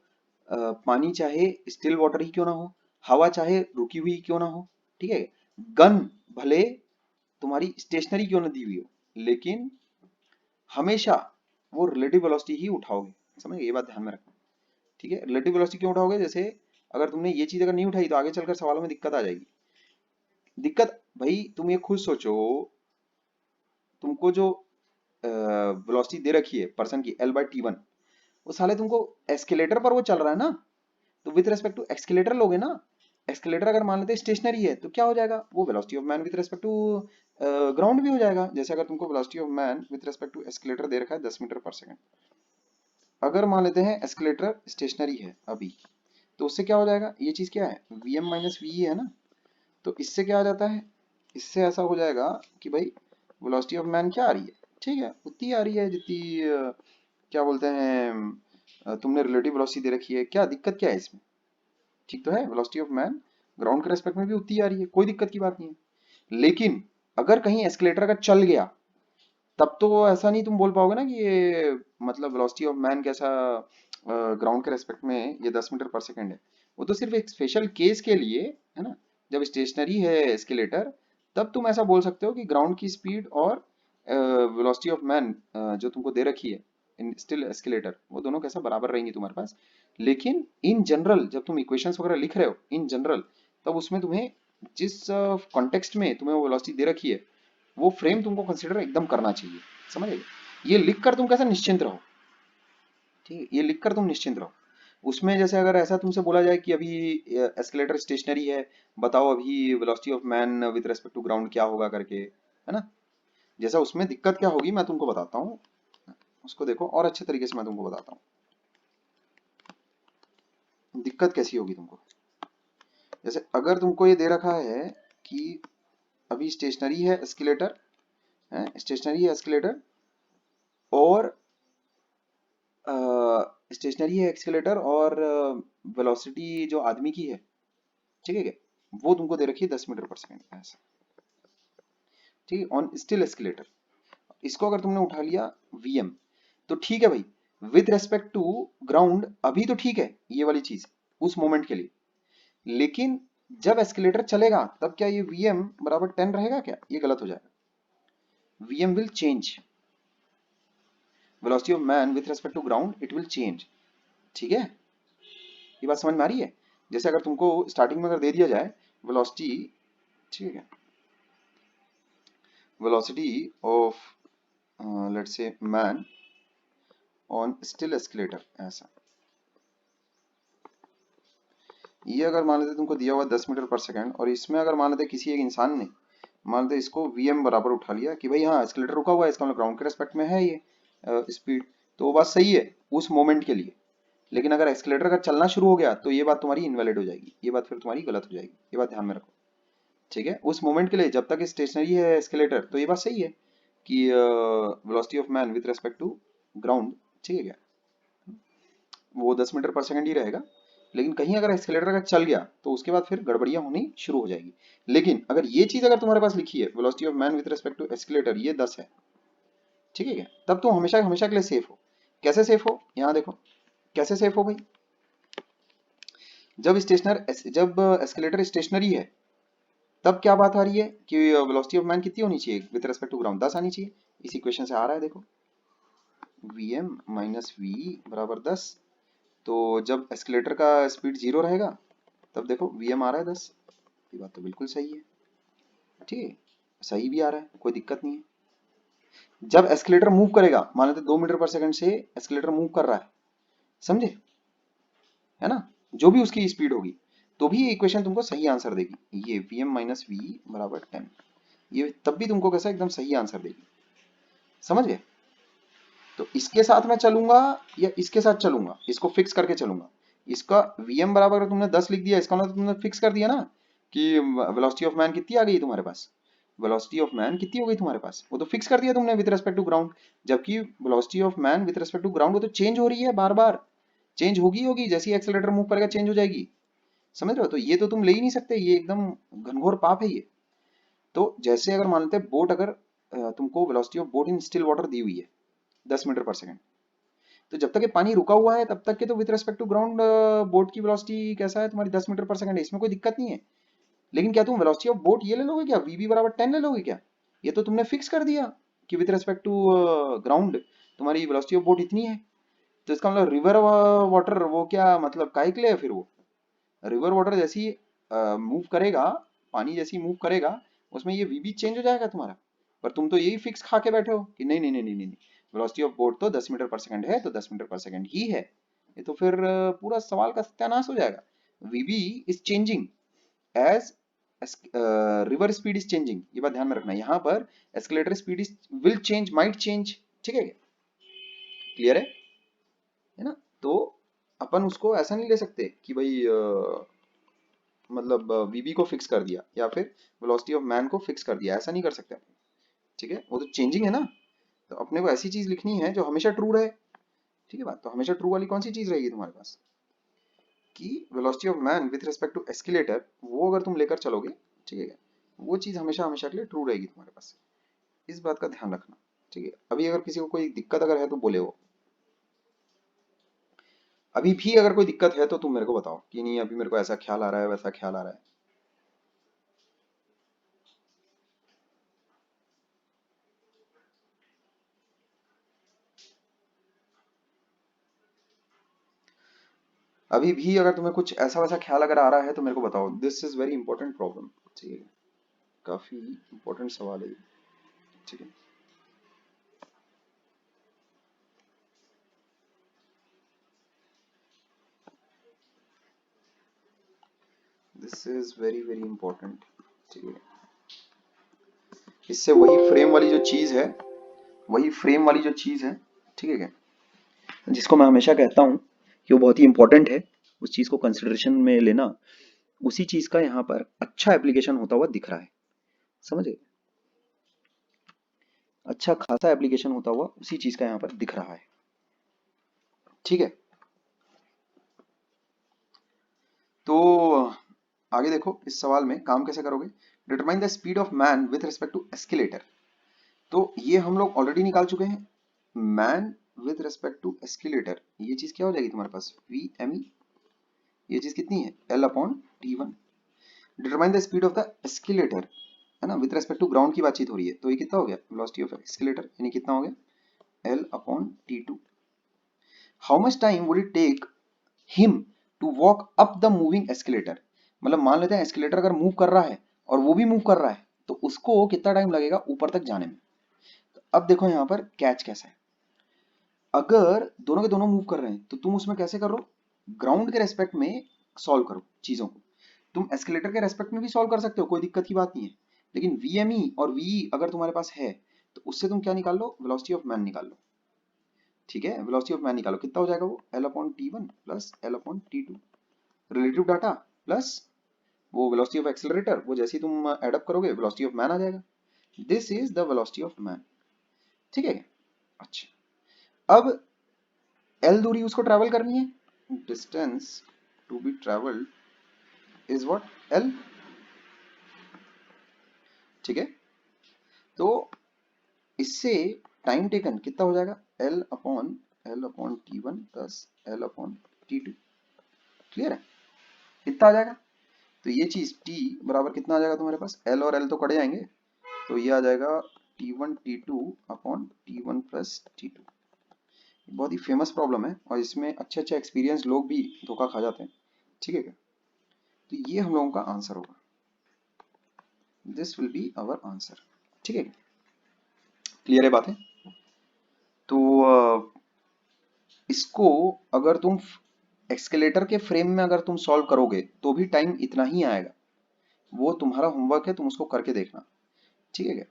पानी चाहे स्टिल वाटर ही क्यों ना हो, हवा चाहे रुकी हुई क्यों ना हो, ठीक है, गन भले तुम्हारी स्टेशनरी क्यों ना दी हुई हो, लेकिन हमेशा वो रिलेटिव वेलोसिटी ही उठाओगे, समझ गए, ये बात ध्यान में रखना। ठीक है, रिलेटिव वेलोसिटी क्यों उठाओगे, जैसे अगर तुमने ये चीज अगर नहीं उठाई तो आगे चलकर सवालों में दिक्कत आ जाएगी। दिक्कत भाई तुम ये खुद सोचो, तुमको जो वेलोसिटी दे रखी है पर्सन की L/T1, वो साले तुमको एस्केलेटर पर वो चल रहा है ना, तो विथ रेस्पेक्ट टू एक्सकेलेटर लोगे ना। एक्सकेलेटर अगर मान लेते स्टेशनरी है तो क्या हो जाएगा, वो velocity of man with respect to ground भी हो जाएगा। जैसे अगर तुमको velocity of man with respect to escalator दे रखा है 10 मीटर पर सेकंड, अगर मान लेते हैं एस्केलेटर स्टेशनरी है अभी, तो उससे क्या हो जाएगा, ये चीज क्या है, Vm माइनस वी है ना, तो इससे क्या आ जाता है, इससे ऐसा हो जाएगा कि भाई वेलोसिटी ऑफ मैन क्या आ रही है, ठीक है, उतनी आ रही है जितनी क्या बोलते हैं, तुमने रिलेटिव वेलोसिटी दे रखी है, क्या दिक्कत क्या है इसमें, ठीक तो है, वेलोसिटी ऑफ मैन ग्राउंड के रेस्पेक्ट में भी उतनी आ रही है, कोई दिक्कत की बात नहीं है। लेकिन अगर कहीं एस्केलेटर का चल गया, तब तो वो ऐसा नहीं तुम बोल पाओगे ना कि ये मतलब वेलोसिटी ऑफ मैन कैसा ग्राउंड के रेस्पेक्ट में ये 10 मीटर पर सेकंड है। वो तो सिर्फ एक स्पेशल केस के लिए है ना, जब स्टेशनरी है एस्केलेटर, तब तुम ऐसा बोल सकते हो कि ग्राउंड की स्पीड और वेलोसिटी ऑफ मैन जो तुमको दे रखी है इन स्टिल एस्केलेटर, वो दोनों कैसा बराबर रहेंगी तुम्हारे पास। लेकिन इन जनरल जब तुम इक्वेशंस वगैरह लिख रहे हो इन जनरल, तब उसमें तुम्हें जिस कॉन्टेक्स्ट में तुम्हें वो वेलोसिटी दे रखी है, वो फ्रेम तुमको कंसिडर एकदम करना चाहिए, समझ गए। ये लिखकर तुम कैसा निश्चिंत रहो, ठीक है, ये लिखकर तुम निश्चिंत रहो। उसमें जैसे अगर ऐसा तुमसे बोला जाए कि अभी एस्केलेटर स्टेशनरी है, बताओ अभी velocity of man with respect to ground क्या होगा करके, है ना, जैसा उसमें दिक्कत क्या होगी मैं तुमको बताता हूँ, उसको देखो और अच्छे तरीके से मैं तुमको बताता हूँ दिक्कत कैसी होगी तुमको। जैसे अगर तुमको ये दे रखा है कि अभी स्टेशनरी है एस्केलेटर, है स्टेशनरी है एस्केलेटर, और स्टेशनरी है एक्सीलरेटर, और वेलोसिटी जो आदमी की है, ठीक है क्या, वो तुमको दे रखी है 10 मीटर पर सेकंड ऐसा, ठीक है, ऑन स्टिल एस्केलेटर। इसको अगर तुमने उठा लिया Vm, तो ठीक है भाई, विथ रेस्पेक्ट टू ग्राउंड अभी तो ठीक है ये वाली चीज उस मोमेंट के लिए, लेकिन जब एस्केलेटर चलेगा तब क्या ये Vm बराबर 10 रहेगा क्या, ये गलत हो जाएगा। Vm will change, velocity of man with respect to ground it will change, ठीक है, ये बात समझ में आ रही है। जैसे अगर तुमको स्टार्टिंग में अगर दे दिया जाए वेलोसिटी, ठीक है, velocity of let's say man on still escalator ऐसा, ये अगर मान लेते तुमको दिया हुआ 10 मीटर पर सेकंड, और इसमें अगर मान लेते किसी एक इंसान ने मान लेते इसको Vm बराबर उठा लिया कि भाई हाँ एस्केलेटर रुका हुआ है, इसका मतलब ग्राउंड के रेस्पेक्ट में है ये स्पीड, तो वो बात सही है उस मोमेंट के लिए। लेकिन अगर एस्केलेटर का चलना शुरू हो गया तो ये बात तुम्हारी इनवैलिड हो जाएगी, ये बात फिर तुम्हारी गलत हो जाएगी, ये बात ध्यान में रखो। ठीक है, उस मोमेंट के लिए जब तक स्टेशनरी है एस्केलेटर तो ये बात सही है कि velocity of man with respect to ground, ठीक है क्या, वो 10 मीटर पर सेकंड ही रहेगा। लेकिन कहीं अगर एक्सीलरेटर अगर चल गया तो उसके बाद फिर गड़बड़ियां होनी शुरू हो जाएगी। लेकिन अगर ये चीज अगर तुम्हारे पास लिखी है velocity of man with respect to accelerator ये 10 है, ठीक है क्या, तब तो हमेशा हमेशा के लिए सेफ हो। कैसे सेफ हो, यहाँ देखो कैसे सेफ हो भाई। जब एस्केलेटर स्टेशनरी है तब क्या बात आ रही है कि वेलोसिटी ऑफ मैन कितनी होनी चाहिए विद रिस्पेक्ट टू ग्राउंड, 10 आनी चाहिए। इस इक्वेशन से आ रहा है देखो, vm माइनस वी बराबर 10। तो जब एस्केलेटर का स्पीड 0 रहेगा तब देखो vm आ रहा है 10। ये बात तो बिल्कुल सही है, ठीक है, सही भी आ रहा है, कोई दिक्कत नहीं है। जब एस्केलेटर मूव करेगा, मान लेते 2 मीटर पर सेकंड से एस्केलेटर मूव कर रहा है, समझे, है ना, जो भी उसकी स्पीड होगी, तो भी ये इक्वेशन तुमको सही आंसर देगी। ये vm माइनस वी बराबर 10, ये तब भी तुमको कैसा एकदम सही आंसर देगी, समझ गए। तो इसके साथ मैं चलूंगा या इसके साथ चलूंगा, इसको फिक्स करके चलूंगा। इसका vm बराबर अगर तुमने 10 लिख दिया, इसका मतलब तुमने फिक्स कर दिया ना कि वेलोसिटी ऑफ मैन कितनी आ गई तुम्हारे पास, वेलोसिटी ऑफ मैन कितनी हो गई तुम्हारे पास, वो तो फिक्स कर दिया तुमने विद रिस्पेक्ट टू ग्राउंड। जबकि velocity of man with respect to ground वो तो चेंज हो रही है, बार बार चेंज होगी जैसे ही एक्सेलरेटर मूव करेगा चेंज हो जाएगी, समझ रहे हो। तो ये तो तुम ले ही नहीं सकते, ये एकदम घनघोर पाप है ये। तो जैसे अगर मान लेते हैं बोट, अगर तुमको velocity of boat in still water दी हुई है 10 मीटर पर सेकंड, तो जब तक ये पानी रुका हुआ है तब तक के तो with respect to ground boat की वेलोसिटी कैसा है तुम्हारी 10 मीटर पर सेकंड है, इसमें कोई दिक्कत नहीं है। लेकिन क्या तुम वेलोसिटी ऑफ बोट ये ले लोगे क्या, वीबी बराबर 10 ले लोगे क्या, ये तो तुमने फिक्स कर दिया कि विद रिस्पेक्ट टू ग्राउंड तुम्हारी वेलोसिटी ऑफ बोट इतनी है। तो इसका मतलब रिवर वाटर वो क्या मतलब काहे के लिए है फिर, वो रिवर वाटर जैसी मूव करेगा, पानी जैसी मूव करेगा, उसमें ये वीबी चेंज हो जाएगा तुम्हारा। पर तुम तो यही फिक्स खा के बैठे हो कि नहीं नहीं नहीं नहीं नहीं, वेलोसिटी ऑफ बोट तो 10 मीटर पर सेकंड है तो 10 मीटर पर सेकंड ही है। ये तो फिर पूरा सवाल का सत्यानाश हो जाएगा। VB is changing as river speed is changing, ये बात ध्यान में रखना। यहाँ पर escalator speed is will change, might change, ठीक है, क्लियर है ना। तो अपन उसको ऐसा नहीं ले सकते कि भाई मतलब वीबी को फिक्स कर दिया या फिर वेलोसिटी ऑफ मैन को फिक्स कर दिया, ऐसा नहीं कर सकते अपन, ठीक है, वो तो चेंजिंग है ना। तो अपने को ऐसी चीज लिखनी है जो हमेशा ट्रू रहे, ठीक है बात। तो हमेशा ट्रू वाली कौन सी चीज रहेगी तुम्हारे पास कि velocity of man with respect to escalator, वो अगर तुम लेकर चलोगे, ठीक है, वो चीज हमेशा हमेशा के लिए ट्रू रहेगी तुम्हारे पास, इस बात का ध्यान रखना, ठीक है। अभी अगर किसी को कोई दिक्कत अगर है तो बोले, वो अभी भी अगर कोई दिक्कत है तो तुम मेरे को बताओ कि नहीं अभी मेरे को ऐसा ख्याल आ रहा है वैसा ख्याल आ रहा है। अभी भी अगर तुम्हें कुछ ऐसा वैसा ख्याल अगर आ रहा है तो मेरे को बताओ, this is very important problem, ठीक है, काफी इंपॉर्टेंट सवाल है ये, ठीक है। This is very very important, ठीक है। इससे वही फ्रेम वाली जो चीज है, वही फ्रेम वाली जो चीज है, ठीक है क्या, जिसको मैं हमेशा कहता हूँ कि वो बहुत ही इंपॉर्टेंट है, उस चीज को कंसिडरेशन में लेना, उसी चीज का यहाँ पर अच्छा एप्लीकेशन होता हुआ दिख रहा है, समझे, अच्छा खासा एप्लीकेशन होता हुआ उसी चीज का यहाँ पर दिख रहा है, ठीक है। तो आगे देखो, इस सवाल में काम कैसे करोगे, determine the speed of man with respect to escalator. तो ये हम लोग ऑलरेडी निकाल चुके हैं, man with respect to escalator, ये चीज क्या हो जाएगी तुम्हारे पास वी एम ई, ये चीज कितनी है L upon T one. Determine the speed of the escalator, है ना, विथ रिस्पेक्ट टू ग्राउंड की बातचीत हो रही है, तो ये कितना हो गया वेलोसिटी ऑफ एस्केलेटर, यानी कितना हो गया L upon T two. How much time would it take him to walk up the moving escalator, मतलब मान लेते हैं एस्केलेटर अगर मूव कर रहा है और वो भी मूव कर रहा है तो उसको कितना टाइम लगेगा ऊपर तक जाने में। तो अब देखो यहाँ पर कैच कैसा है, अगर दोनों के दोनों मूव कर रहे हैं तो तुम उसमें कैसे करो, ग्राउंड के रेस्पेक्ट में सॉल्व करो चीजों को। तुम एस्केलेटर के रेस्पेक्ट में भी सॉल्व कर सकते हो, कोई दिक्कत की बात नहीं है, लेकिन VME और VE अगर तुम्हारे पास है तो उससे तुम क्या निकाल लो, वेलोसिटी ऑफ मैन निकाल लो, ठीक है, वेलोसिटी ऑफ मैन निकालो, कितना हो जाएगा वो L upon T one plus L upon T two, relative data plus वो वेलोसिटी ऑफ एक्सेलरेटर, वो जैसे ही तुम एडअप करोगे वेलोसिटी ऑफ मैन आ जाएगा। This is the velocity of man, ठीक है। अच्छा, अब L दूरी उसको ट्रेवल करनी है, distance to be travelled is what L. ठीक है, तो इससे टाइम टेकन कितना हो जाएगा, L upon T one plus L upon T two. Clear है, कितना आ जाएगा, तो ये चीज t बराबर कितना आ जाएगा तुम्हारे पास, l और l तो कट जाएंगे, तो ये आ जाएगा t1 t2 upon t1 plus t2। बहुत ही फेमस प्रॉब्लम है और इसमें अच्छे अच्छे एक्सपीरियंस लोग भी धोखा खा जाते हैं। ठीक है क्या, तो ये हम लोगों का आंसर होगा, this will be our answer. ठीक है, क्लियर है बातें। तो इसको अगर तुम एक्सकेलेटर के फ्रेम में अगर तुम सॉल्व करोगे तो भी टाइम इतना ही आएगा, वो तुम्हारा होमवर्क है, तुम उसको करके देखना। ठीक है क्या,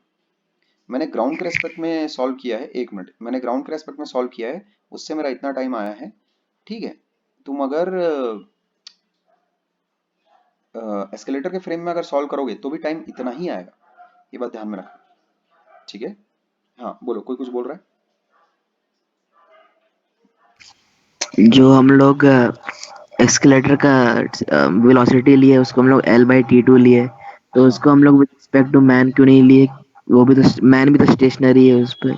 मैंने ग्राउंड के रेस्पेक्ट में सॉल्व किया है, 1 मिनट, मैंने ग्राउंड के रेस्पेक्ट में सॉल्व किया है, उससे मेरा इतना टाइम आया है। ठीक है, तुम अगर एस्केलेटर के फ्रेम में अगर सॉल्व करोगे तो भी टाइम इतना ही आएगा, ये बात ध्यान में रखना। ठीक है, हाँ बोलो, कोई कुछ बोल रहा है। जो हम लोग एक्सकेलेटर का वेलोसिटी लिए उसको हम लोग L/T2 लिए, तो हाँ उसको हम लोग विद रिस्पेक्ट टू मैन क्यों नहीं लिए? वो भी तो मैन भी तो स्टेशनरी है उस पर।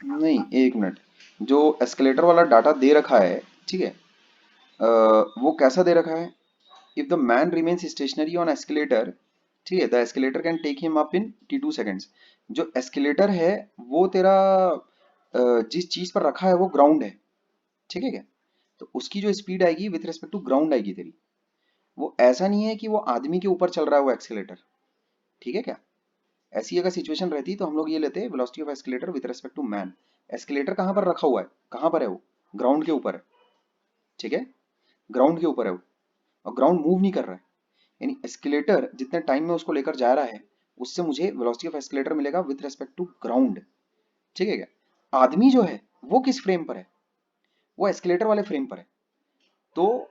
नहीं, 1 मिनट, जो एस्केलेटर वाला डाटा दे रखा है, ठीक है, वो कैसा दे रखा है, if the man remains stationary on escalator, ठीक है, the escalator can take him up in t2 seconds. जो एस्केलेटर है वो तेरा जिस चीज पर रखा है वो ग्राउंड है। ठीक है क्या, तो उसकी जो स्पीड आएगी विथ रिस्पेक्ट टू ग्राउंड आएगी तेरी, वो ऐसा नहीं है कि वो आदमी के ऊपर चल रहा है वो एक्सीलेटर। ठीक है क्या, ऐसी अगर सिचुएशन रहती तो हम लोग ये लेते velocity of escalator with respect to man. Escalator कहाँ पर रखा हुआ है, कहाँ पर है वो, ग्राउंड के ऊपर है। ठीक है, ग्राउंड के ऊपर है वो, और ग्राउंड मूव नहीं कर रहा है, यानी एस्केलेटर जितने टाइम में उसको लेकर जा रहा है उससे मुझे वेलोसिटी ऑफ एस्केलेटर मिलेगा विथ रिस्पेक्ट टू ग्राउंड। ठीक है क्या, आदमी जो है वो किस फ्रेम पर है, वो एस्केलेटर वाले फ्रेम पर है। तो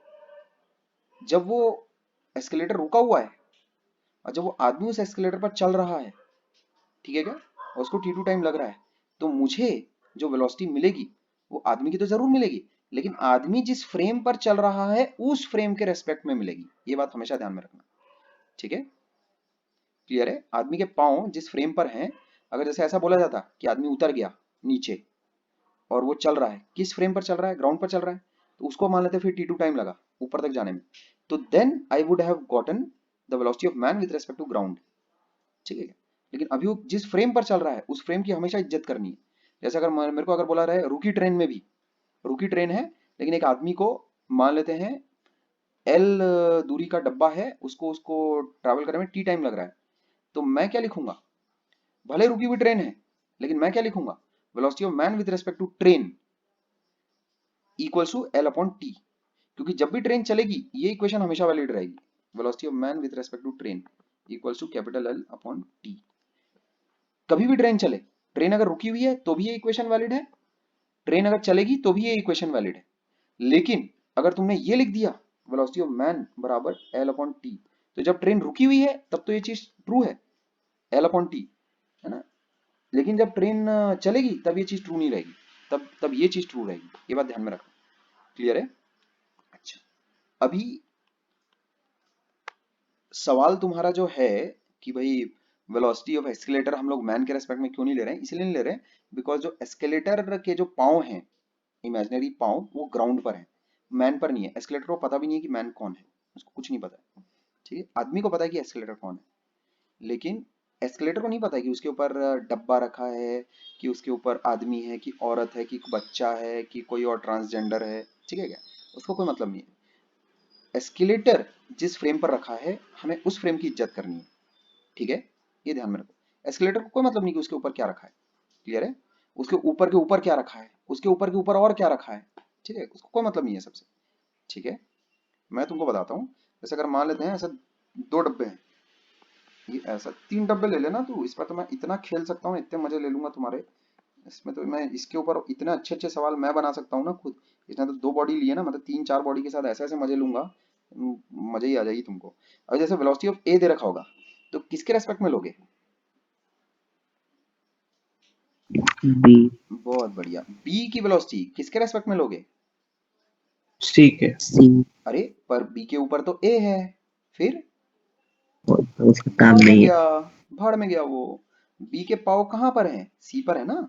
जब वो एस्केलेटर रुका हुआ है और जब वो आदमी उस एस्केलेटर पर चल रहा है, ठीक है क्या, और उसको t2 टाइम लग रहा है, तो मुझे जो वेलोसिटी मिलेगी वो आदमी की तो जरूर मिलेगी, लेकिन आदमी जिस फ्रेम पर चल रहा है उस फ्रेम के रेस्पेक्ट में मिलेगी, ये बात हमेशा ध्यान में रखना। ठीक है, क्लियर है, आदमी के पांव जिस फ्रेम पर हैं, अगर जैसे ऐसा बोला जाता कि आदमी उतर गया नीचे और वो चल रहा है, किस फ्रेम पर चल रहा है, ग्राउंड पर चल रहा है, तो उसको मान लेते फिर t2 टाइम लगा ऊपर तक जाने में, तो then I would have gotten the velocity of man with respect to ground. ठीक है, लेकिन अभी वो जिस फ्रेम पर चल रहा है उस फ्रेम की हमेशा इज्जत करनी है। जैसे अगर मेरे को अगर बोला रहे रुकी ट्रेन में भी, रुकी ट्रेन है लेकिन एक आदमी को मान लेते हैं एल दूरी का डब्बा है, उसको उसको ट्रैवल करने में टी टाइम लग रहा है, तो मैं क्या लिखूंगा, भले रुकी हुई ट्रेन है लेकिन मैं क्या लिखूंगा, velocity of man with respect to train equals to L upon T, क्योंकि जब भी ट्रेन चलेगी ये इक्वेशन हमेशा वैलिड रहेगी, velocity of man with respect to train equals to capital L upon T. कभी भी ट्रेन चले, ट्रेन अगर रुकी हुई है तो भी ये इक्वेशन वैलिड है, ट्रेन अगर चलेगी तो भी ये इक्वेशन वैलिड है। लेकिन अगर तुमने ये लिख दिया वेलोसिटी ऑफ मैन बराबर एल अपॉन टी, तो जब ट्रेन रुकी हुई है तब तो ये चीज ट्रू है, एल अपॉन टी, है ना, लेकिन जब ट्रेन चलेगी तब ये चीज ट्रू नहीं रहेगी, तब ये चीज ट्रू रहेगी, ये बात ध्यान में रखना। क्लियर है, अच्छा, अभी सवाल तुम्हारा जो है कि भाई वेलोसिटी ऑफ एस्केलेटर हम लोग मैन के रेस्पेक्ट में क्यों नहीं ले रहे हैं, इसलिए नहीं ले रहे हैं बिकॉज जो एस्केलेटर के जो पाँव हैं, इमेजिनरी पाँव, वो ग्राउंड पर है, मैन पर नहीं है। एस्केलेटर को पता भी नहीं है कि मैन कौन है, उसको कुछ नहीं पता है। ठीक है, आदमी को पता है कि एस्केलेटर कौन है, लेकिन एस्केलेटर को नहीं पता है कि उसके ऊपर डब्बा रखा है, कि उसके ऊपर आदमी है, कि औरत है, कि बच्चा है, कि कोई और ट्रांसजेंडर है। ठीक है क्या, उसको कोई मतलब नहीं है। एस्केलेटर जिस फ्रेम पर रखा है हमें उस फ्रेम की इज्जत करनी है। ठीक है, ये ध्यान में रखो, एस्केलेटर को कोई मतलब नहीं कि उसके ऊपर क्या रखा है। क्लियर है, उसके ऊपर के ऊपर क्या रखा है, उसके ऊपर के ऊपर और क्या रखा है, ठीक है, उसको कोई मतलब नहीं है सबसे। ठीक है, मैं तुमको बताता हूँ, जैसे अगर मान लेते हैं ऐसा 2 डब्बे हैं, ये ऐसा 3 डब्बे ले लेना तू, इस पर तो मैं इतना खेल सकता हूँ, इतने मजे ले लूंगा तुम्हारे, इसमें तो मैं इसके ऊपर इतने अच्छे अच्छे सवाल मैं बना सकता हूँ ना खुद। इसने तो 2 बॉडी ली है ना, मतलब 3-4 बॉडी के साथ ऐसे ऐसे मजे लूंगा, मजे ही आ जाएगी तुमको। अब जैसे वेलोसिटी ऑफ ए दे रखा होगा, तो किसके रेस्पेक्ट में लोगे, बी। बहुत बढ़िया, बी की वेलोसिटी किसके रेस्पेक्ट में लोगे, सी के। सी। अरे पर बी के ऊपर तो ए है, फिर तो उसका काम भाड़ में नहीं है। गया, भाड़ में गया वो। बी के पाव कहाँ पर है, सी पर है ना,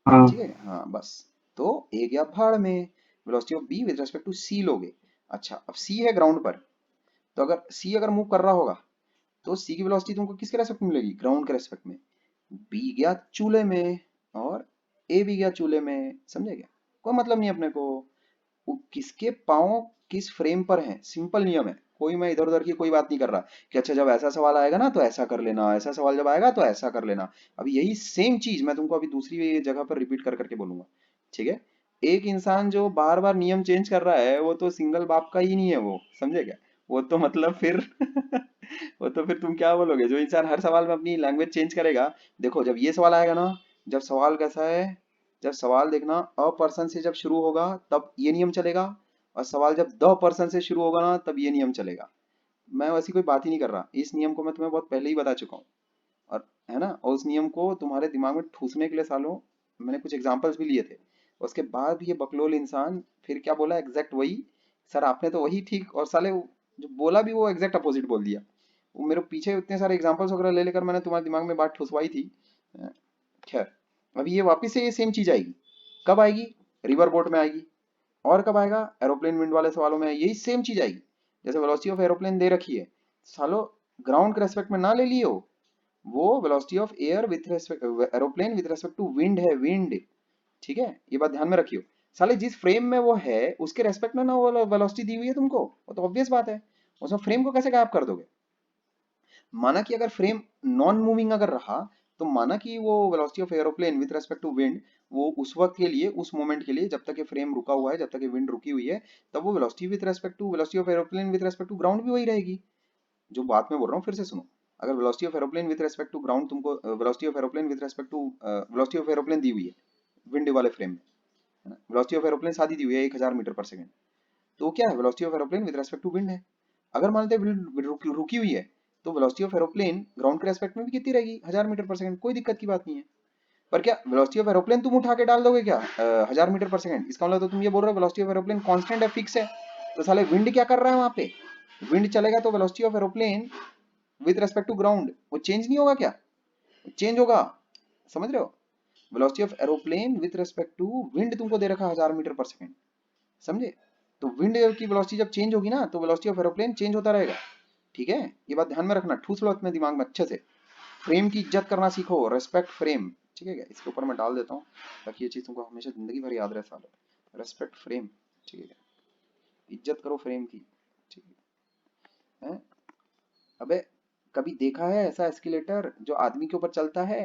हाँ ठीक है, हाँ बस। तो ए गया भाड़ में, velocity of B with respect to C लोगे। अच्छा अब सी है ग्राउंड पर, तो अगर सी अगर मूव कर रहा होगा तो सी की वेलोसिटी तुमको किसके रेस्पेक्ट में मिलेगी, ग्राउंड के रेस्पेक्ट में। बी गया चूल्हे में और ए भी गया चूल्हे में, समझे क्या, कोई मतलब नहीं अपने को वो किसके पाँव किस फ्रेम पर हैं, सिंपल नियम है। कोई मैं इधर उधर की कोई बात नहीं कर रहा कि अच्छा जब ऐसा सवाल आएगा ना तो ऐसा कर लेना, ऐसा सवाल जब आएगा तो ऐसा कर लेना। अभी यही सेम चीज मैं तुमको अभी दूसरी जगह पर रिपीट कर करके बोलूंगा, ठीक है। एक इंसान जो बार बार नियम चेंज कर रहा है वो तो सिंगल बाप का ही नहीं है वो, समझे क्या। वो तो मतलब फिर वो तो फिर तुम क्या बोलोगे, जो इंसान हर सवाल में अपनी लैंग्वेज चेंज करेगा। देखो जब ये सवाल आएगा ना, जब सवाल कैसा है, जब सवाल देखना अ पर्सन से जब शुरू होगा तब ये नियम चलेगा, और सवाल जब द पर्सन से शुरू होगा ना तब ये नियम चलेगा। मैं वैसी कोई बात ही नहीं कर रहा, इस नियम को मैं तुम्हें बहुत पहले ही बता चुका हूँ। और है ना, और उस नियम को तुम्हारे दिमाग में ठूसने के लिए सालों मैंने कुछ एग्जांपल्स भी लिए थे। उसके बाद भी ये बकलोल इंसान फिर क्या बोला, एग्जैक्ट वही। सर आपने तो वही ठीक, और साले जो बोला भी वो एग्जैक्ट अपोजिट बोल दिया। वो मेरे पीछे इतने सारे एग्जांपल्स वगैरह ले लेकर मैंने तुम्हारे दिमाग में बात ठुसवाई थी। खैर अभी ये वापिस से ये सेम चीज आएगी, कब आएगी, रिवर बोट में आएगी। और कब आएगा, एरोप्लेन विंड वाले सवालों में यही सेम चीज आएगी। जैसे वेलोसिटी ऑफ एरोप्लेन दे रखी है, सालो ग्राउंड के रेस्पेक्ट में ना ले लियो, वो velocity of air with respect aeroplane with respect to wind है, विंड, ठीक है, ये बात ध्यान में रखियो। साले जिस फ्रेम में वो है उसके रेस्पेक्ट में ना वो वेलोसिटी दी हुई है तुमको, वो तो ऑब्वियस बात है। उसमें फ्रेम को कैसे गायब कर दोगे। माना कि अगर फ्रेम नॉन मूविंग अगर रहा, तो माना कि वो velocity of aeroplane with respect to wind, वो उस वक्त के लिए, उस मोमेंट के लिए, जब तक ये फ्रेम रुका हुआ है, जब तक ये विंड रुकी हुई है, तब वो velocity with respect to velocity of aeroplane with respect to ground भी वही रहेगी। जो बात मैं बोल रहा हूँ फिर से सुनो। अगर velocity of aeroplane with respect to ground तुमको velocity of aeroplane with respect to velocity of aeroplane दी हुई है विंड वाले फ्रेम में, है ना, वेलोसिटी ऑफ एरोप्लेन सादी दी हुई है 1000 मीटर पर सेकंड, तो क्या है, velocity of aeroplane with respect to wind है। अगर मानते हैं रुकी हुई है, तो वेलोसिटी ऑफ एरोप्लेन ग्राउंड के रेस्पेक्ट में भी कितनी रहेगी, 1000 मीटर पर सेकंड, कोई दिक्कत की बात नहीं है। पर क्या वेलोसिटी ऑफ एरोप्लेन तुम उठा के डाल दोगे क्या 1000 मीटर पर सेकंड, इसका मतलब तो तुम ये बोल रहे हो वेलोसिटी ऑफ एरोप्लेन कांस्टेंट है, फिक्स है। तो साले विंड क्या कर रहा है वहां पे, विंड चलेगा तो velocity of aeroplane with respect to ground वो चेंज नहीं होगा क्या, चेंज होगा, समझ रहे हो। Velocity of aeroplane with respect to wind तुमको दे रखा है 1000 मीटर पर सेकंड, समझे। तो विंड की वेलोसिटी जब चेंज होगी ना तो वेलोसिटी ऑफ एरोप्लेन चेंज होता रहेगा, ठीक है। ये बात ध्यान में रखना, ठूस लो अपने दिमाग में अच्छे से। फ्रेम की इज्जत करना सीखो, रेस्पेक्ट फ्रेम, ठीक है क्या, इसके ऊपर मैं डाल देता हूँ ताकि ये चीज तुमको हमेशा जिंदगी भर याद रहे सालो, रेस्पेक्ट फ्रेम, ठीक है, इज्जत करो फ्रेम की, ठीक है। अबे कभी देखा है ऐसा एस्केलेटर जो आदमी के ऊपर चलता है,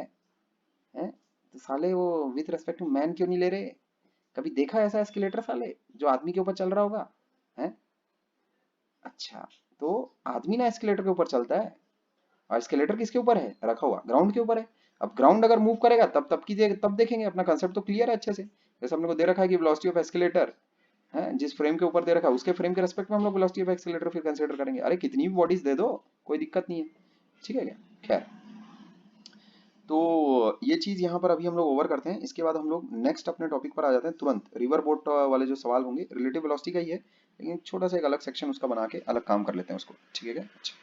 तो साले वो विथ रेस्पेक्ट टू मैन क्यों नहीं ले रहे। कभी देखा है ऐसा एस्केलेटर साले जो आदमी के ऊपर चल रहा होगा, है। अच्छा तो आदमी ना एस्केलेटर के ऊपर चलता है, और एस्केलेटर किसके ऊपर है रखा हुआ, ग्राउंड के ऊपर है। अब ग्राउंड अगर मूव करेगा तब देखेंगे, अपना कंसेप्ट तो क्लियर है अच्छे से। जैसे हमने को दे रखा है कि वेलोसिटी ऑफ एस्केलेटर है, जिस फ्रेम के ऊपर दे रखा है उसके फ्रेम के रेस्पेक्ट में हम लोग वेलोसिटी ऑफ एक्सीलरेटर फिर कंसीडर करेंगे। अरे कितनी भी बॉडीज दे दो, कोई दिक्कत नहीं है, ठीक है क्या। खैर तो ये चीज यहाँ पर अभी हम लोग ओवर करते हैं, इसके बाद हम लोग नेक्स्ट अपने टॉपिक पर आ जाते हैं तुरंत। रिवर बोट वाले जो सवाल होंगे रिलेटिव वेलोसिटी का ही है, लेकिन छोटा सा एक अलग सेक्शन उसका बना के अलग काम कर लेते हैं उसको, ठीक है क्या। अच्छा